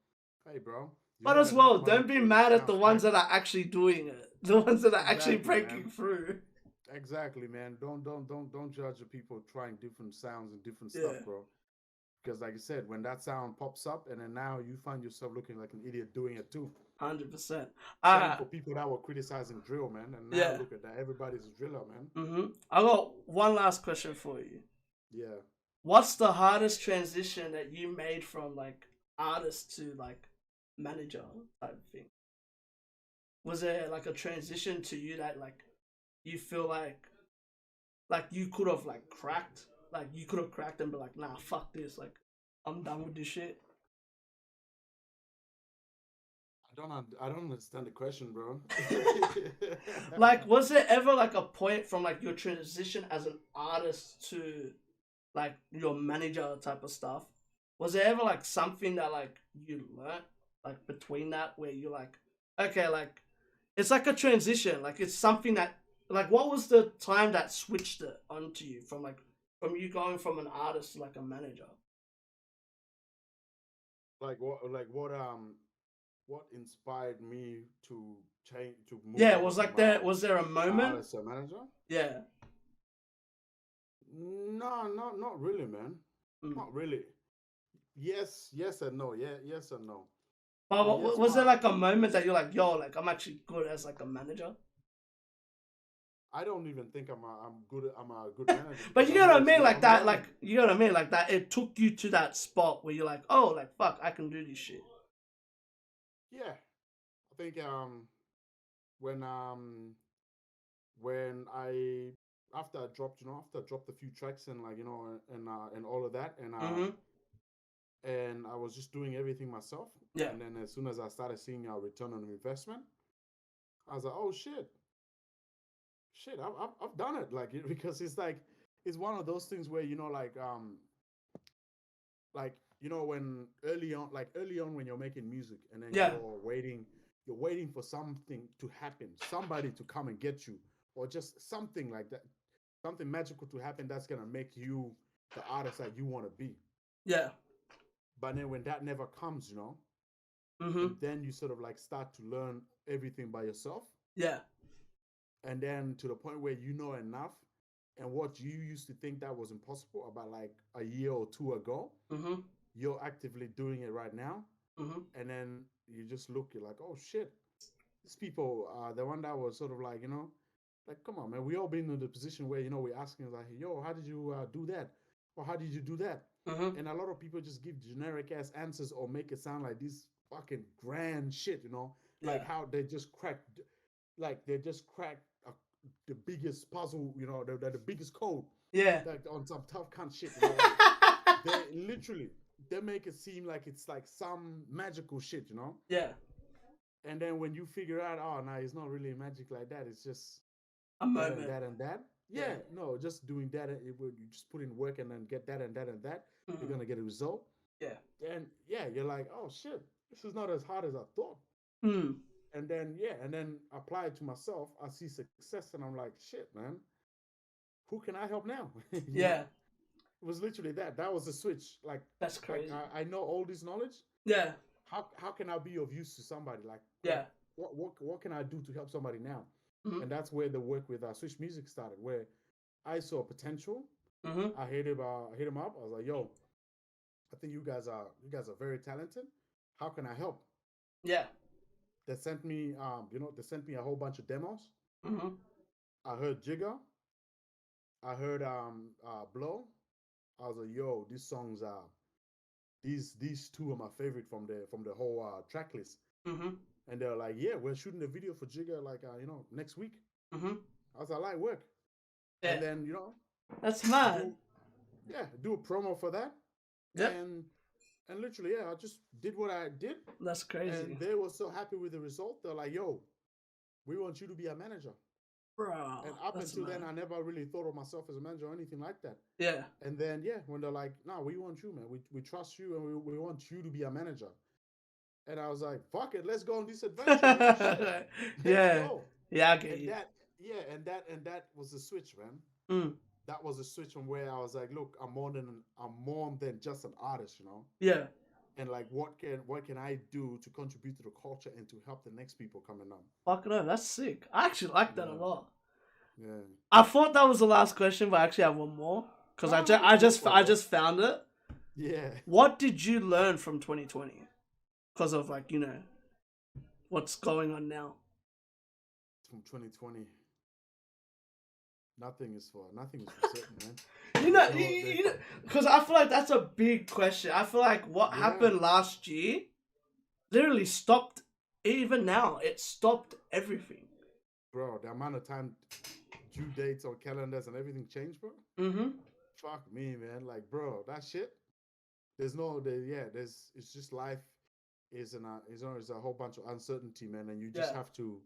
hey, bro. But as well, don't be mad at the ones that are actually doing it, the ones that are actually breaking through. Exactly, man. Don't judge the people trying different sounds and different stuff, bro. Because like I said, when that sound pops up, and then now you find yourself looking like an idiot doing it too. 100%. Same for people that were criticizing drill, man, and now look at that. Everybody's a driller, man. I got one last question for you. Yeah. What's the hardest transition that you made from like artist to like manager type of thing? Was there like a transition to you that like you feel like you could have like cracked? Like you could have cracked and be like, nah, fuck this. Like, I'm done with this shit. I don't understand the question, bro. Like, was there ever like a point from like your transition as an artist to like your manager type of stuff? Was there ever like something that like you learned like between that where you're like, okay, like it's like a transition. Like it's something that like, what was the time that switched it onto you from you going from an artist to like a manager? Like what inspired me to change to move? Yeah, was there a moment? As a manager? Yeah. No, not really, man. Not really. Yes and no. Yeah, yes and no. But was there like a moment that you're like, yo, like I'm actually good as like a manager? I don't even think I'm a good manager. But you know what I mean, like that, like you know what I mean, like that. It took you to that spot where you're like, oh, like fuck, I can do this shit. Yeah, I think when I after I dropped a few tracks and like and all of that and I was just doing everything myself. Yeah. And then as soon as I started seeing our return on investment, I was like, oh shit, I've done it, like because it's like it's one of those things where when early on when you're making music and then you're you're waiting for something to happen, somebody to come and get you, or just something like that, something magical to happen that's gonna make you the artist that you want to be. Yeah. But then when that never comes, Mm-hmm. and then you sort of like start to learn everything by yourself, Yeah. and then to the point where you know enough, and what you used to think that was impossible about like a year or two ago, Mm-hmm. you're actively doing it right now. Mm-hmm. And then you just look, you're like, oh shit, these people, the one that was sort of like, like, come on, man, we all been in the position where, we're asking like, yo, how did you do that? Or how did you do that? Mm-hmm. And a lot of people just give generic ass answers or make it sound like this fucking grand shit, like Yeah. how they just cracked, the biggest puzzle, the biggest code, Yeah. like on some tough cunt shit. Like, they make it seem like it's like some magical shit, Yeah. And then when you figure out, oh, no, it's not really magic like that. It's just A that moment. and that and that. Yeah, Yeah. no, just doing that. You just put in work and then get that and that and that. Mm-hmm. You're gonna get a result. Yeah. And yeah, you're like, oh shit, this is not as hard as I thought. Mm. And then apply it to myself. I see success, and I'm like, shit, man, who can I help now? Yeah. It was literally that. That was the switch. Like, That's crazy. I know all this knowledge. Yeah. How can I be of use to somebody? Like, Yeah. what can I do to help somebody now? Mm-hmm. And that's where the work with Switch Music started, where I saw potential. Mm-hmm. I hit him up. I was like, yo, I think you guys are very talented. How can I help? Yeah. They sent me a whole bunch of demos. Mm-hmm. I heard Jigger. I heard Blow. I was like, yo, these songs are these two are my favorite from the whole track list. Mm-hmm. And they're like, yeah, we're shooting a video for Jigger like next week. Mm-hmm. I was like, I like work. Yeah. And then That's mad. do a promo for that. Yeah. And literally, I just did what I did. That's crazy. And they were so happy with the result. They're like, yo, we want you to be a manager. Bro. And up until then, I never really thought of myself as a manager or anything like that. Yeah. And then, when they're like, no, we want you, man. We trust you, and we want you to be a manager. And I was like, fuck it, let's go on this adventure. Yeah. Go. Yeah, I get you. And that was the switch, man. Mm. That was a switch from where I was like, look, I'm more than just an artist, Yeah. And like, what can I do to contribute to the culture and to help the next people coming up? Fucking hell, that's sick. I actually like that a lot. Yeah. I thought that was the last question, but I actually have one more because I just found it. Yeah. What did you learn from 2020? Because of what's going on now. From 2020. Nothing is for certain, man. Because I feel like that's a big question. I feel like what happened last year literally stopped, even now, it stopped everything. Bro, the amount of time due dates on calendars and everything changed, bro. Mm-hmm. Fuck me, man. Like, bro, that shit. It's just life is a whole bunch of uncertainty, man, and you just have to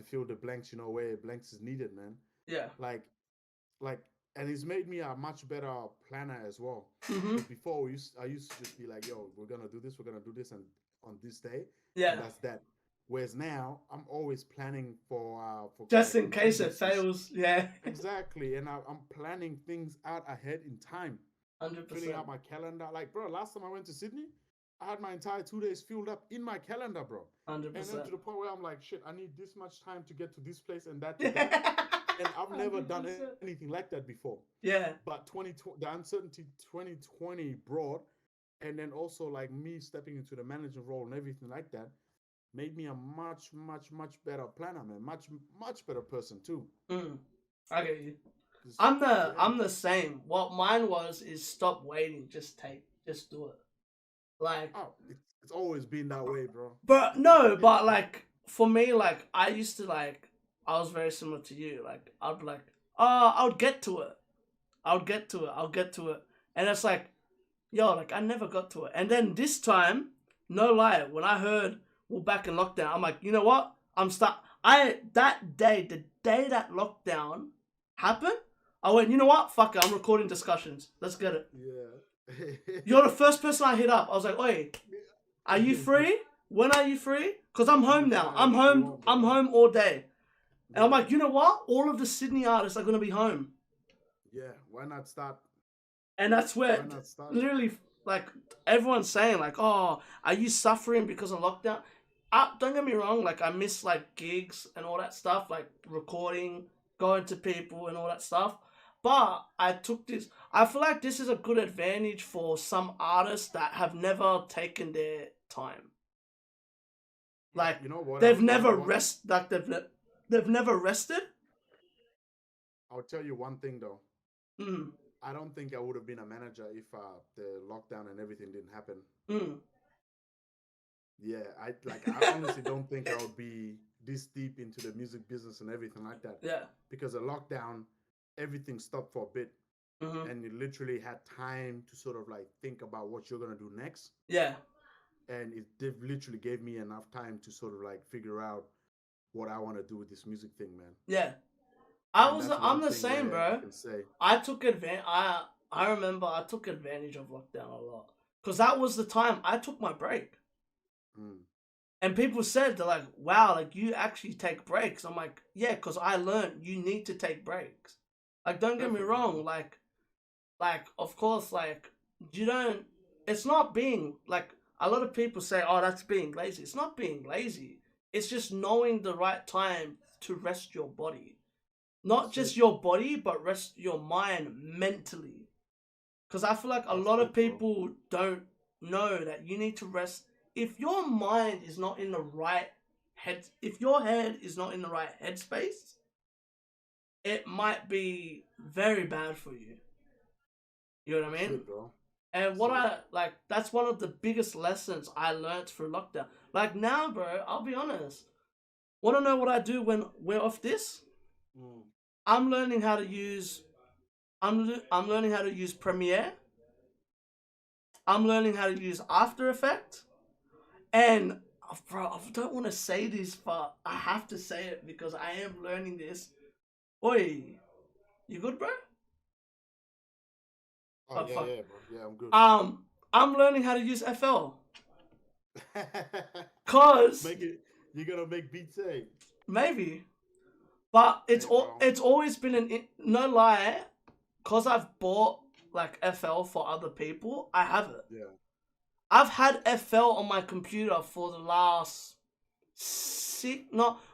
fill the blanks, where blanks is needed, man. Yeah. Like, and it's made me a much better planner as well. Mm-hmm. Before I used to just be like, yo, we're gonna do this, and on this day, yeah, and that's that. Whereas now I'm always planning for just in case it fails. Yeah, exactly. And I'm planning things out ahead in time. 100%. Filling out my calendar. Like, bro, last time I went to Sydney, I had my entire 2 days filled up in my calendar, bro. 100%. And then to the point where I'm like, shit, I need this much time to get to this place and that. To that. And I've never 100%. Done anything like that before. Yeah. But the uncertainty 2020 brought, and then also like me stepping into the manager role and everything like that, made me a much, much, much better planner, man. Much, much better person too. I get you. I'm the same. What mine is stop waiting, just do it. Like, it's always been that way, bro. But no, but like for me, like I used to like I was very similar to you. Like I'd be like, I would get to it. And it's like, yo, like I never got to it. And then this time, no lie, when I heard we're back in lockdown, I'm like, you know what? The day that lockdown happened, I went, you know what? Fuck it, I'm recording discussions. Let's get it. Yeah. You're the first person I hit up. I was like, wait, are you free? when are you free? Because I'm home now. Anytime I'm you home. want, bro. I'm home all day. And I'm Yeah. like, you know what? All of the Sydney artists are going to be home. Yeah, why not start? And that's where Why not start? literally, like, everyone's saying, like, oh, are you suffering because of lockdown? Don't get me wrong, like, I miss, like, gigs and all that stuff, like, recording, going to people and all that stuff. But I feel like this is a good advantage for some artists that have never taken their time. Like, You know what? they've You know never what? they've never rested. I'll tell you one thing though. Mm, I don't think I would have been a manager if the lockdown and everything didn't happen. mm, Yeah, I honestly don't think I would be this deep into the music business and everything like that. yeah. Because the lockdown, everything stopped for a bit, Mm-hmm. and you literally had time to sort of like think about what you're gonna do next. Yeah. And literally gave me enough time to sort of like figure out what I want to do with this music thing, man. Yeah. And that's I'm one the thing same, where I bro. can say, I took advantage. I remember I took advantage of lockdown a lot because that was the time I took my break. mm, And people said, they're like, "Wow, like you actually take breaks." I'm like, "Yeah, because I learned you need to take breaks." Like, don't get me Definitely. wrong. Like of course, like you don't. It's not being like a lot of people say, "Oh, that's being lazy." It's not being lazy. It's just knowing the right time to rest your body. Not That's just it. your body, but rest your mind mentally. Because I feel like a That's lot of it, bro. people don't know that you need to rest. If your mind is not in the right if your head is not in the right headspace, it might be very bad for you. You know what I That's mean? it, bro. And what That's I like, that's one of the biggest lessons I learned through lockdown. Like now, bro, I'll be honest. Want to know what I do when we're off this? Mm. I'm learning how to use. I'm learning how to use Premiere. I'm learning how to use After Effects. And bro, I don't want to say this, but I have to say it because I am learning this. Oi, you good, bro? Oh Oh yeah, fuck. yeah, bro. Yeah, I'm good. I'm learning how to use FL. Cause Make it. You're gonna make beats, eh? maybe, but Hey, bro. it's always been no lie. Cause I've bought like FL for other people. I have it. Yeah. I've had FL on my computer for the last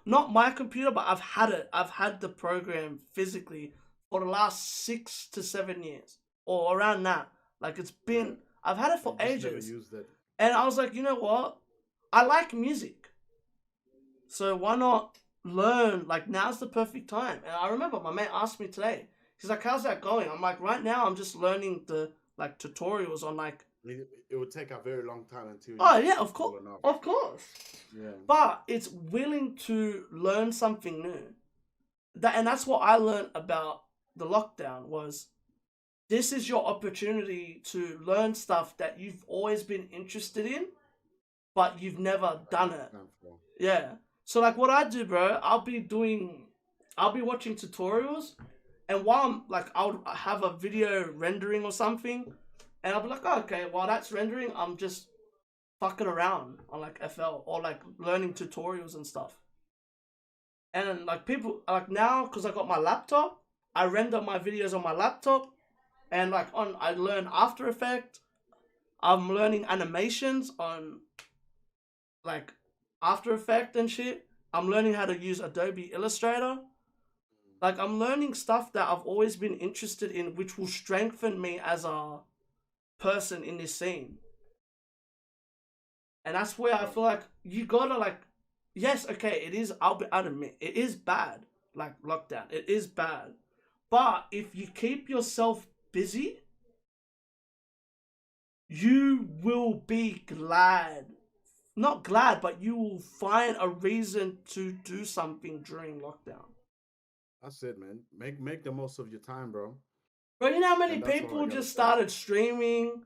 not my computer, but I've had it. I've had the program physically for the last 6 to 7 years or around that. Like it's been, I've had it for I just never ages. used it. And I was like, you know what? I like music. So why not learn? Like now's the perfect time. And I remember my mate asked me today, he's like, how's that going? I'm like, right now I'm just learning the like tutorials on like, It would take a very long time until. oh you yeah, get of course, enough. of course. Yeah. But it's willing to learn something new. And that's what I learned about the lockdown was this is your opportunity to learn stuff that you've always been interested in, but you've never done it. Yeah. So like what I do, bro, I'll be watching tutorials, and while I'm like, I'll have a video rendering or something, and I'll be like, oh, okay, while that's rendering, I'm just fucking around on like FL or like learning tutorials and stuff. And like people like now, because I got my laptop, I render my videos on my laptop, and like I learn After Effects. I'm learning animations on like After Effects and shit. I'm learning how to use Adobe Illustrator. Like I'm learning stuff that I've always been interested in, which will strengthen me as a person in this scene. And that's where I feel like you gotta like, yes, okay, it is, I'll admit, it is bad, like lockdown, it is bad. But if you keep yourself busy, you will be glad. Not glad, but you will find a reason to do something during lockdown. That's it, man. Make the most of your time, bro. Bro, you know how many And that's all I people gotta just say. started streaming?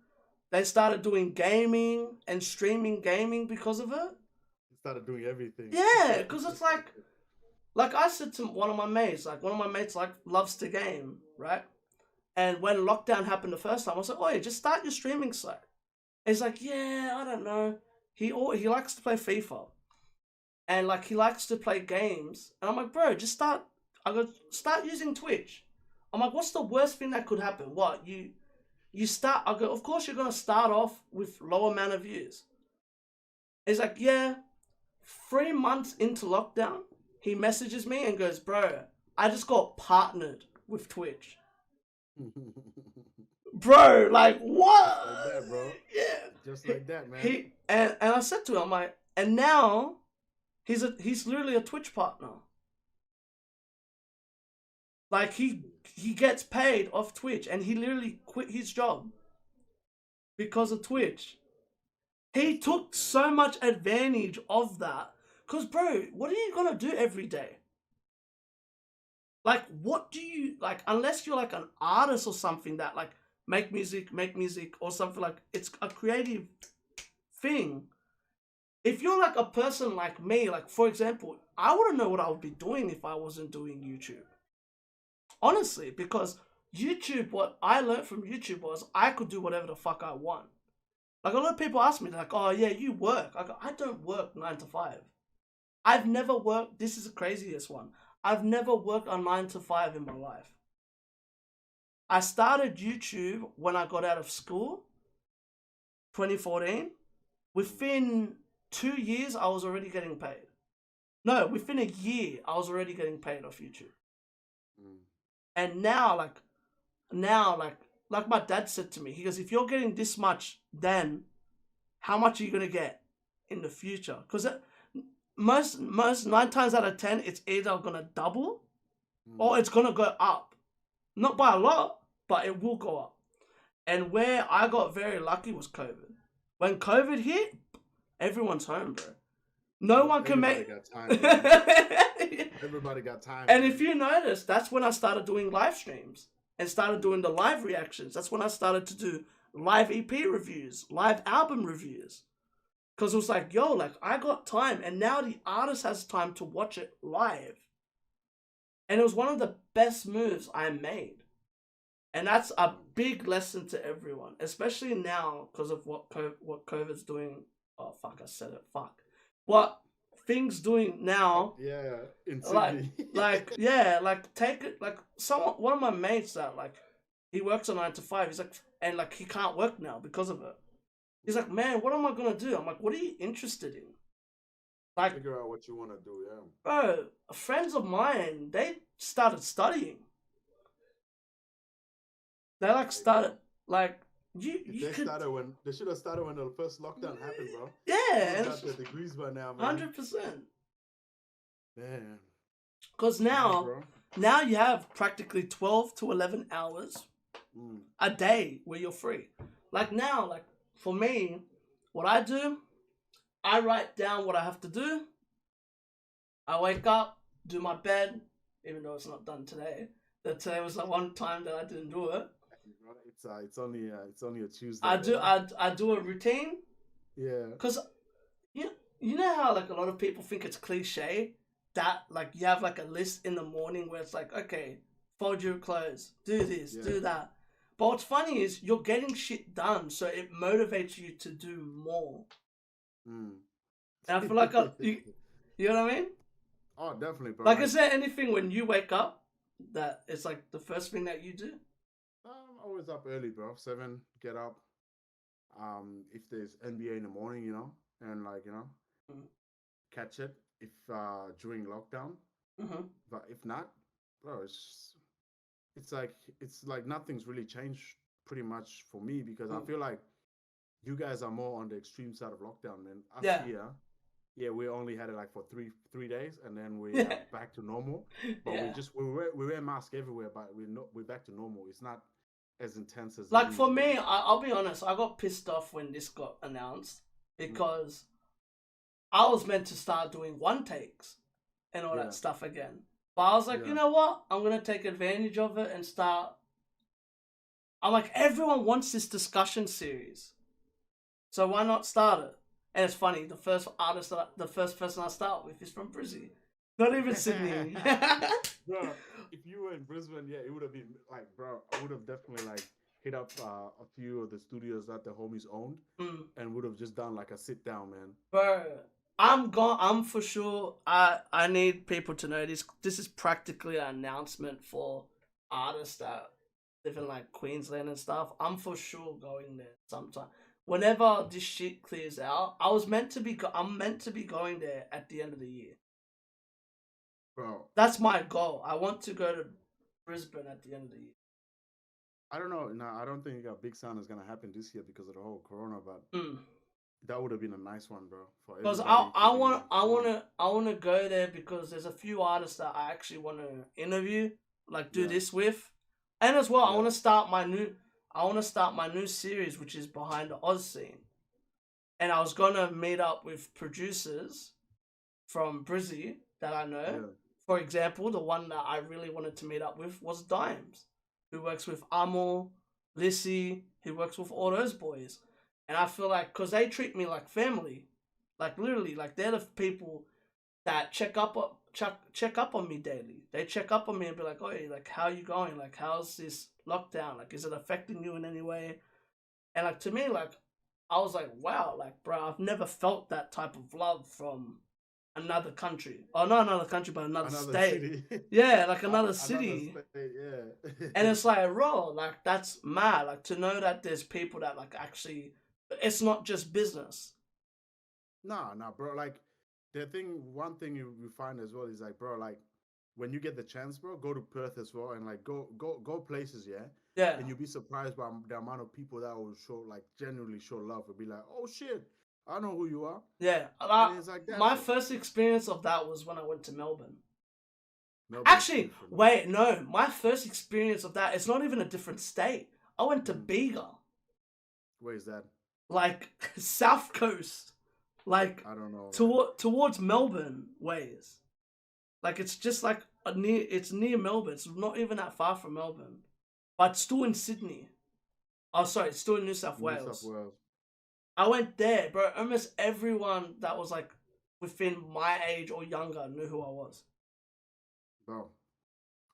They started doing gaming and streaming gaming because of it. You started doing everything. Yeah, because it's like I said to one of my mates, like loves to game, right? And when lockdown happened the first time, I was like, oh yeah, just start your streaming site. And he's like, yeah, I don't know. he likes to play FIFA, and like he likes to play games. And I'm like, bro, just start. I go start using Twitch. I'm like, what's the worst thing that could happen? What you start? I go, of course you're gonna start off with low amount of views. He's like, yeah. 3 months into lockdown, he messages me and goes, bro, I just got partnered with Twitch. Bro, like what? Just like that, bro. Yeah. Just like that, man. And I said to him, I'm like, and now he's literally a Twitch partner. Like he gets paid off Twitch, and he literally quit his job because of Twitch. He took so much advantage of that. Cause bro, what are you gonna do every day? Like, what do you like? Unless you're like an artist or something that like make music or something, like it's a creative thing. If you're like a person like me, like for example, I wouldn't know what I would be doing if I wasn't doing YouTube. Honestly, because YouTube, what I learned from YouTube was I could do whatever the fuck I want. Like a lot of people ask me, they're like, oh yeah, you work. I go, I don't work 9 to 5. I've never worked, this is the craziest one. I've never worked a 9 to 5 in my life. I started YouTube when I got out of school, 2014. Within 2 years, I was already getting paid. No, within a year, I was already getting paid off YouTube. And now, like my dad said to me, he goes, if you're getting this much, then how much are you going to get in the future? Because most 9 times out of 10, it's either going to double or it's going to go up. Not by a lot, but it will go up. And where I got very lucky was COVID. When COVID hit, everyone's home, bro. No one can make... Everybody got time. And if you notice, that's when I started doing live streams and started doing the live reactions. That's when I started to do live EP reviews, live album reviews. Because it was like, yo, like I got time, and now the artist has time to watch it live. And it was one of the best moves I made. And that's a big lesson to everyone, especially now because of what COVID's doing. Oh, fuck, I said it. Fuck. What things doing now. Yeah, in Sydney. Like take it, like one of my mates that like, he works a 9 to 5. He's like, and like he can't work now because of it. He's like, man, what am I gonna do? I'm like, what are you interested in? Like, figure out what you want to do, yeah. Bro, friends of mine, they started studying. They like started like they should have started when the first lockdown happened, bro. Yeah, got their degrees by now, man. 100%. Man, because now you have practically 12 to 11 hours a day where you're free. Like now, like for me, what I do, I write down what I have to do. I wake up, do my bed, even though it's not done today. That today was the one time that I didn't do it. It's only a Tuesday. I do a routine. Yeah. Cause you know how like a lot of people think it's cliche that like you have like a list in the morning where it's like, okay, fold your clothes, do this, do that. But what's funny is you're getting shit done, so it motivates you to do more. And I feel like you know what I mean? Oh, definitely, bro. Like, is there anything when you wake up that it's like the first thing that you do? I'm always up early, bro. 7, get up. If there's NBA in the morning, you know, and like, you know, catch it if during lockdown. But if not, bro, it's like nothing's really changed pretty much for me, because I feel like you guys are more on the extreme side of lockdown than us here. Yeah, we only had it like for three days, and then we're back to normal. But we wear masks everywhere, but we're back to normal. It's not as intense as like for me. I'll be honest. I got pissed off when this got announced because I was meant to start doing one takes and all that stuff again. But I was like, you know what? I'm gonna take advantage of it and start. I'm like, everyone wants this discussion series, so why not start it? And it's funny, the first person I start with is from Brisbane. Not even Sydney. Bro, if you were in Brisbane, it would have been like, bro, I would have definitely like hit up a few of the studios that the homies owned, and would have just done like a sit down, man. Bro, I'm for sure. I need people to know this. This is practically an announcement for artists that live in like Queensland and stuff. I'm for sure going there sometime. Whenever this shit clears out, I'm meant to be going there at the end of the year. Bro, that's my goal. I want to go to Brisbane at the end of the year. I don't know. No, I don't think a big sound is gonna happen this year because of the whole corona. But that would have been a nice one, bro. Because I want to go there because there's a few artists that I actually want to interview, like do this with, and as well I want to start my new series, which is behind the Oz scene, and I was gonna meet up with producers from Brizzy that I know. Yeah. For example, the one that I really wanted to meet up with was Dimes, who works with Amor, Lissy, who works with all those boys. And I feel like, because they treat me like family, like literally, like they're the people that check up on me daily. They check up on me and be like, oh, like, how you going? Like, how's this lockdown? Like, is it affecting you in any way? And like, to me, like, I was like, wow, like, bro, I've never felt that type of love from another country. Or not another country, but another state. City. Yeah, like another city. State, yeah. And it's like, bro, like, that's mad. Like, to know that there's people that, like, actually, it's not just business. Nah, bro. Like, one thing you find as well is like, bro, like, when you get the chance, bro, go to Perth as well and like go places, yeah. Yeah. And you'll be surprised by the amount of people that will genuinely show love. It'll be like, oh shit, I know who you are. Yeah. It's like that. My first experience of that was when I went to Melbourne. Actually, wait, no. My first experience of that, it's not even a different state. I went to Bega. Where's that? Like, South Coast. Like, I don't know. Towards Melbourne ways. Like, it's just like it's near Melbourne. It's not even that far from Melbourne. But it's still in Sydney. Oh, sorry, it's still in New South Wales. I went there, bro. Almost everyone that was like within my age or younger knew who I was. Bro.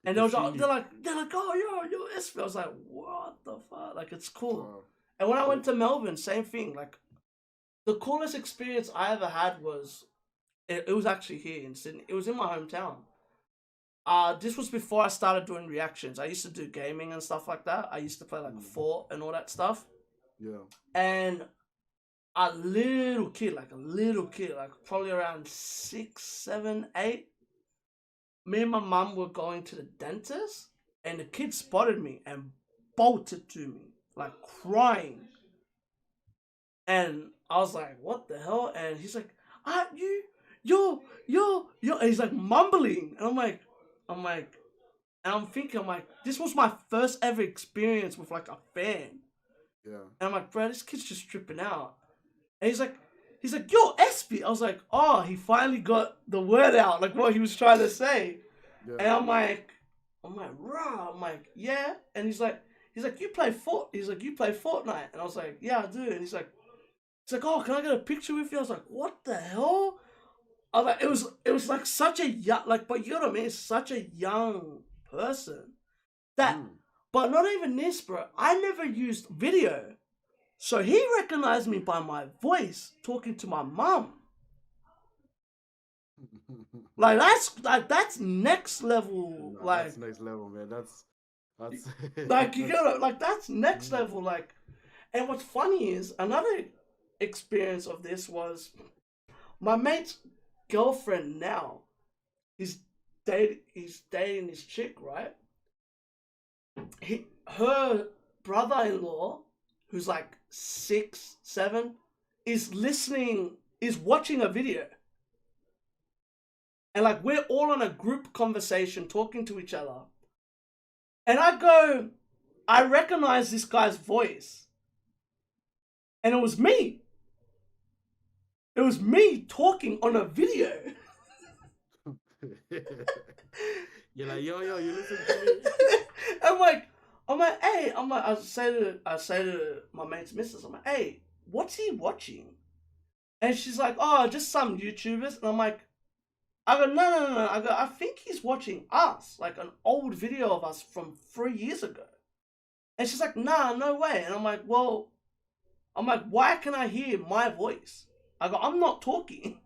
And they're like, oh, yo, SV. I was like, what the fuck? Like, it's cool. Bro. And when I went to Melbourne, same thing. Like, the coolest experience I ever had was, it was actually here in Sydney. It was in my hometown. This was before I started doing reactions. I used to do gaming and stuff like that. I used to play like Fort and all that stuff. Yeah. And a little kid, like probably around 6, 7, 8, me and my mum were going to the dentist, and the kid spotted me and bolted to me, like crying. And I was like, what the hell? And he's like, yo, and he's like mumbling. And and I'm thinking, this was my first ever experience with like a fan. Yeah. And I'm like, bro, this kid's just tripping out. And he's like, yo, SP. I was like, oh, he finally got the word out, like what he was trying to say. Yeah. And I'm like, rah. I'm like, yeah. And he's like, you play Fortnite? And I was like, yeah, I do. And he's like, oh, can I get a picture with you? I was like, what the hell? I was like, it was like such a young, like, but you know what I mean? It's such a young person that, but not even this, bro. I never used video. So he recognized me by my voice talking to my mom. Like, that's next level. No, like, that's next level, man. That's like, you know, like, that's next level. Like, and what's funny is another experience of this was my mate's girlfriend now. He's dating this chick, right? Her brother-in-law, who's like 6, 7, is watching a video. And like, we're all on a group conversation talking to each other. And I recognize this guy's voice. And it was me. It was me talking on a video. You're like, yo, you listen to me. I'm like, hey, I say to my mate's missus, I'm like, hey, what's he watching? And she's like, oh, just some YouTubers. And I'm like, I go, no. I think he's watching us, like an old video of us from 3 years ago. And she's like, nah, no way. And I'm like, well, why can I hear my voice? I go, I'm not talking.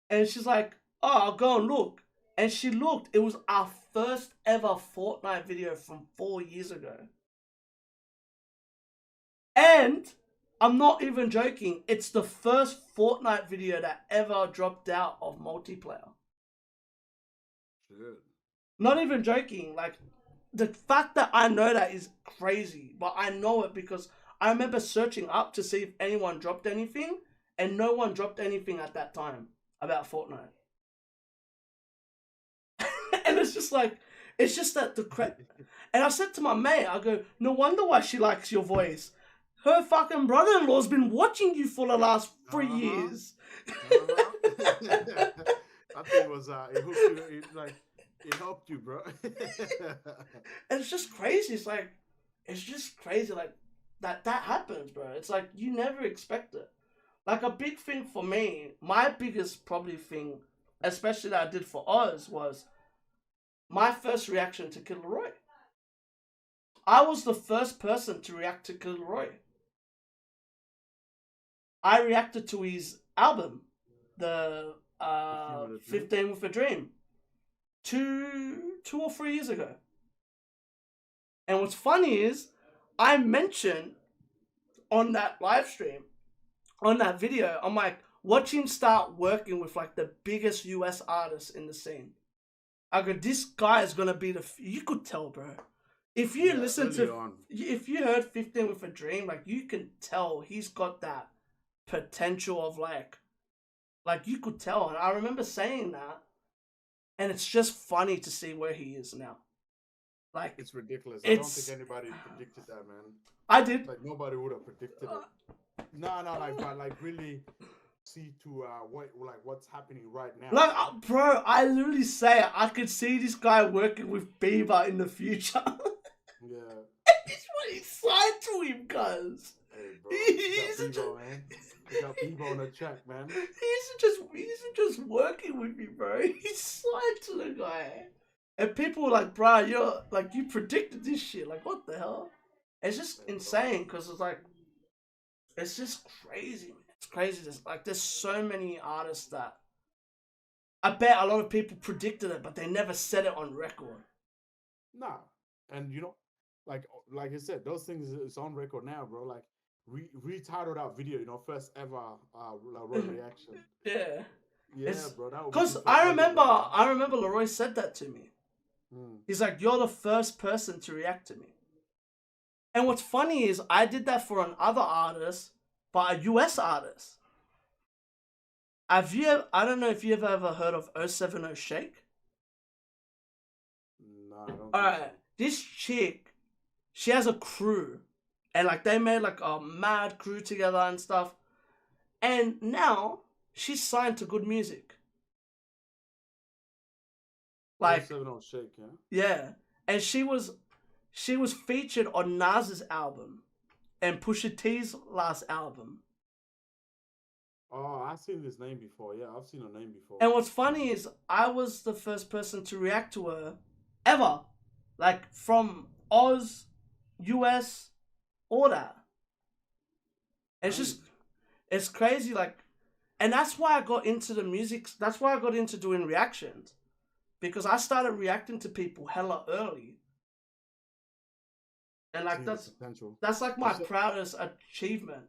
And she's like, oh, I'll go and look. And she looked. It was our first ever Fortnite video from 4 years ago. And I'm not even joking. It's the first Fortnite video that ever dropped out of multiplayer. Shit. Not even joking. Like, the fact that I know that is crazy. But I know it because I remember searching up to see if anyone dropped anything. And no one dropped anything at that time about Fortnite. And it's just like, it's just that and I said to my mate, I go, no wonder why she likes your voice. Her fucking brother-in-law's been watching you for the last 3 years. I think it was it hooked you, it helped you, bro. And it's just crazy. It's just crazy like that happens, bro. It's like you never expect it. Like a big thing for me, my biggest probably thing, especially that I did for Oz, was my first reaction to Kid Laroi. I was the first person to react to Kid Laroi. I reacted to his album, the 15 with a Dream, 2 or 3 years ago. And what's funny is, I mentioned on that live stream, on that video, I'm like, watch him start working with like the biggest US artists in the scene. I go, this guy is gonna be you could tell, bro. If you if you heard 15 with a Dream, like you can tell he's got that potential of like you could tell. And I remember saying that, and it's just funny to see where he is now. Like, it's ridiculous. I don't think anybody predicted that, man. I did. Like nobody would have predicted it. No, like really see to what's happening right now. Like, bro, I literally say I could see this guy working with Bieber in the future. Yeah. It's what he signed to him, cuz. Hey, bro. He's got Bieber, man. He got Bieber on the track, man. He isn't just working with me, bro. He's signed to the guy. And people were like, bro, you're like, you predicted this shit. Like, what the hell? It's just insane because it's like, it's just crazy, man. It's crazy. There's so many artists that I bet a lot of people predicted it, but they never said it on record. Nah. And you know, like I said, those things is on record now, bro. Like retitled our video, you know, first ever Laroi reaction. Yeah. Yeah, bro. That because I remember Laroi said that to me. He's like, you're the first person to react to me. And what's funny is I did that for another artist, but a US artist. I don't know if you ever heard of 070 Shake? No, I don't. Alright, this chick, she has a crew. And like they made like a mad crew together and stuff. And now she's signed to Good Music. Like 070 Shake, yeah? Yeah. And she was featured on Nas's album and Pusha T's last album. Oh, I've seen this name before. Yeah, I've seen her name before. And what's funny is I was the first person to react to her ever. Like from Oz, US, all that. And it's crazy, like, and that's why I got into the music. That's why I got into doing reactions. Because I started reacting to people hella early. And like that's like my proudest achievement.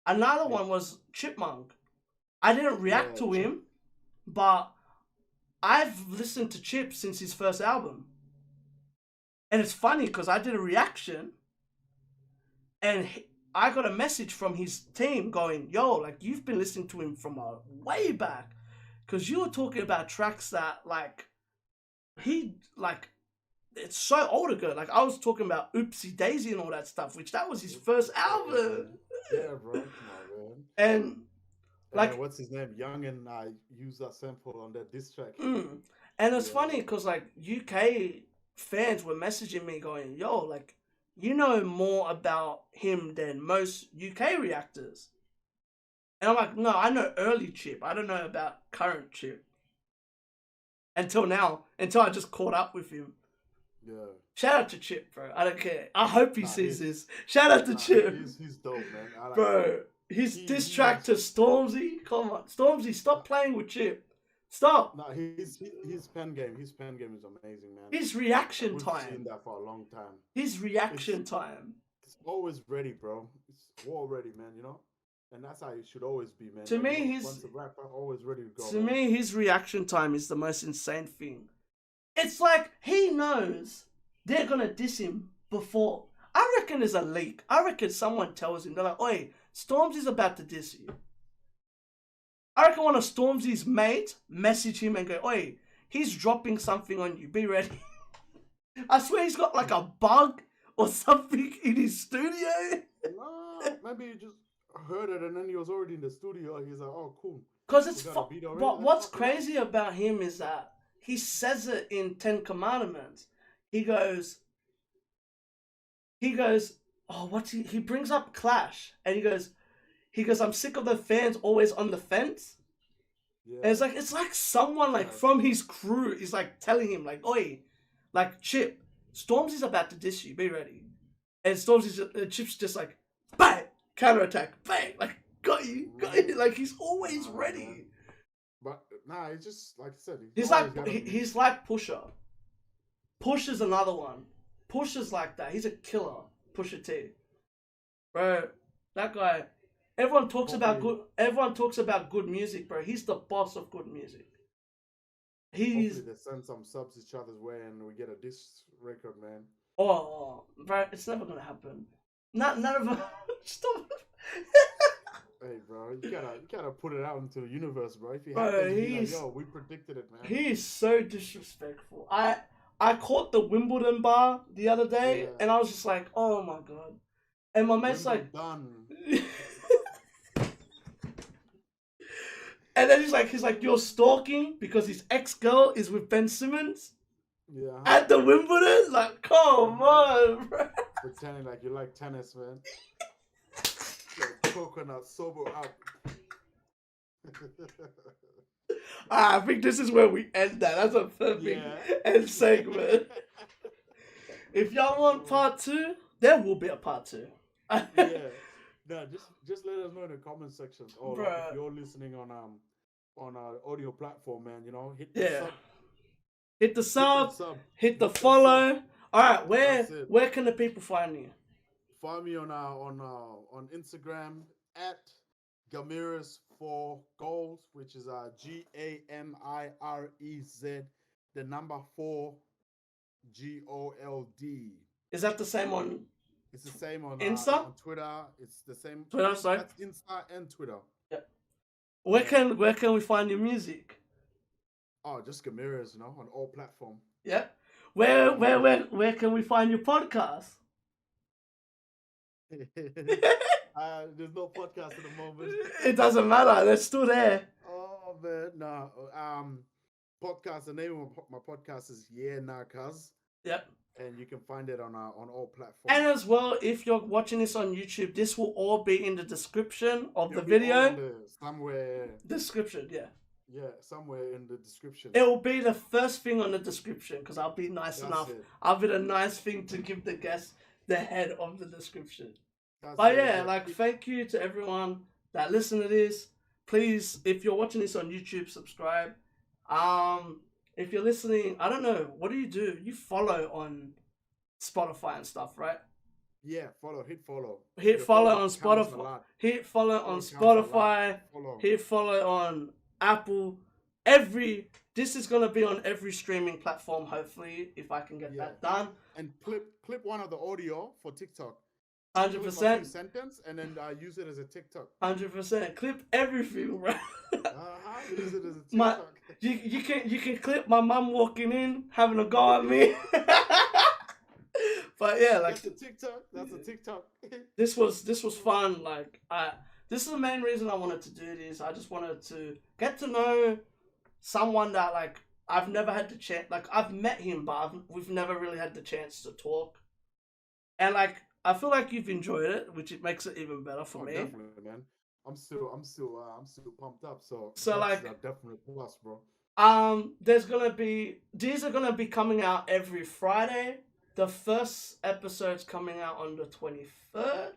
Another one was Chipmunk. I didn't react to him, but I've listened to Chip since his first album. And it's funny because I did a reaction and I got a message from his team going, yo, like you've been listening to him from way back. Because you were talking about tracks that like, it's so old ago. Like I was talking about Oopsie Daisy and all that stuff, which that was his first album. Yeah, bro. Come on, man. And like, what's his name? Young and I used that sample on that diss track. And it's funny because like UK fans were messaging me going, yo, like you know more about him than most UK reactors. And I'm like, no, I know early Chip. I don't know about current Chip. Until now, until I just caught up with him. Yeah. Shout out to Chip, bro. I don't care. I hope he Nah, sees he's this. Shout out to nah, Chip, he's dope, man. I like bro. His he diss track to he's Stormzy. Come on, Stormzy, stop playing with Chip. Stop. nah his pen game. His pen game is amazing, man. His Like reaction we've seen time. that for a long time. His It's reaction time. it's always ready, bro. It's all ready, man. You know, and that's how it should always be, man. To Like me, his once a rapper, always ready to go, to man. me his reaction time is the most insane thing. It's like he knows they're gonna diss him before. I reckon there's a leak. I reckon someone tells him, they're like, "Oi, Stormzy's about to diss you." I reckon one of Stormzy's mates message him and go, "Oi, he's dropping something on you. Be ready." I swear he's got like a bug or something in his studio. Nah, maybe he just heard it and then he was already in the studio. He's like, oh, cool. Cause We it's got a beat already. but Let's what's fuck it up. crazy about him is that he says it in Ten Commandments. He goes, oh, what's he brings up Clash and he goes, I'm sick of the fans always on the fence. Yeah. And it's like someone like Yeah. from his crew is like telling him like, oi, like Chip, Stormzy's about to diss you, be ready. And Chip's just like, bang, counterattack, bang, like got you. Like he's always Nah, ready. man. But nah, it's just like I said. He's always like gotta be- he's like Pusha. Pusha's another one. Pusha's like that. He's a killer. Pusha T. Bro, that guy. Everyone talks about Hopefully- good. Everyone talks about good music, bro. He's the boss of good music. He's Hopefully they send some subs each other's way and we get a diss record, man. oh, bro. It's never gonna happen. None of them. Stop. Hey, bro, you gotta put it out into the universe, bro. If you Bro, happens, be like, he's- yo, we predicted it, man. He is so disrespectful. I caught the Wimbledon bar the other day, Yeah. and I was just like, oh my god. And my mate's like, done. and then he's like, you're stalking because his ex-girl is with Ben Simmons Yeah. at the Wimbledon? Like, come on, bro. Pretending like you like tennis, man. Yo, coconut sober up. I think this is where we end that. That's a perfect Yeah. end segment. If y'all want part 2, there will be a part 2. Yeah. No, just let us know in the comment section. Or like, Bruh. if you're listening on our audio platform, man, you know, hit the Yeah. sub. Hit the sub, sub. hit the Hit the follow. All right, That's it. where can the people find you? Find me on Instagram at Gamirez4Gold, which is GAMIREZ, the number 4 GOLD. Is that the same on It's the same on Insta? on Twitter. It's the same. Twitter, sorry? That's Insta and Twitter. where can we find your music? Oh, just Gamirez, you know, on all platform. Yeah. Where can we find your podcast? There's no podcast at the moment. It doesn't matter. They're still there. Oh man, no. Podcast. The name of my podcast is Yeah Nah Cuz, Yep. and you can find it on all platforms. And as well, if you're watching this on YouTube, this will all be in the description of the It'll be all video. in somewhere, Description, yeah. somewhere in the description. It will be the first thing on the description because I'll be nice That's enough. it. I'll be the nice thing to give the guests the head of the description. That's But it, yeah, like thank you to everyone that listen to this. Please, if you're watching this on YouTube, subscribe. If you're listening, I don't know, what do? You follow on Spotify and stuff, right? yeah, hit follow. Hit Your follow on counts a Spotify. lot. Hit follow on Counts a lot. Spotify. Follow. Hit follow on Apple. This is gonna be on every streaming platform, hopefully, if I can get Yeah. that done. And clip one of the audio for TikTok. 100%. Sentence and then use it as a TikTok. 100%. Clip everything, bro. Use it as a My- TikTok. You can clip my mum walking in, having a go at me. But yeah, like That's a TikTok. That's a TikTok. this was fun. Like this is the main reason I wanted to do this. I just wanted to get to know someone that like I've never had the chance. Like I've met him, but we've never really had the chance to talk. And like I feel like you've enjoyed it, which it makes it even better for me. Definitely, man. I'm still pumped up. So So, that's like- a definite plus, bro. These are gonna be coming out every Friday. The first episode's coming out on the 23rd,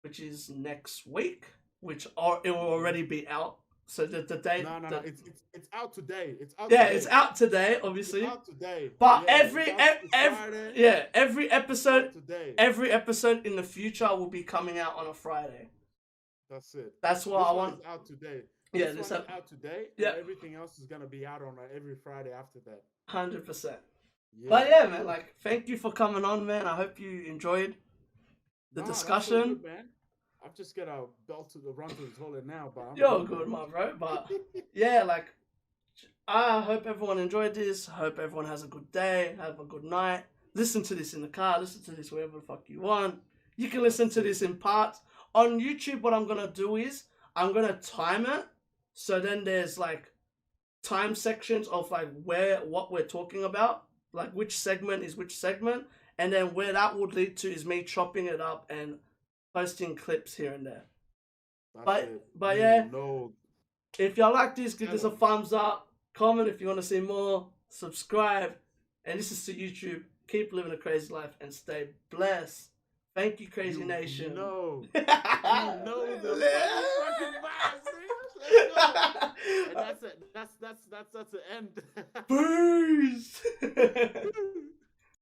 which is next week, it will already be out. So the date. No, it's out today. It's out. Yeah, today. it's out today, obviously. It's out today. But Yeah, every it's out- it's Friday, every it's episode out today. every episode in the future will be coming out on a Friday. That's it. That's what This I one want. is out today. Yeah, this this one is ep- out today. Yeah. And everything else is gonna be out on every Friday after that. 100%. Yeah. But yeah, man, like, thank you for coming on, man. I hope you enjoyed the Nah, that's so discussion. good, man. I've just got a belt to the run to the toilet now, but I'm You're good, my bro. But yeah, like, I hope everyone enjoyed this. I hope everyone has a good day. Have a good night. Listen to this in the car. Listen to this wherever the fuck you want. You can listen to this in parts. On YouTube, what I'm going to do is I'm going to time it. So then there's like time sections of like what we're talking about. Like which segment is which segment. And then where that would lead to is me chopping it up and posting clips here and there. That's it. But yeah. No. If y'all like this, give this a thumbs up. Comment if you want to see more. Subscribe. And this is to YouTube. Keep living a crazy life and stay blessed. Thank you, Kraayziie Nation. No. You know the fucking vibes, nigga. Let's go. And that's it. That's the end. Peace.